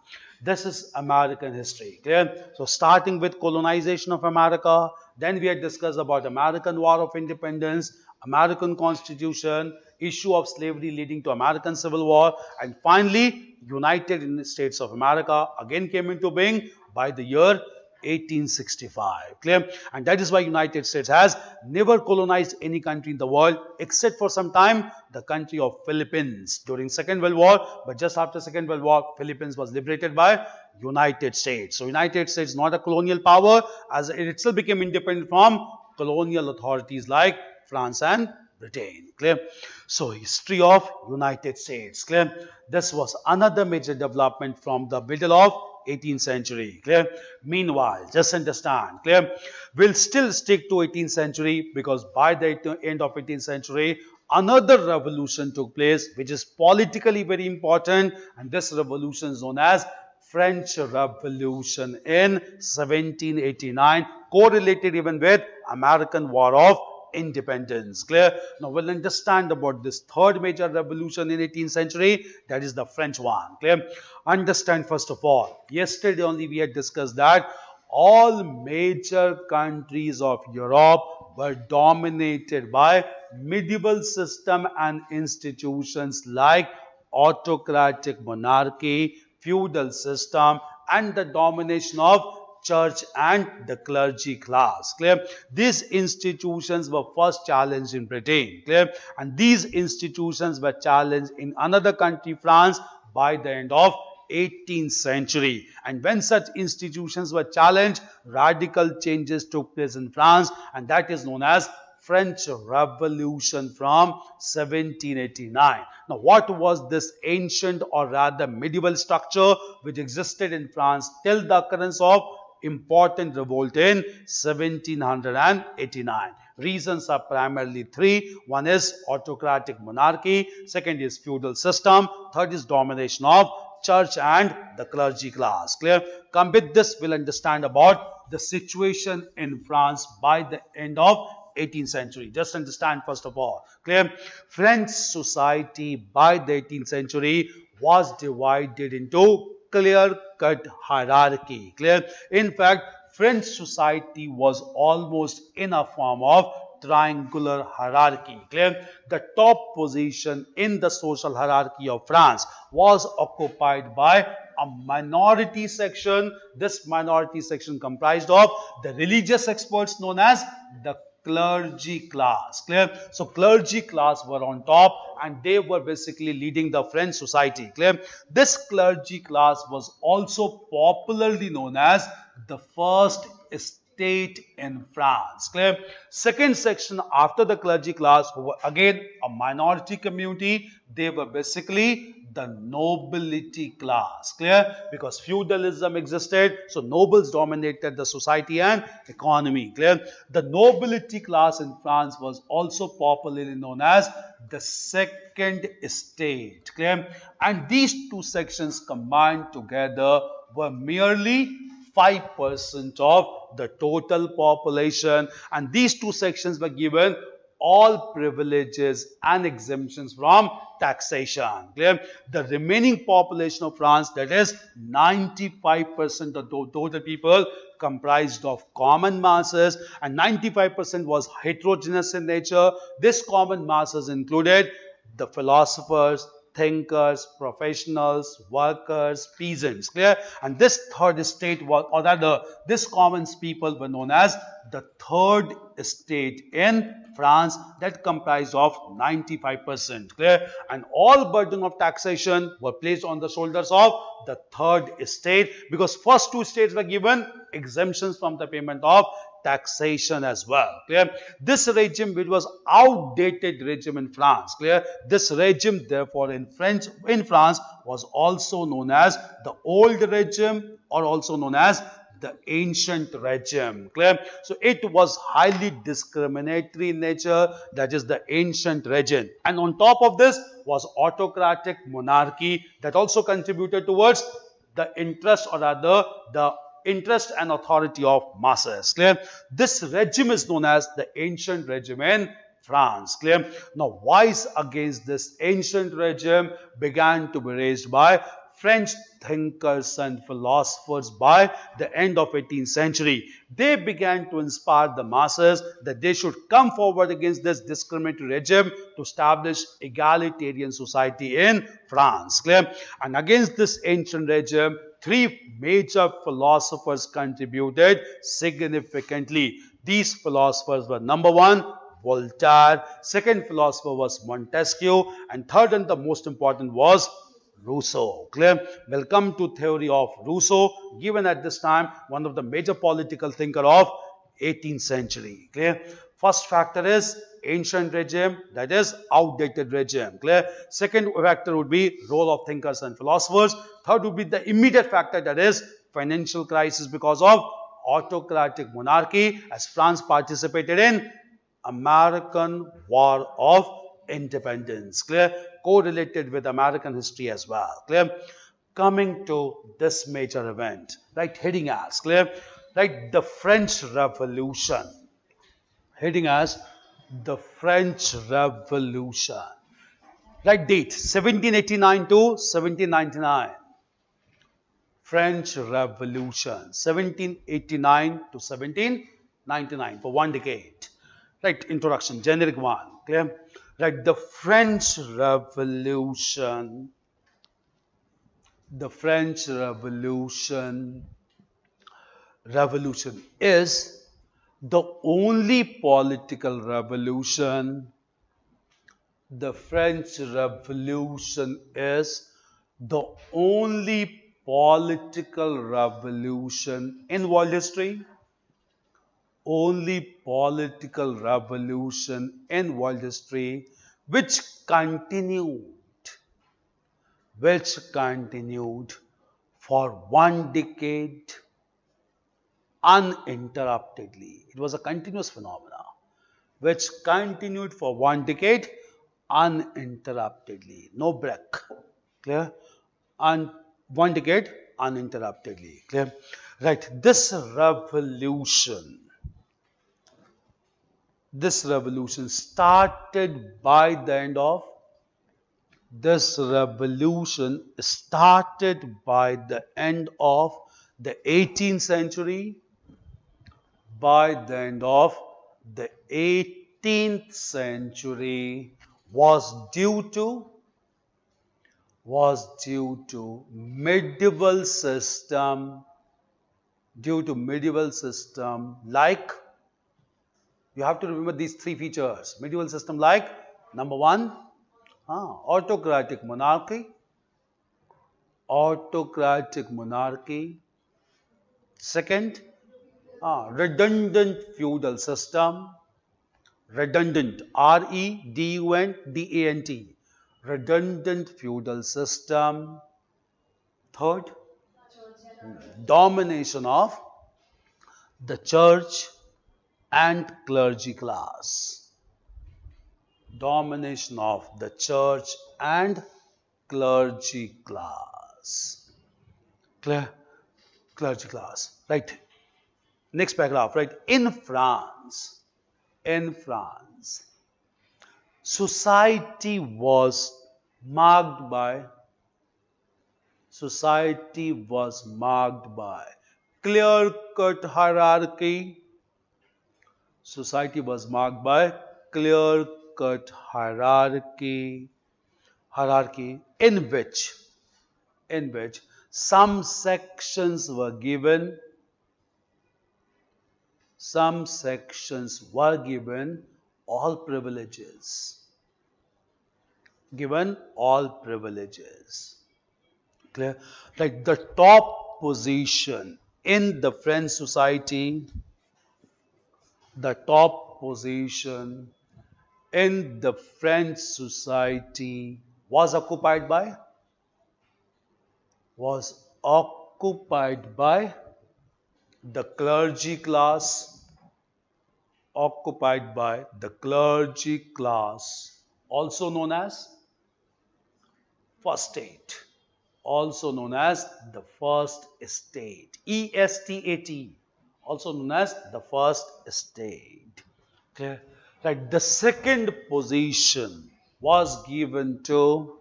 Speaker 1: This is American history. Clear? So starting with colonization of America, then we had discussed about American War of Independence, American Constitution, issue of slavery leading to American Civil War, and finally United States of America again came into being by the year 1865. Clear? And that is why United States has never colonized any country in the world except for some time the country of Philippines during Second World War. But just after Second World War, Philippines was liberated by United States. So United States is not a colonial power, as it itself became independent from colonial authorities like France and Britain. Clear? So history of United States. Clear? This was another major development from the middle of 18th century. Clear? Meanwhile, just understand. Clear? We'll still stick to 18th century because by the end of 18th century, another revolution took place which is politically very important, and this revolution is known as French Revolution in 1789, correlated even with American War of Independence. Clear? Now we'll understand about this third major revolution in 18th century, that is the French one. Clear? Understand first of all, yesterday only we had discussed that all major countries of Europe were dominated by medieval system and institutions like autocratic monarchy, feudal system, and the domination of church and the clergy class. Clear? These institutions were first challenged in Britain. Clear? And these institutions were challenged in another country, France, by the end of 18th century. And when such institutions were challenged, radical changes took place in France, and that is known as French Revolution from 1789. Now, what was this ancient or rather medieval structure which existed in France till the occurrence of important revolt in 1789? Reasons are primarily three. One is autocratic monarchy, second is feudal system, third is domination of church and the clergy class. Clear? Come with this, we'll understand about the situation in France by the end of 18th century. Just understand first of all. Clear? French society by the 18th century was divided into clear-cut hierarchy. Clear? In fact, French society was almost in a form of triangular hierarchy. Clear? The top position in the social hierarchy of France was occupied by a minority section. This minority section comprised of the religious experts known as the clergy class. Clear? So clergy class were on top and they were basically leading the French society. Clear? This clergy class was also popularly known as the first estate in France. Clear? Second section after the clergy class, who were again a minority community, they were basically the nobility class. Clear? Because feudalism existed, so nobles dominated the society and economy. Clear? The nobility class in France was also popularly known as the second estate. Clear? And these two sections combined together were merely 5% of the total population, and these two sections were given all privileges and exemptions from taxation. Clear? The remaining population of France, that is 95% of the total people, comprised of common masses, and 95% was heterogeneous in nature. This common masses included the philosophers, thinkers, professionals, workers, peasants. Clear? And this third estate was, or rather, this common people were known as the third estate in France, that comprised of 95%. Clear? And all burden of taxation were placed on the shoulders of the third estate, because first two states were given exemptions from the payment of taxation as well. Clear? This regime, which was outdated regime in France. Clear? This regime, therefore, in France was also known as the old regime, or also known as the ancient regime. Clear? So it was highly discriminatory in nature, that is the ancient regime. And on top of this was autocratic monarchy, that also contributed towards the interest, or rather the interest and authority of masses. Clear? This regime is known as the ancient regime in France. Clear? Now, voice against this ancient regime began to be raised by French thinkers and philosophers by the end of 18th century. They began to inspire the masses that they should come forward against this discriminatory regime to establish egalitarian society in France. Clear? And against this ancient regime, three major philosophers contributed significantly. These philosophers were: number one, Voltaire; second philosopher was Montesquieu; and third and the most important was Rousseau. Clear? Welcome to theory of Rousseau, given at this time one of the major political thinker of 18th century. Clear? First factor is ancient regime, that is outdated regime. Clear? Second factor would be role of thinkers and philosophers. Third would be the immediate factor, that is financial crisis because of autocratic monarchy, as France participated in American War of Independence. Clear? Correlated with American history as well. Clear? Coming to this major event, right, heading as, clear, right, the French Revolution. Heading as the French Revolution. Right, date 1789 to 1799. French Revolution 1789 to 1799, for one decade. Right, introduction, generic one. Clear? Right, the French Revolution. The French Revolution is the only political revolution. The French Revolution is the only political revolution in world history. Only political revolution in world history which continued for one decade uninterruptedly. It was a continuous phenomena which continued for one decade uninterruptedly. No break. Clear? And one decade uninterruptedly. Clear? Right. This revolution started by the end of the 18th century. By the end of the 18th century was due to medieval system like You have to remember these three features. Medieval system like number one, autocratic monarchy, autocratic monarchy. Second, redundant feudal system, redundant, REDUNDANT, redundant feudal system. Third, domination of the church and clergy class. Domination of the church and clergy class. Clear? Clergy class. Right. Next paragraph. Right. In France, society was marked by clear-cut hierarchy. Society was marked by clear-cut hierarchy in which some sections were given all privileges. Given all privileges. Clear? Like the top position in the French society, the top position in the French society was occupied by the clergy class, also known as first state, also known as the first estate, ESTAT, also known as the first estate. Clear? Right. The second position was given to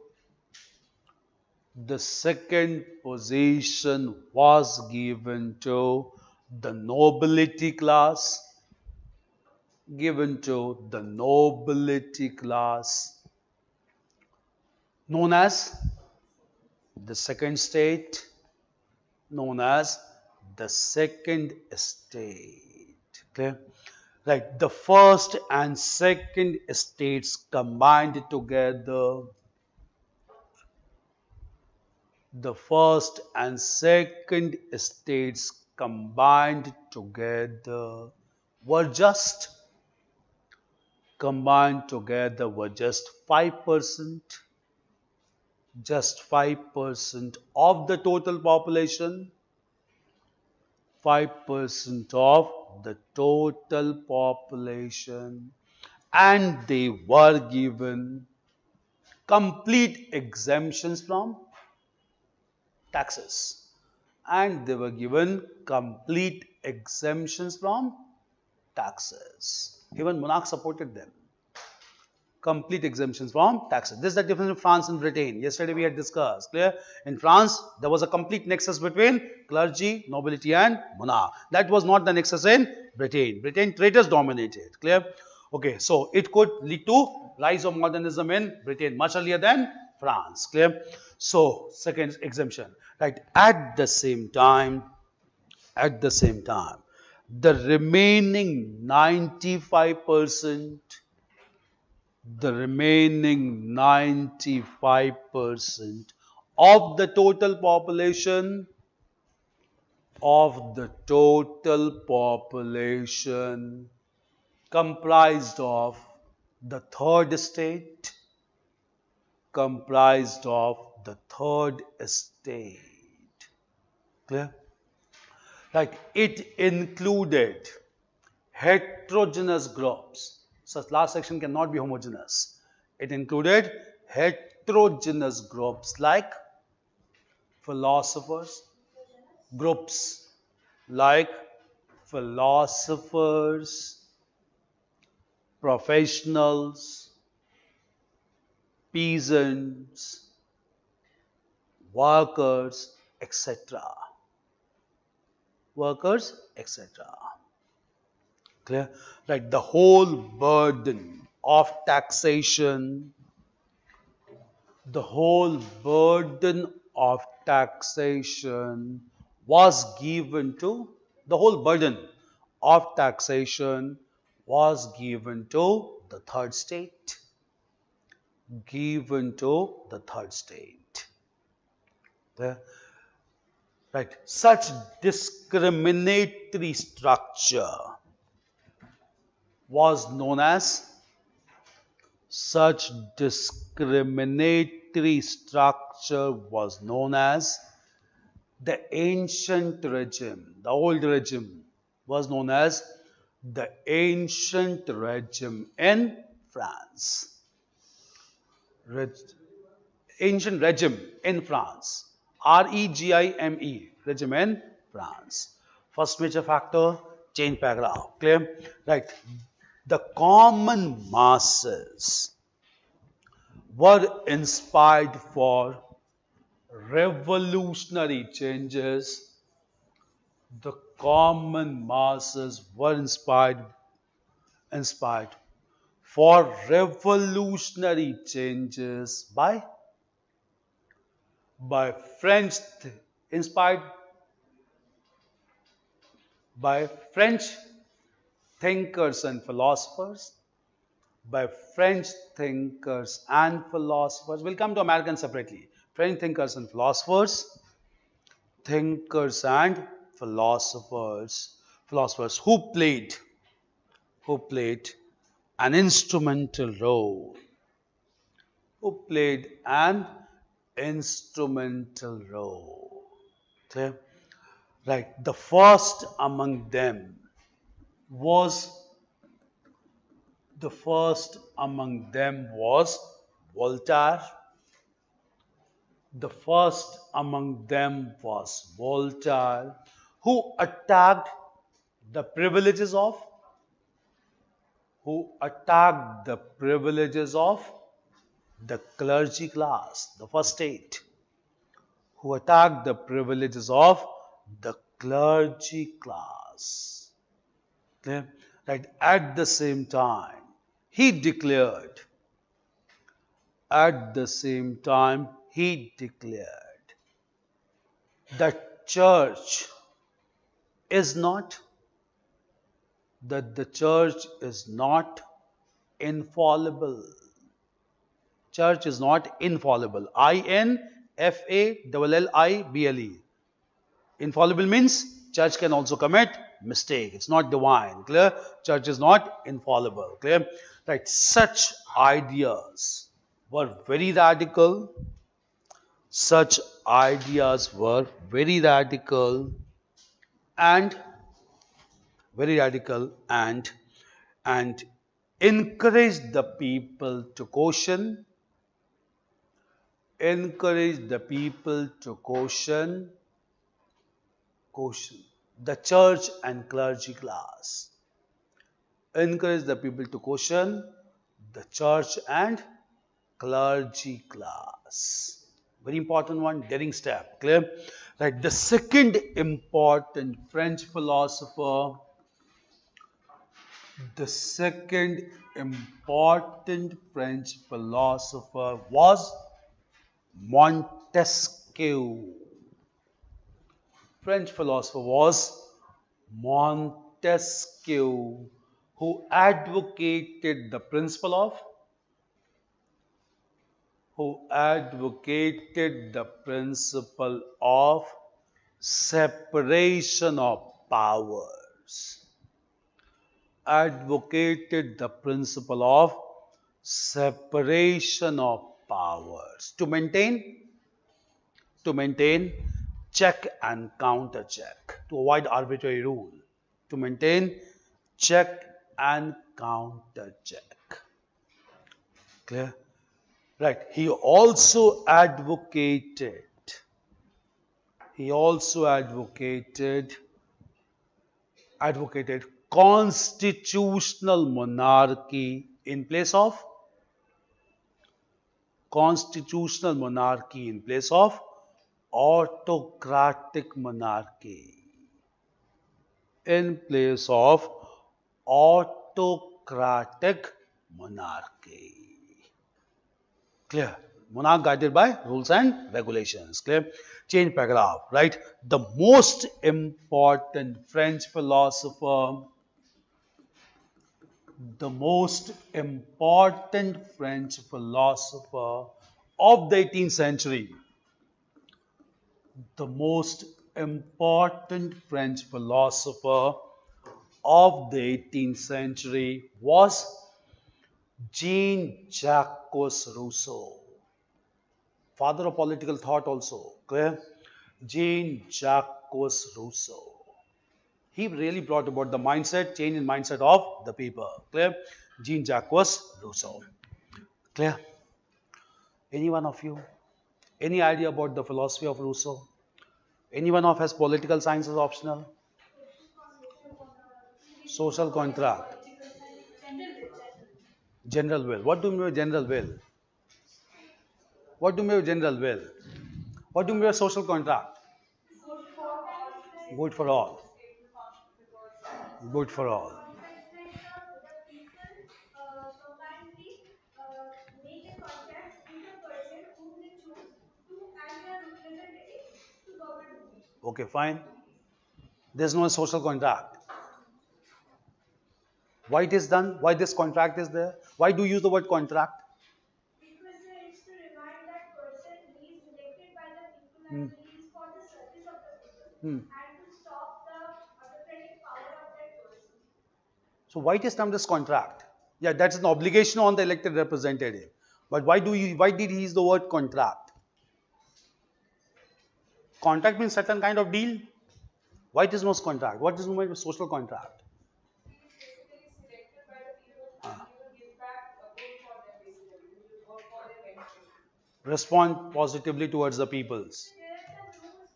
Speaker 1: the nobility class, known as the second state, known as the second estate. Clear? Right. The first and second estates combined together. The first and second estates combined together were just 5%, just 5% of the total population, 5% of the total population, and they were given complete exemptions from taxes. Even monarchs supported them. Complete exemptions from taxes. This is the difference between France and Britain. Yesterday we had discussed. Clear? In France, there was a complete nexus between clergy, nobility, and monarch. That was not the nexus in Britain. Britain, traitors dominated. Clear? Okay, so it could lead to rise of modernism in Britain much earlier than France. Clear? So, second exemption. Right. At the same time, the remaining 95%, of the total population comprised of the third estate, Clear? Right. It included heterogeneous groups. So last section cannot be homogeneous. It included heterogeneous groups like philosophers, professionals, peasants, workers, etc. Clear? Right. The whole burden of taxation, was given to, the whole burden of taxation was given to the third state. Given to the third state. The- right. Such discriminatory structure was known as such discriminatory structure was known as the ancient regime. The old regime was known as the ancient regime in France. Ancient regime in France. REGIME, regime in France. First major factor, change paragraph. Clear? Right. The common masses were inspired for revolutionary changes. The common masses were inspired for revolutionary changes by French inspired by French thinkers and philosophers, by French thinkers and philosophers. We'll come to American separately. French thinkers and philosophers who played an instrumental role, who played an instrumental role. Okay? Right. Was the first among them was Voltaire. The first among them was Voltaire, who attacked the privileges of the clergy class, the first state, who attacked the privileges of the clergy class. Okay? Right. At the same time, he declared, that church is not, that the church is not infallible. Church is not infallible. Infallible. Infallible means church can also commit mistake. It's not divine. Clear? Church is not infallible. Clear? Right. Such ideas were very radical. Such ideas were very radical and and encouraged the people to caution the church and clergy class. Encourage the people to caution the church and clergy class. Very important one, daring step. Clear? Right. The second important French philosopher, was Montesquieu. French philosopher was Montesquieu, who advocated the principle of separation of powers. Advocated the principle of separation of powers to maintain check and counter check, to avoid arbitrary rule, to maintain check and counter check. Clear? Right. He also advocated constitutional monarchy in place of autocratic monarchy. In place of autocratic monarchy. Clear? Monarch guided by rules and regulations. Clear? Change paragraph. Right? The most important French philosopher The most important French philosopher of the 18th century. The most important French philosopher of the 18th century was Jean-Jacques Rousseau, father of political thought also. Clear? Jean-Jacques Rousseau. He really brought about the mindset, change in mindset of the people. Clear? Jean-Jacques Rousseau. Clear? Any one of you? Any idea about the philosophy of Rousseau? Anyone of has political science is optional? Social contract. General will. What do you mean by general will? What do you mean by general will? What do you mean by social contract?
Speaker 3: Good for all.
Speaker 1: Good for all.
Speaker 3: It will function because
Speaker 1: Good for all.
Speaker 2: Contract is like the people combinedly make a contract with the person whom they choose to as their representative to govern over.
Speaker 1: Okay, fine. There's no social contract. Why it is done? Why this contract is there? Why do you use the word contract?
Speaker 2: Because it's to remind that person he is elected by the people
Speaker 1: Hmm.
Speaker 2: and he is for the service of the people
Speaker 1: Hmm.
Speaker 2: and to stop the autocratic power of that person.
Speaker 1: So why it is termed as contract? Yeah, that's an obligation on the elected representative. But why did he use the word contract? Contract means certain kind of deal. Why it is not contract? What is meant by social contract?
Speaker 3: he is basically selected by the people and
Speaker 1: Ah.
Speaker 3: he will give back a good for them basically. He will work for their benefit.
Speaker 1: Respond positively towards the peoples.
Speaker 2: So there are some rules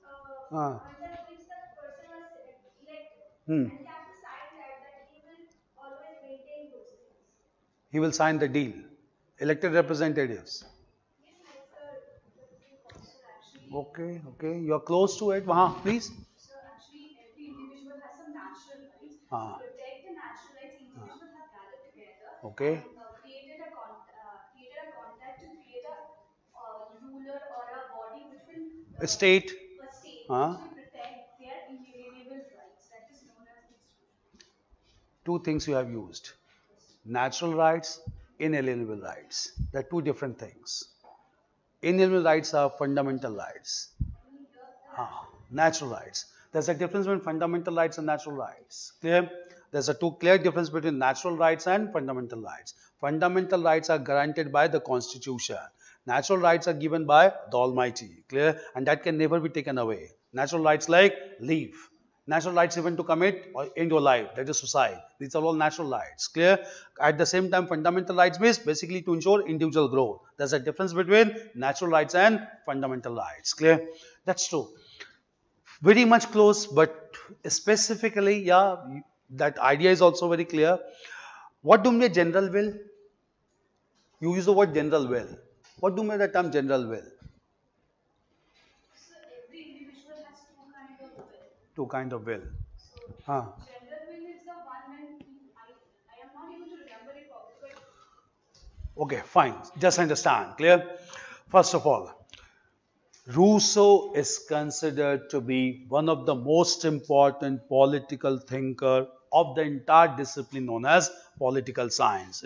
Speaker 1: Ah.
Speaker 2: under which the person was elected
Speaker 1: Hmm.
Speaker 2: and he has to sign that he will always maintain those things.
Speaker 1: He will sign the deal. Elected representatives.
Speaker 2: Yes, like the different points.
Speaker 3: So actually,
Speaker 1: Okay, okay. You are close to it. Wahan, please.
Speaker 3: so actually, every individual has some natural rights. To
Speaker 1: Ah.
Speaker 3: protect the natural rights, individuals have gathered together
Speaker 1: Okay.
Speaker 3: and created a contact to create a ruler or a body which will
Speaker 1: State.
Speaker 3: a state which
Speaker 1: Huh?
Speaker 3: will protect their inalienable rights. That is known as institution.
Speaker 1: Two things you have used.
Speaker 3: Yes.
Speaker 1: Natural rights, inalienable rights. They're two different things. Inalienable rights are fundamental rights.
Speaker 3: I mean, the
Speaker 1: Ah,
Speaker 3: natural.
Speaker 1: natural rights. There's a difference between fundamental rights and natural rights. Clear? There's a two clear difference between natural rights and fundamental rights. Fundamental rights are granted by the Constitution. Natural rights are given by the Almighty. Clear? And that can never be taken away. Natural rights like leave. Natural rights even to commit or end your life, that is suicide. These are all natural rights. Clear? At the same time, fundamental rights means basically to ensure individual growth. There's a difference between natural rights and fundamental rights. Clear? That's true. Very much close, but specifically, yeah, that idea is also very clear. What do you mean general will? You use the word general will. What do you mean the term general will?
Speaker 3: So every individual has two kind of will.
Speaker 1: Two kind of will.
Speaker 3: So
Speaker 1: Huh.
Speaker 3: general will is the one when I am not able to remember it properly, but
Speaker 1: Okay, fine. Just understand. Clear? First of all, Rousseau is considered to be one of the most important political thinker of the entire discipline known as political science.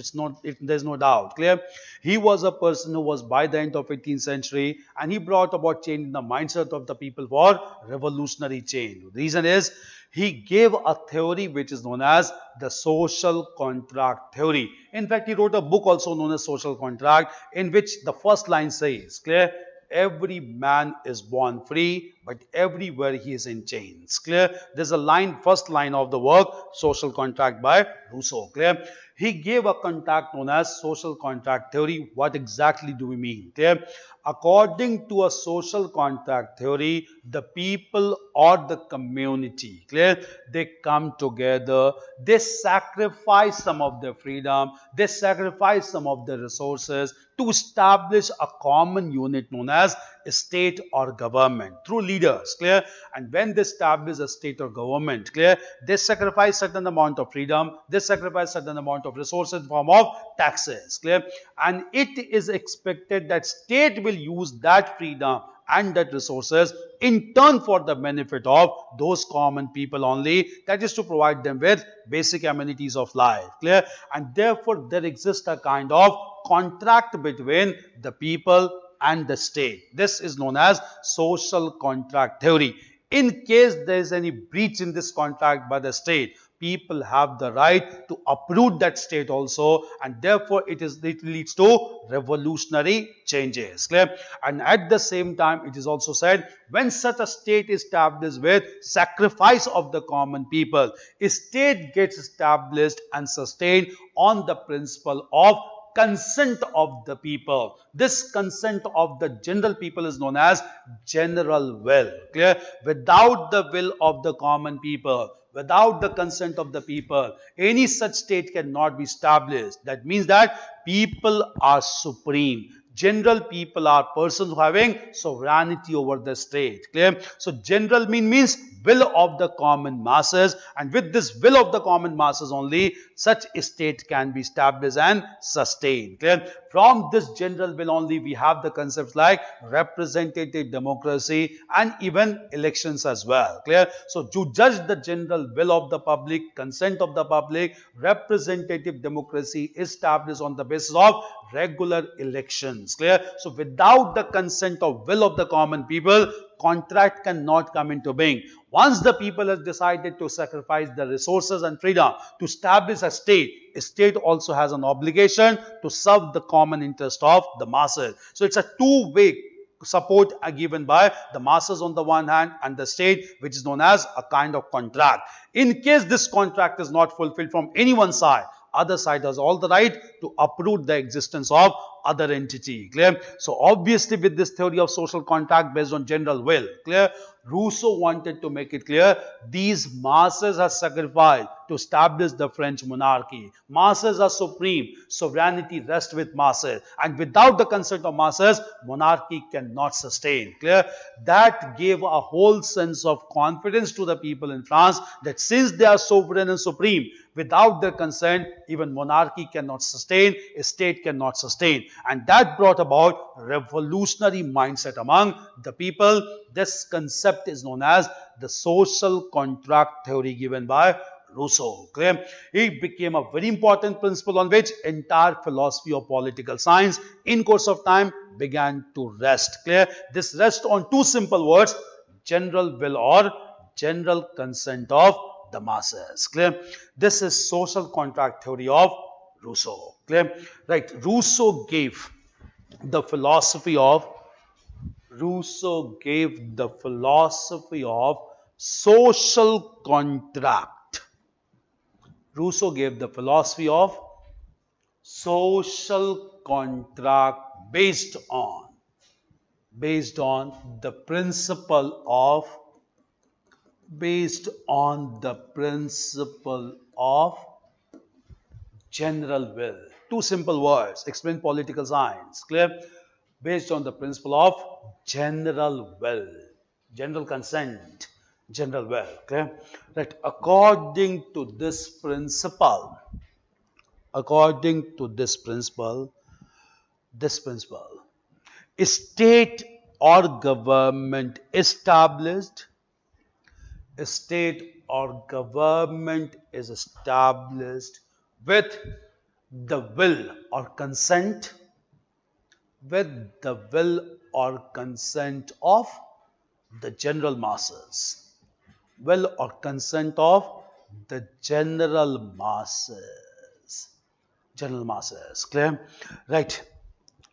Speaker 1: There's no doubt. Clear? He was a person who was by the end of 18th century and he brought about change in the mindset of the people for revolutionary change. The reason is he gave a theory which is known as the social contract theory. In fact, he wrote a book also known as Social Contract in which the first line says, clear? Every man is born free, but everywhere he is in chains. Clear? There's a line, first line of the work, Social Contract by Rousseau. Clear? He gave a contract known as social contract theory. What exactly do we mean? Clear? According to a social contract theory, the people or the community, clear? They come together, they sacrifice some of their freedom, they sacrifice some of their resources to establish a common unit known as a state or government through leaders, clear? And when they establish a state or government, clear, they sacrifice certain amount of freedom, they sacrifice certain amount of resources in form of taxes, clear? And it is expected that state will use that freedom, and that resources in turn for the benefit of those common people only, that is to provide them with basic amenities of life. Clear? And therefore there exists a kind of contract between the people and the state. This is known as social contract theory. In case there is any breach in this contract by the state, people have the right to uproot that state also, and therefore it leads to revolutionary changes. Clear? And at the same time, it is also said, when such a state is established with sacrifice of the common people, a state gets established and sustained on the principle of consent of the people. This consent of the general people is known as general will. Clear? Without the will of the common people, without the consent of the people, any such state cannot be established. That means that people are supreme. General people are persons having sovereignty over the state. Clear? So general means will of the common masses, and with this will of the common masses only such a state can be established and sustained. Clear? From this general will only we have the concepts like representative democracy and even elections as well. Clear? So to judge the general will of the public, consent of the public, representative democracy is established on the basis of regular elections. Clear? So without the consent of will of the common people, contract cannot come into being. Once the people have decided to sacrifice their resources and freedom to establish a state also has an obligation to serve the common interest of the masses. So it's a two-way support are given by the masses on the one hand and the state, which is known as a kind of contract. In case this contract is not fulfilled from any one side, other side has all the right to uproot the existence of other entity. Clear? So obviously with this theory of social contract based on general will, clear, Rousseau wanted to make it clear these masses are sacrificed to establish the French monarchy. Masses are supreme. Sovereignty rests with masses. And without the consent of masses, monarchy cannot sustain. Clear? That gave a whole sense of confidence to the people in France that since they are sovereign and supreme, without their consent, even monarchy cannot sustain, a state cannot sustain. And that brought about revolutionary mindset among the people. This concept is known as the social contract theory given by Rousseau. Clear? It became a very important principle on which entire philosophy of political science in course of time began to rest. Clear? This rests on two simple words, general will or general consent of the masses. Clear? This is social contract theory of Rousseau. Clear? Right. Rousseau gave the philosophy of social contract. Rousseau gave the philosophy of social contract based on the principle of general will. Two simple words explain political science. Clear? Based on the principle of general will, general consent, general will. Clear? Right. According to this principle, a state or government established with the will or consent of the general masses. Clear? Right.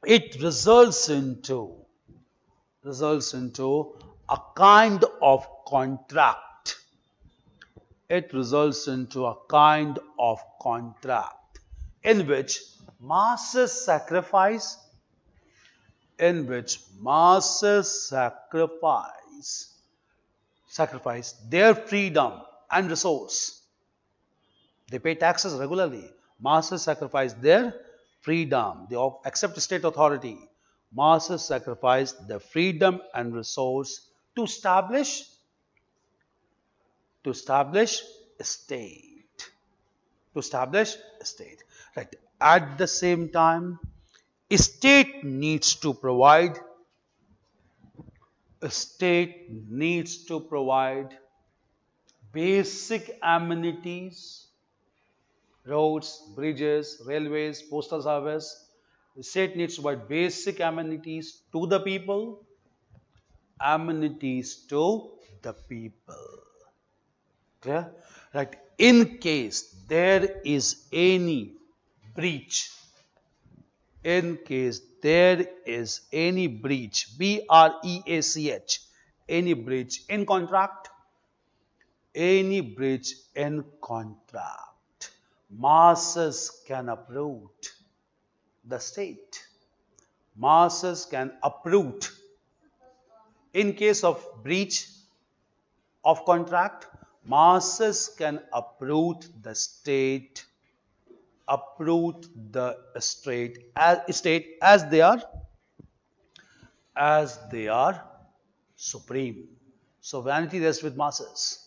Speaker 1: It results into a kind of contract. In which masses sacrifice their freedom and resource. They pay taxes regularly. Masses sacrifice their freedom. They accept state authority. Masses sacrifice their freedom and resource to establish a state. Right. At the same time, a state needs to provide A state needs to provide basic amenities, roads, bridges, railways, postal service. The state needs to provide basic amenities to the people, amenities to the people. Clear? Right. In case there is any breach, in case there is any breach, BREACH, any breach in contract, any breach in contract, masses can uproot the state. Masses can uproot. In case of breach of contract, masses can uproot the state as they are supreme. So vanity rests with masses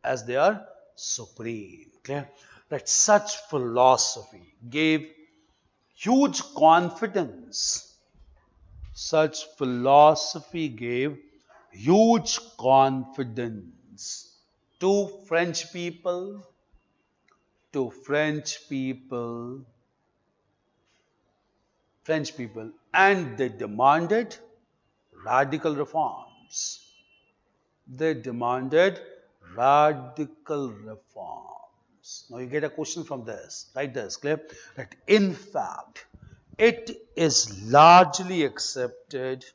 Speaker 1: as they are supreme. Clear? That such philosophy gave huge confidence. Such philosophy gave huge confidence to French people, to French people, and they demanded radical reforms. They demanded radical reforms. Now you get a question from this. Write this, clear? That in fact, it is largely accepted.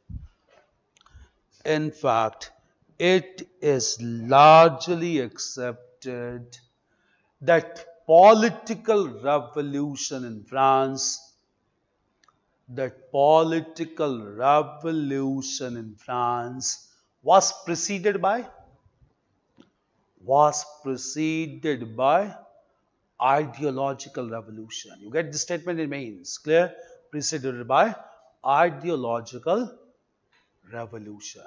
Speaker 1: In fact, it is largely accepted that political revolution in France was preceded by ideological revolution. You get this statement, it means clear, preceded by ideological revolution.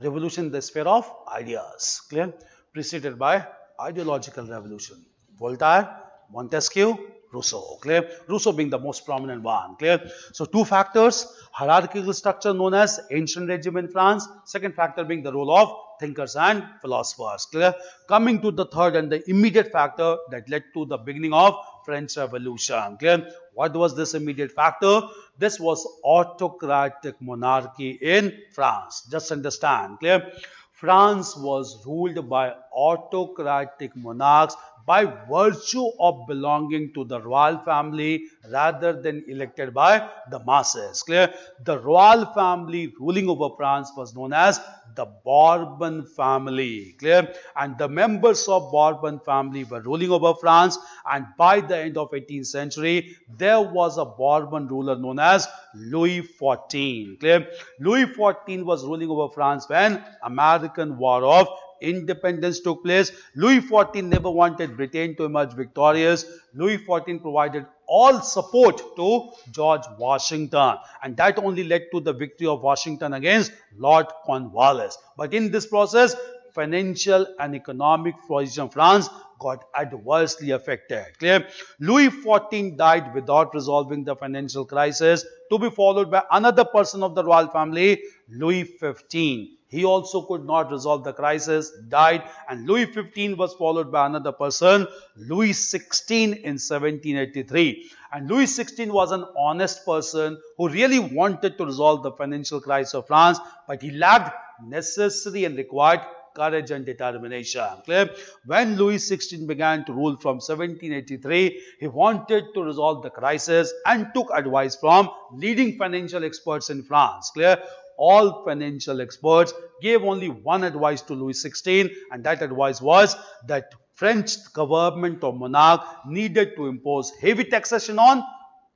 Speaker 1: Revolution in the sphere of ideas, clear, preceded by ideological revolution. Voltaire, Montesquieu, Rousseau, clear, Rousseau being the most prominent one, clear. So two factors, hierarchical structure known as ancient regime in France, second factor being the role of thinkers and philosophers, clear. Coming to the third and the immediate factor that led to the beginning of French Revolution, clear. What was this immediate factor? This was autocratic monarchy in France. Just understand, clear. France was ruled by autocratic monarchs by virtue of belonging to the royal family rather than elected by the masses. Clear? The royal family ruling over France was known as the Bourbon family. Clear? And the members of Bourbon family were ruling over France, and by the end of 18th century, there was a Bourbon ruler known as Louis XIV. Clear? Louis XIV was ruling over France when American War of Independence took place. Louis XIV never wanted Britain to emerge victorious. Louis XIV provided all support to George Washington, and that only led to the victory of Washington against Lord Cornwallis. But in this process, financial and economic position of France got adversely affected. Clear? Louis XIV died without resolving the financial crisis, to be followed by another person of the royal family, Louis XV. He also could not resolve the crisis, died, and Louis XV was followed by another person, Louis XVI in 1783. And Louis XVI was an honest person who really wanted to resolve the financial crisis of France, but he lacked necessary and required courage and determination. Clear? When Louis XVI began to rule from 1783, he wanted to resolve the crisis and took advice from leading financial experts in France. Clear? All financial experts gave only one advice to Louis XVI, and that advice was that French government or monarch needed to impose heavy taxation on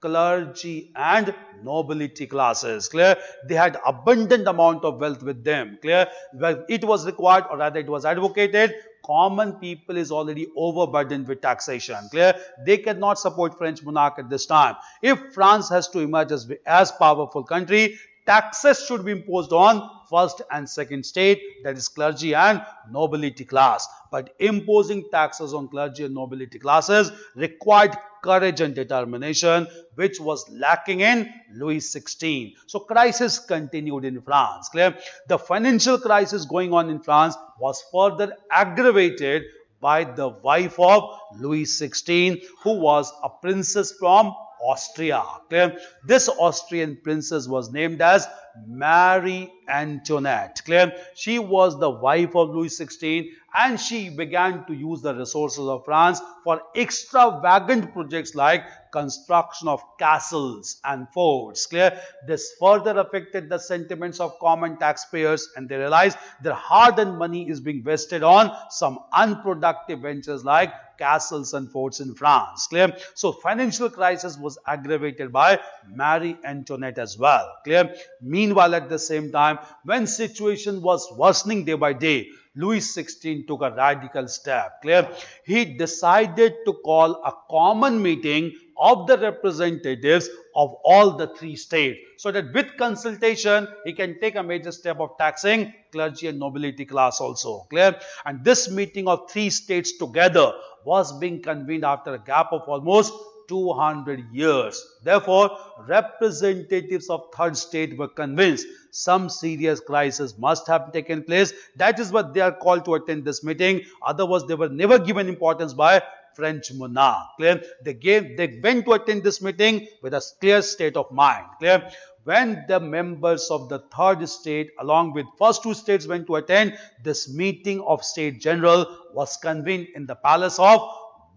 Speaker 1: clergy and nobility classes. Clear? They had abundant amount of wealth with them. Clear? Well, it was required, or rather it was advocated, common people is already overburdened with taxation. Clear? They cannot support French monarch at this time. If France has to emerge as powerful country, taxes should be imposed on first and second state, that is clergy and nobility class. But imposing taxes on clergy and nobility classes required courage and determination, which was lacking in Louis XVI. So crisis continued in France. Clear? The financial crisis going on in France was further aggravated by the wife of Louis XVI, who was a princess from Austria. Clear? This Austrian princess was named as Marie Antoinette. Clear? She was the wife of Louis XVI, and she began to use the resources of France for extravagant projects like construction of castles and forts. Clear? This further affected the sentiments of common taxpayers, and they realized their hard-earned money is being wasted on some unproductive ventures like castles and forts in France. Clear? So financial crisis was aggravated by Marie Antoinette as well. Clear? Meanwhile, at the same time, when situation was worsening day by day, Louis XVI took a radical step. Clear? He decided to call a common meeting of the representatives of all the three states, so that with consultation he can take a major step of taxing clergy and nobility class also. Clear? And this meeting of three states together was being convened after a gap of almost 200 years. Therefore, representatives of third state were convinced some serious crisis must have taken place. That is what they are called to attend this meeting. Otherwise, they were never given importance by French monarch. Clear? They went to attend this meeting with a clear state of mind. Clear? When the members of the third state along with first two states went to attend, this meeting of state general was convened in the palace of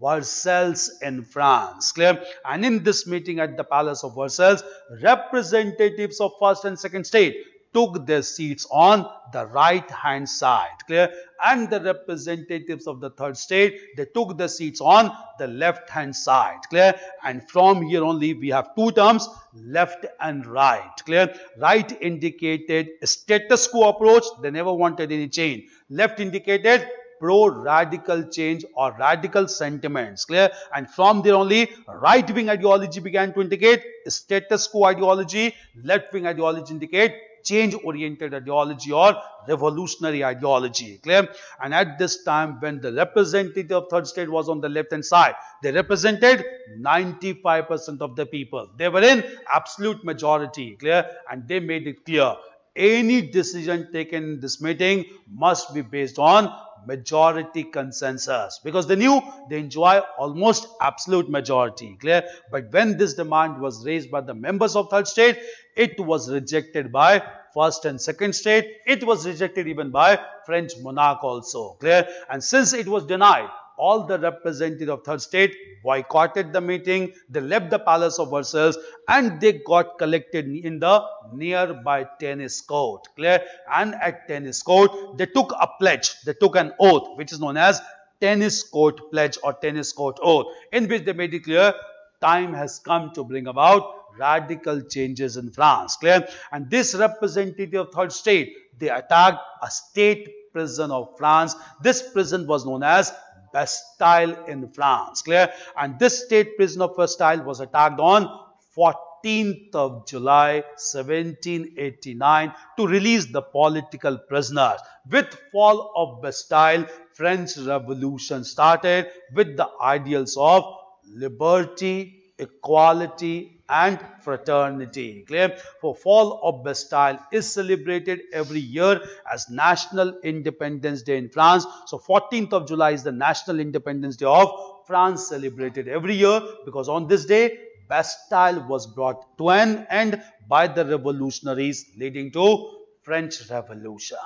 Speaker 1: Versailles in France. Clear? And in this meeting at the palace of Versailles, representatives of first and second state took their seats on the right hand side. Clear? And the representatives of the third state, they took the seats on the left hand side. Clear? And from here only we have two terms, left and right. Clear? Right indicated status quo approach, they never wanted any change. Left indicated pro-radical change or radical sentiments. Clear? And from there only, right-wing ideology began to indicate status quo ideology, left-wing ideology indicate change-oriented ideology or revolutionary ideology. Clear? And at this time, when the representative of third state was on the left-hand side, they represented 95% of the people. They were in absolute majority. Clear? And they made it clear, any decision taken in this meeting must be based on majority consensus, because they knew they enjoy almost absolute majority. Clear? But when this demand was raised by the members of third state, it was rejected by first and second state. It was rejected even by French monarch also. Clear? And since it was denied, all the representatives of third state boycotted the meeting. They left the palace of Versailles and they got collected in the nearby tennis court. Clear? And at tennis court, they took a pledge. They took an oath, which is known as tennis court pledge or tennis court oath, in which they made it clear time has come to bring about radical changes in France. Clear? And this representative of third state, they attacked a state prison of France. This prison was known as Bastille in France. Clear? And this state prison of Bastille was attacked on 14th of July 1789 to release the political prisoners. With fall of Bastille, French Revolution started with the ideals of liberty, equality and fraternity. Clear? For fall of Bastille is celebrated every year as National Independence Day in France. So 14th of July is the National Independence Day of France, celebrated every year because on this day Bastille was brought to an end by the revolutionaries, leading to French Revolution.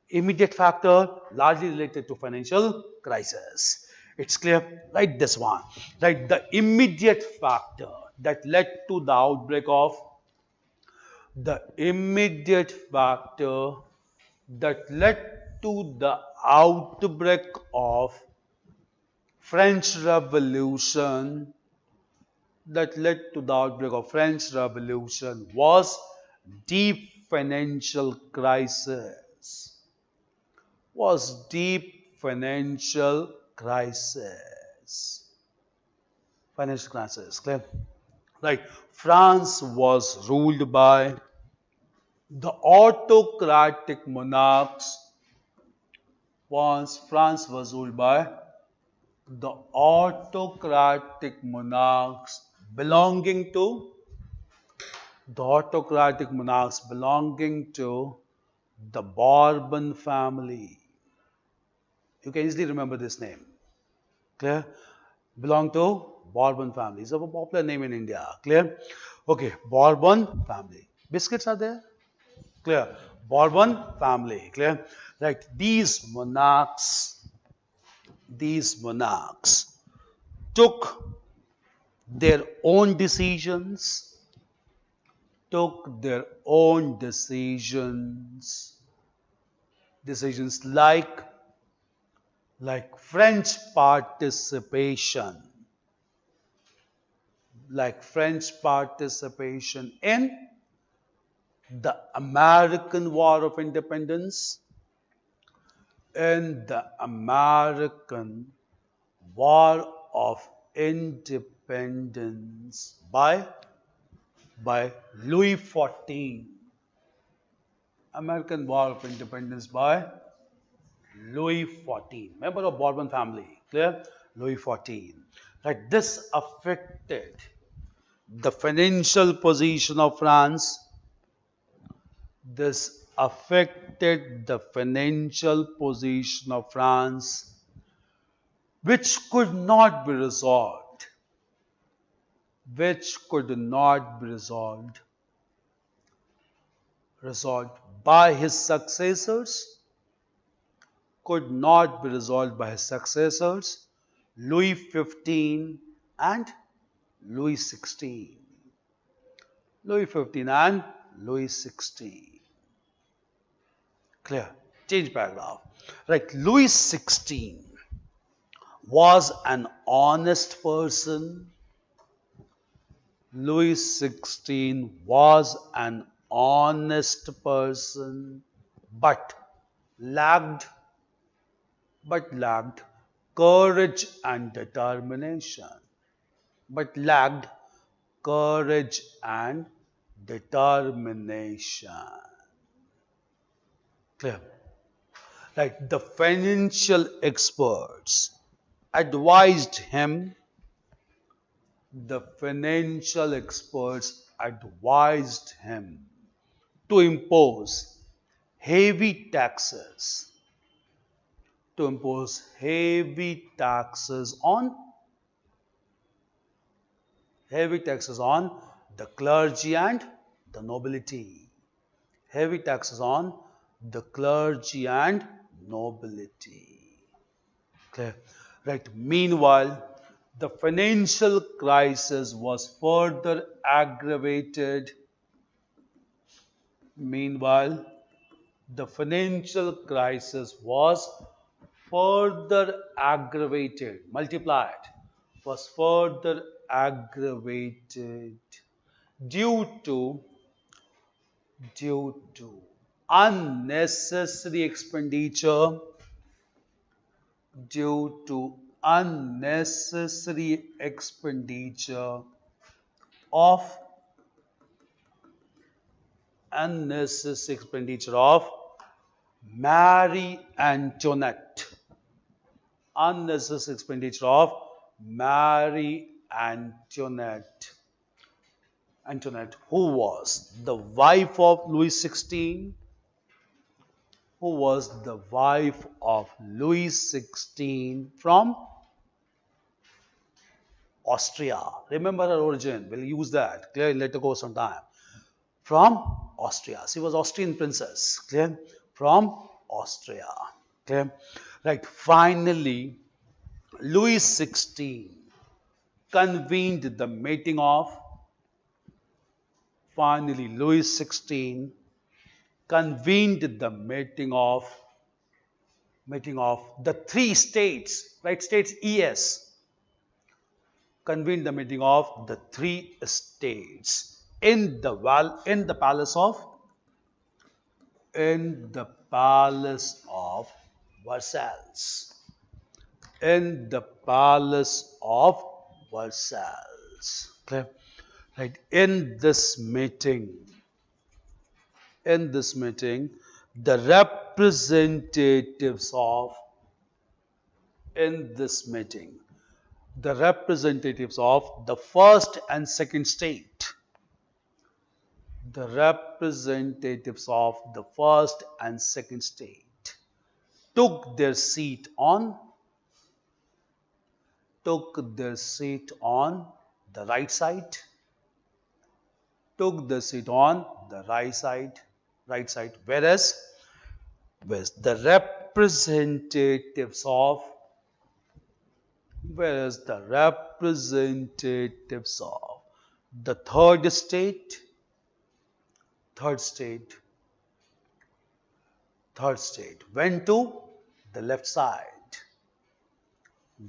Speaker 1: Immediate factor largely related to financial crisis. It's clear. Write this one. Right, the immediate factor that led to the outbreak of the immediate factor that led to the outbreak of French Revolution was deep financial crisis. Financial crisis. Clear? Right. France was ruled by the autocratic monarchs. France was ruled by the autocratic monarchs belonging to the Bourbon family. You can easily remember this name. Clear? Belong to Bourbon family. It's a popular name in India. Clear? Okay, Bourbon family. Biscuits are there? Clear? Bourbon family. Clear? Right. These monarchs took their own decisions, decisions like French participation in the American War of Independence, in the American War of Independence by Louis XIV. American War of Independence by Louis XIV, member of Bourbon family. Clear? Louis XIV. Right. This affected the financial position of France. This affected the financial position of France, which could not be resolved, resolved by his successors, Louis XV and Louis XVI. Louis XV and Louis XVI. Clear? Change paragraph. Right. Louis XVI was an honest person. Louis XVI was an honest person, but lacked courage and determination. But lacked courage and determination. Clear? Right. The financial experts advised him. The financial experts advised him to impose heavy taxes, on the clergy and the nobility. Heavy taxes on the clergy and nobility. Clear? Right. Meanwhile, the financial crisis was further aggravated. Meanwhile, the financial crisis was further aggravated, multiplied, was further aggravated due to unnecessary expenditure, of Marie Antoinette. Unnecessary expenditure of Marie Antoinette. Who was the wife of Louis XVI, from Austria. Remember her origin. We'll use that. Clear? Later go sometime. From Austria. She was Austrian princess. Clear? From Austria. Clear? Right. Finally, Louis XVI convened the meeting of the three states, right? States ES, convened the meeting of the three states in the palace of Versailles. In the palace of Versailles. Clear? Right. In this meeting, the representatives of in this meeting the representatives of the first and second state. The representatives of the first and second state took their seat on the right side, took the seat on the right side, whereas the representatives of the third state, went to the left side,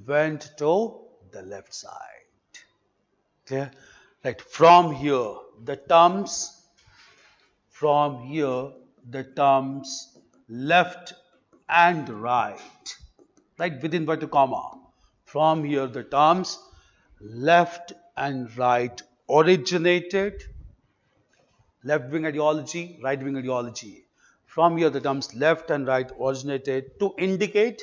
Speaker 1: went to the left side. Clear? Right. From here, the terms left and right, right within inverted comma. From here, the terms left and right originated, left wing ideology, right wing ideology. From here, the terms left and right originated to indicate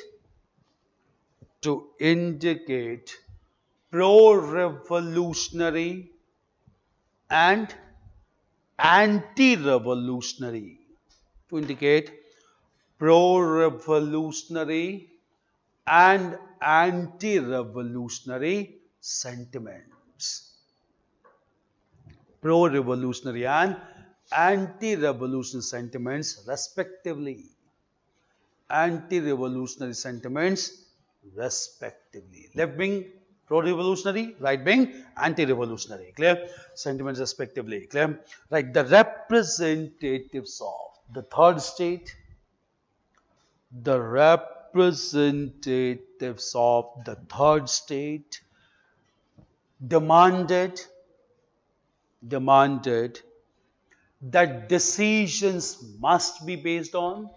Speaker 1: pro-revolutionary and anti-revolutionary, to indicate pro-revolutionary and anti-revolutionary sentiments. Pro-revolutionary and anti-revolutionary sentiments respectively. Anti-revolutionary sentiments respectively. Left wing pro-revolutionary, right wing anti-revolutionary. Clear? Sentiments respectively. Clear? Right. The representatives of the third state, the representatives of the third state demanded that decisions must be based on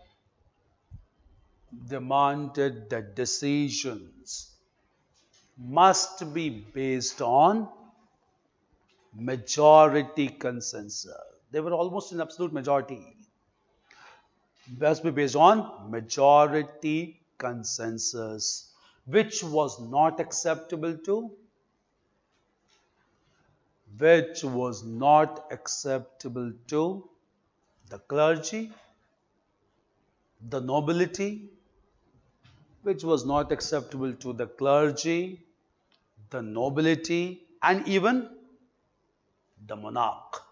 Speaker 1: demanded that decisions must be based on majority consensus. They were almost in absolute majority. Must be based on majority consensus, which was not acceptable to the clergy, the nobility, which was not acceptable to the clergy, the nobility, and even the monarch.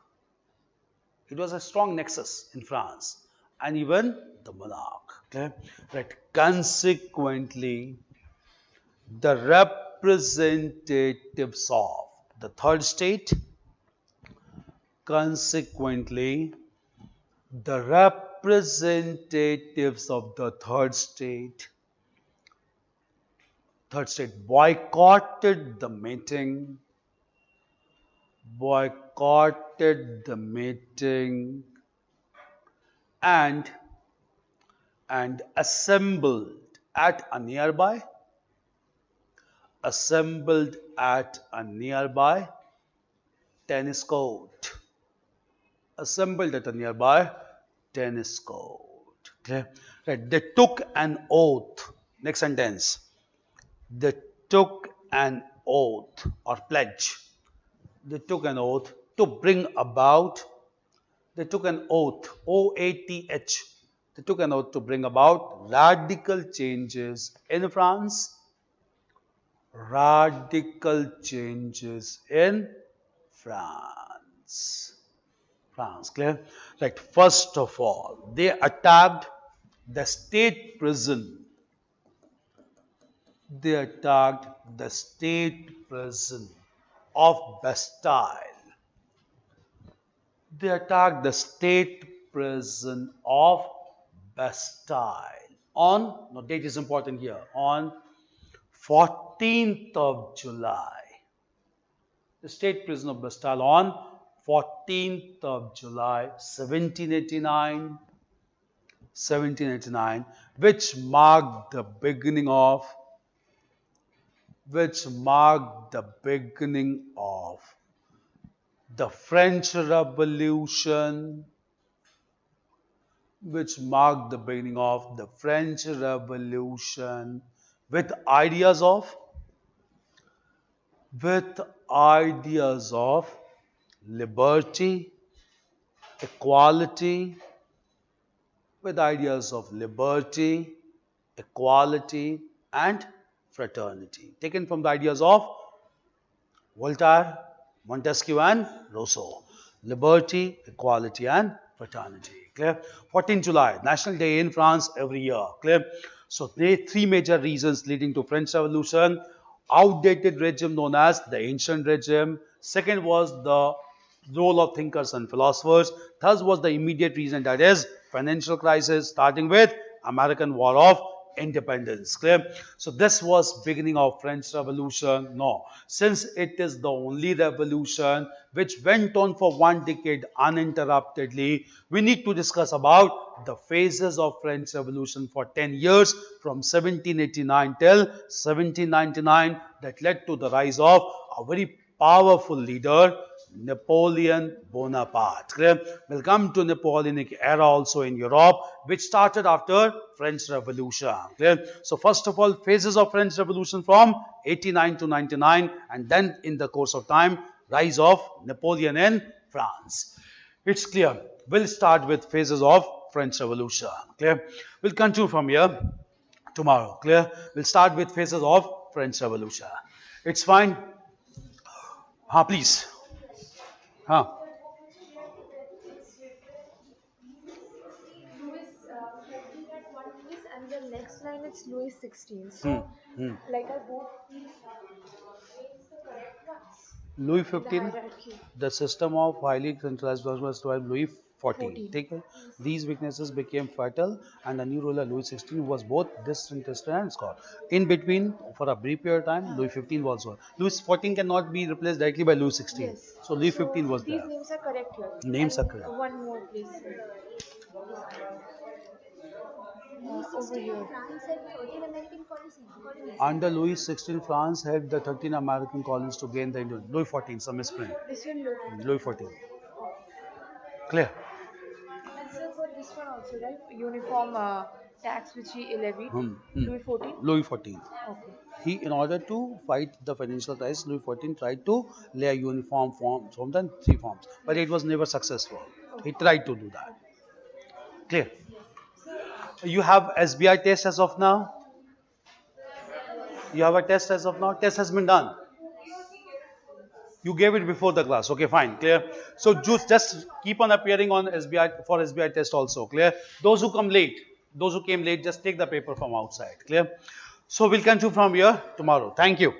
Speaker 1: It was a strong nexus in France, and even the monarch. Okay? Right. Consequently, the representatives of the third state, consequently, the representatives of the third state boycotted the meeting, and assembled at a nearby tennis court. Assembled at a nearby tennis court. Okay? Right. They took an oath. Next sentence. They took an oath or pledge. They took an oath to bring about. They took an oath, OATH. They took an oath to bring about radical changes in France. Radical changes in France. Clear? Right. First of all, they attacked the state prison. They attacked the state prison of Bastille. They attacked the state prison of Bastille on, no, date is important here, on 14th of July. The state prison of Bastille on 14th of July 1789, which marked the beginning of the French Revolution, which marked the beginning of the French Revolution, with ideas of with ideas of liberty, equality, with ideas of liberty, equality, and fraternity. Taken from the ideas of Voltaire, Montesquieu, and Rousseau. Liberty, equality, and fraternity. Clear? 14 July, National Day in France every year. Clear? So, there are three major reasons leading to French Revolution. Outdated regime known as the ancient regime. Second was the role of thinkers and philosophers. Thus was the immediate reason, that is financial crisis, starting with American War of Independence. Clear? So this was beginning of French Revolution. No, since it is the only revolution which went on for 1 decade uninterruptedly, we need to discuss about the phases of French Revolution for 10 years from 1789 till 1799 that led to the rise of a very powerful leader, Napoleon Bonaparte. Clear? We'll come to Napoleonic era also in Europe, which started after French Revolution. Clear? So first of all, phases of French Revolution from 89 to 99, and then in the course of time, rise of Napoleon in France. It's clear. We'll start with phases of French Revolution. Clear? We'll continue from here tomorrow. Clear? We'll start with phases of French Revolution. It's fine. Please. Huh.
Speaker 2: It's written Louis 16, Louis 14 at one place, and the next line it's Louis 16.
Speaker 1: Hmm.
Speaker 2: So,
Speaker 1: Hmm.
Speaker 2: like I both these names the correct ones
Speaker 1: Louis
Speaker 2: in the
Speaker 1: 15,
Speaker 2: hierarchy.
Speaker 1: the system of highly centralized government was to Louis 14.
Speaker 2: 14.
Speaker 1: Take it.
Speaker 2: Yes.
Speaker 1: These weaknesses became fatal, and the new ruler Louis 16 was both disinterested and scorned. In between, for a brief period of time, Louis 15 was one. Louis 14 cannot be replaced directly by Louis 16.
Speaker 2: Yes.
Speaker 1: So Louis
Speaker 2: So
Speaker 1: 15 was
Speaker 2: these
Speaker 1: there.
Speaker 2: names are correct here.
Speaker 1: Names are
Speaker 2: And
Speaker 1: correct.
Speaker 2: one more, please.
Speaker 4: Louis
Speaker 2: Over
Speaker 4: 16
Speaker 2: here.
Speaker 4: France had 13 American colonies.
Speaker 1: Under Louis 16, France helped the 13 American colonies to gain the Indian. Louis 14, some misprint.
Speaker 2: This will look.
Speaker 1: Louis 14.
Speaker 2: Okay.
Speaker 1: Clear?
Speaker 2: And so for this one also, right? Uniform tax which he levied.
Speaker 1: Hmm.
Speaker 2: Louis 14.
Speaker 1: Louis 14.
Speaker 2: Okay.
Speaker 1: He, in order to fight the financial crisis, Louis XIV tried to lay a uniform form from the three forms, but it was never successful. He tried to do that. Clear? You have SBI test as of now? You have a test as of now? Test has been done. You gave it before the class. Okay, fine. Clear? So just keep on appearing on SBI for SBI test also. Clear? Those who came late, just take the paper from outside. Clear? So we'll continue from here tomorrow. Thank you.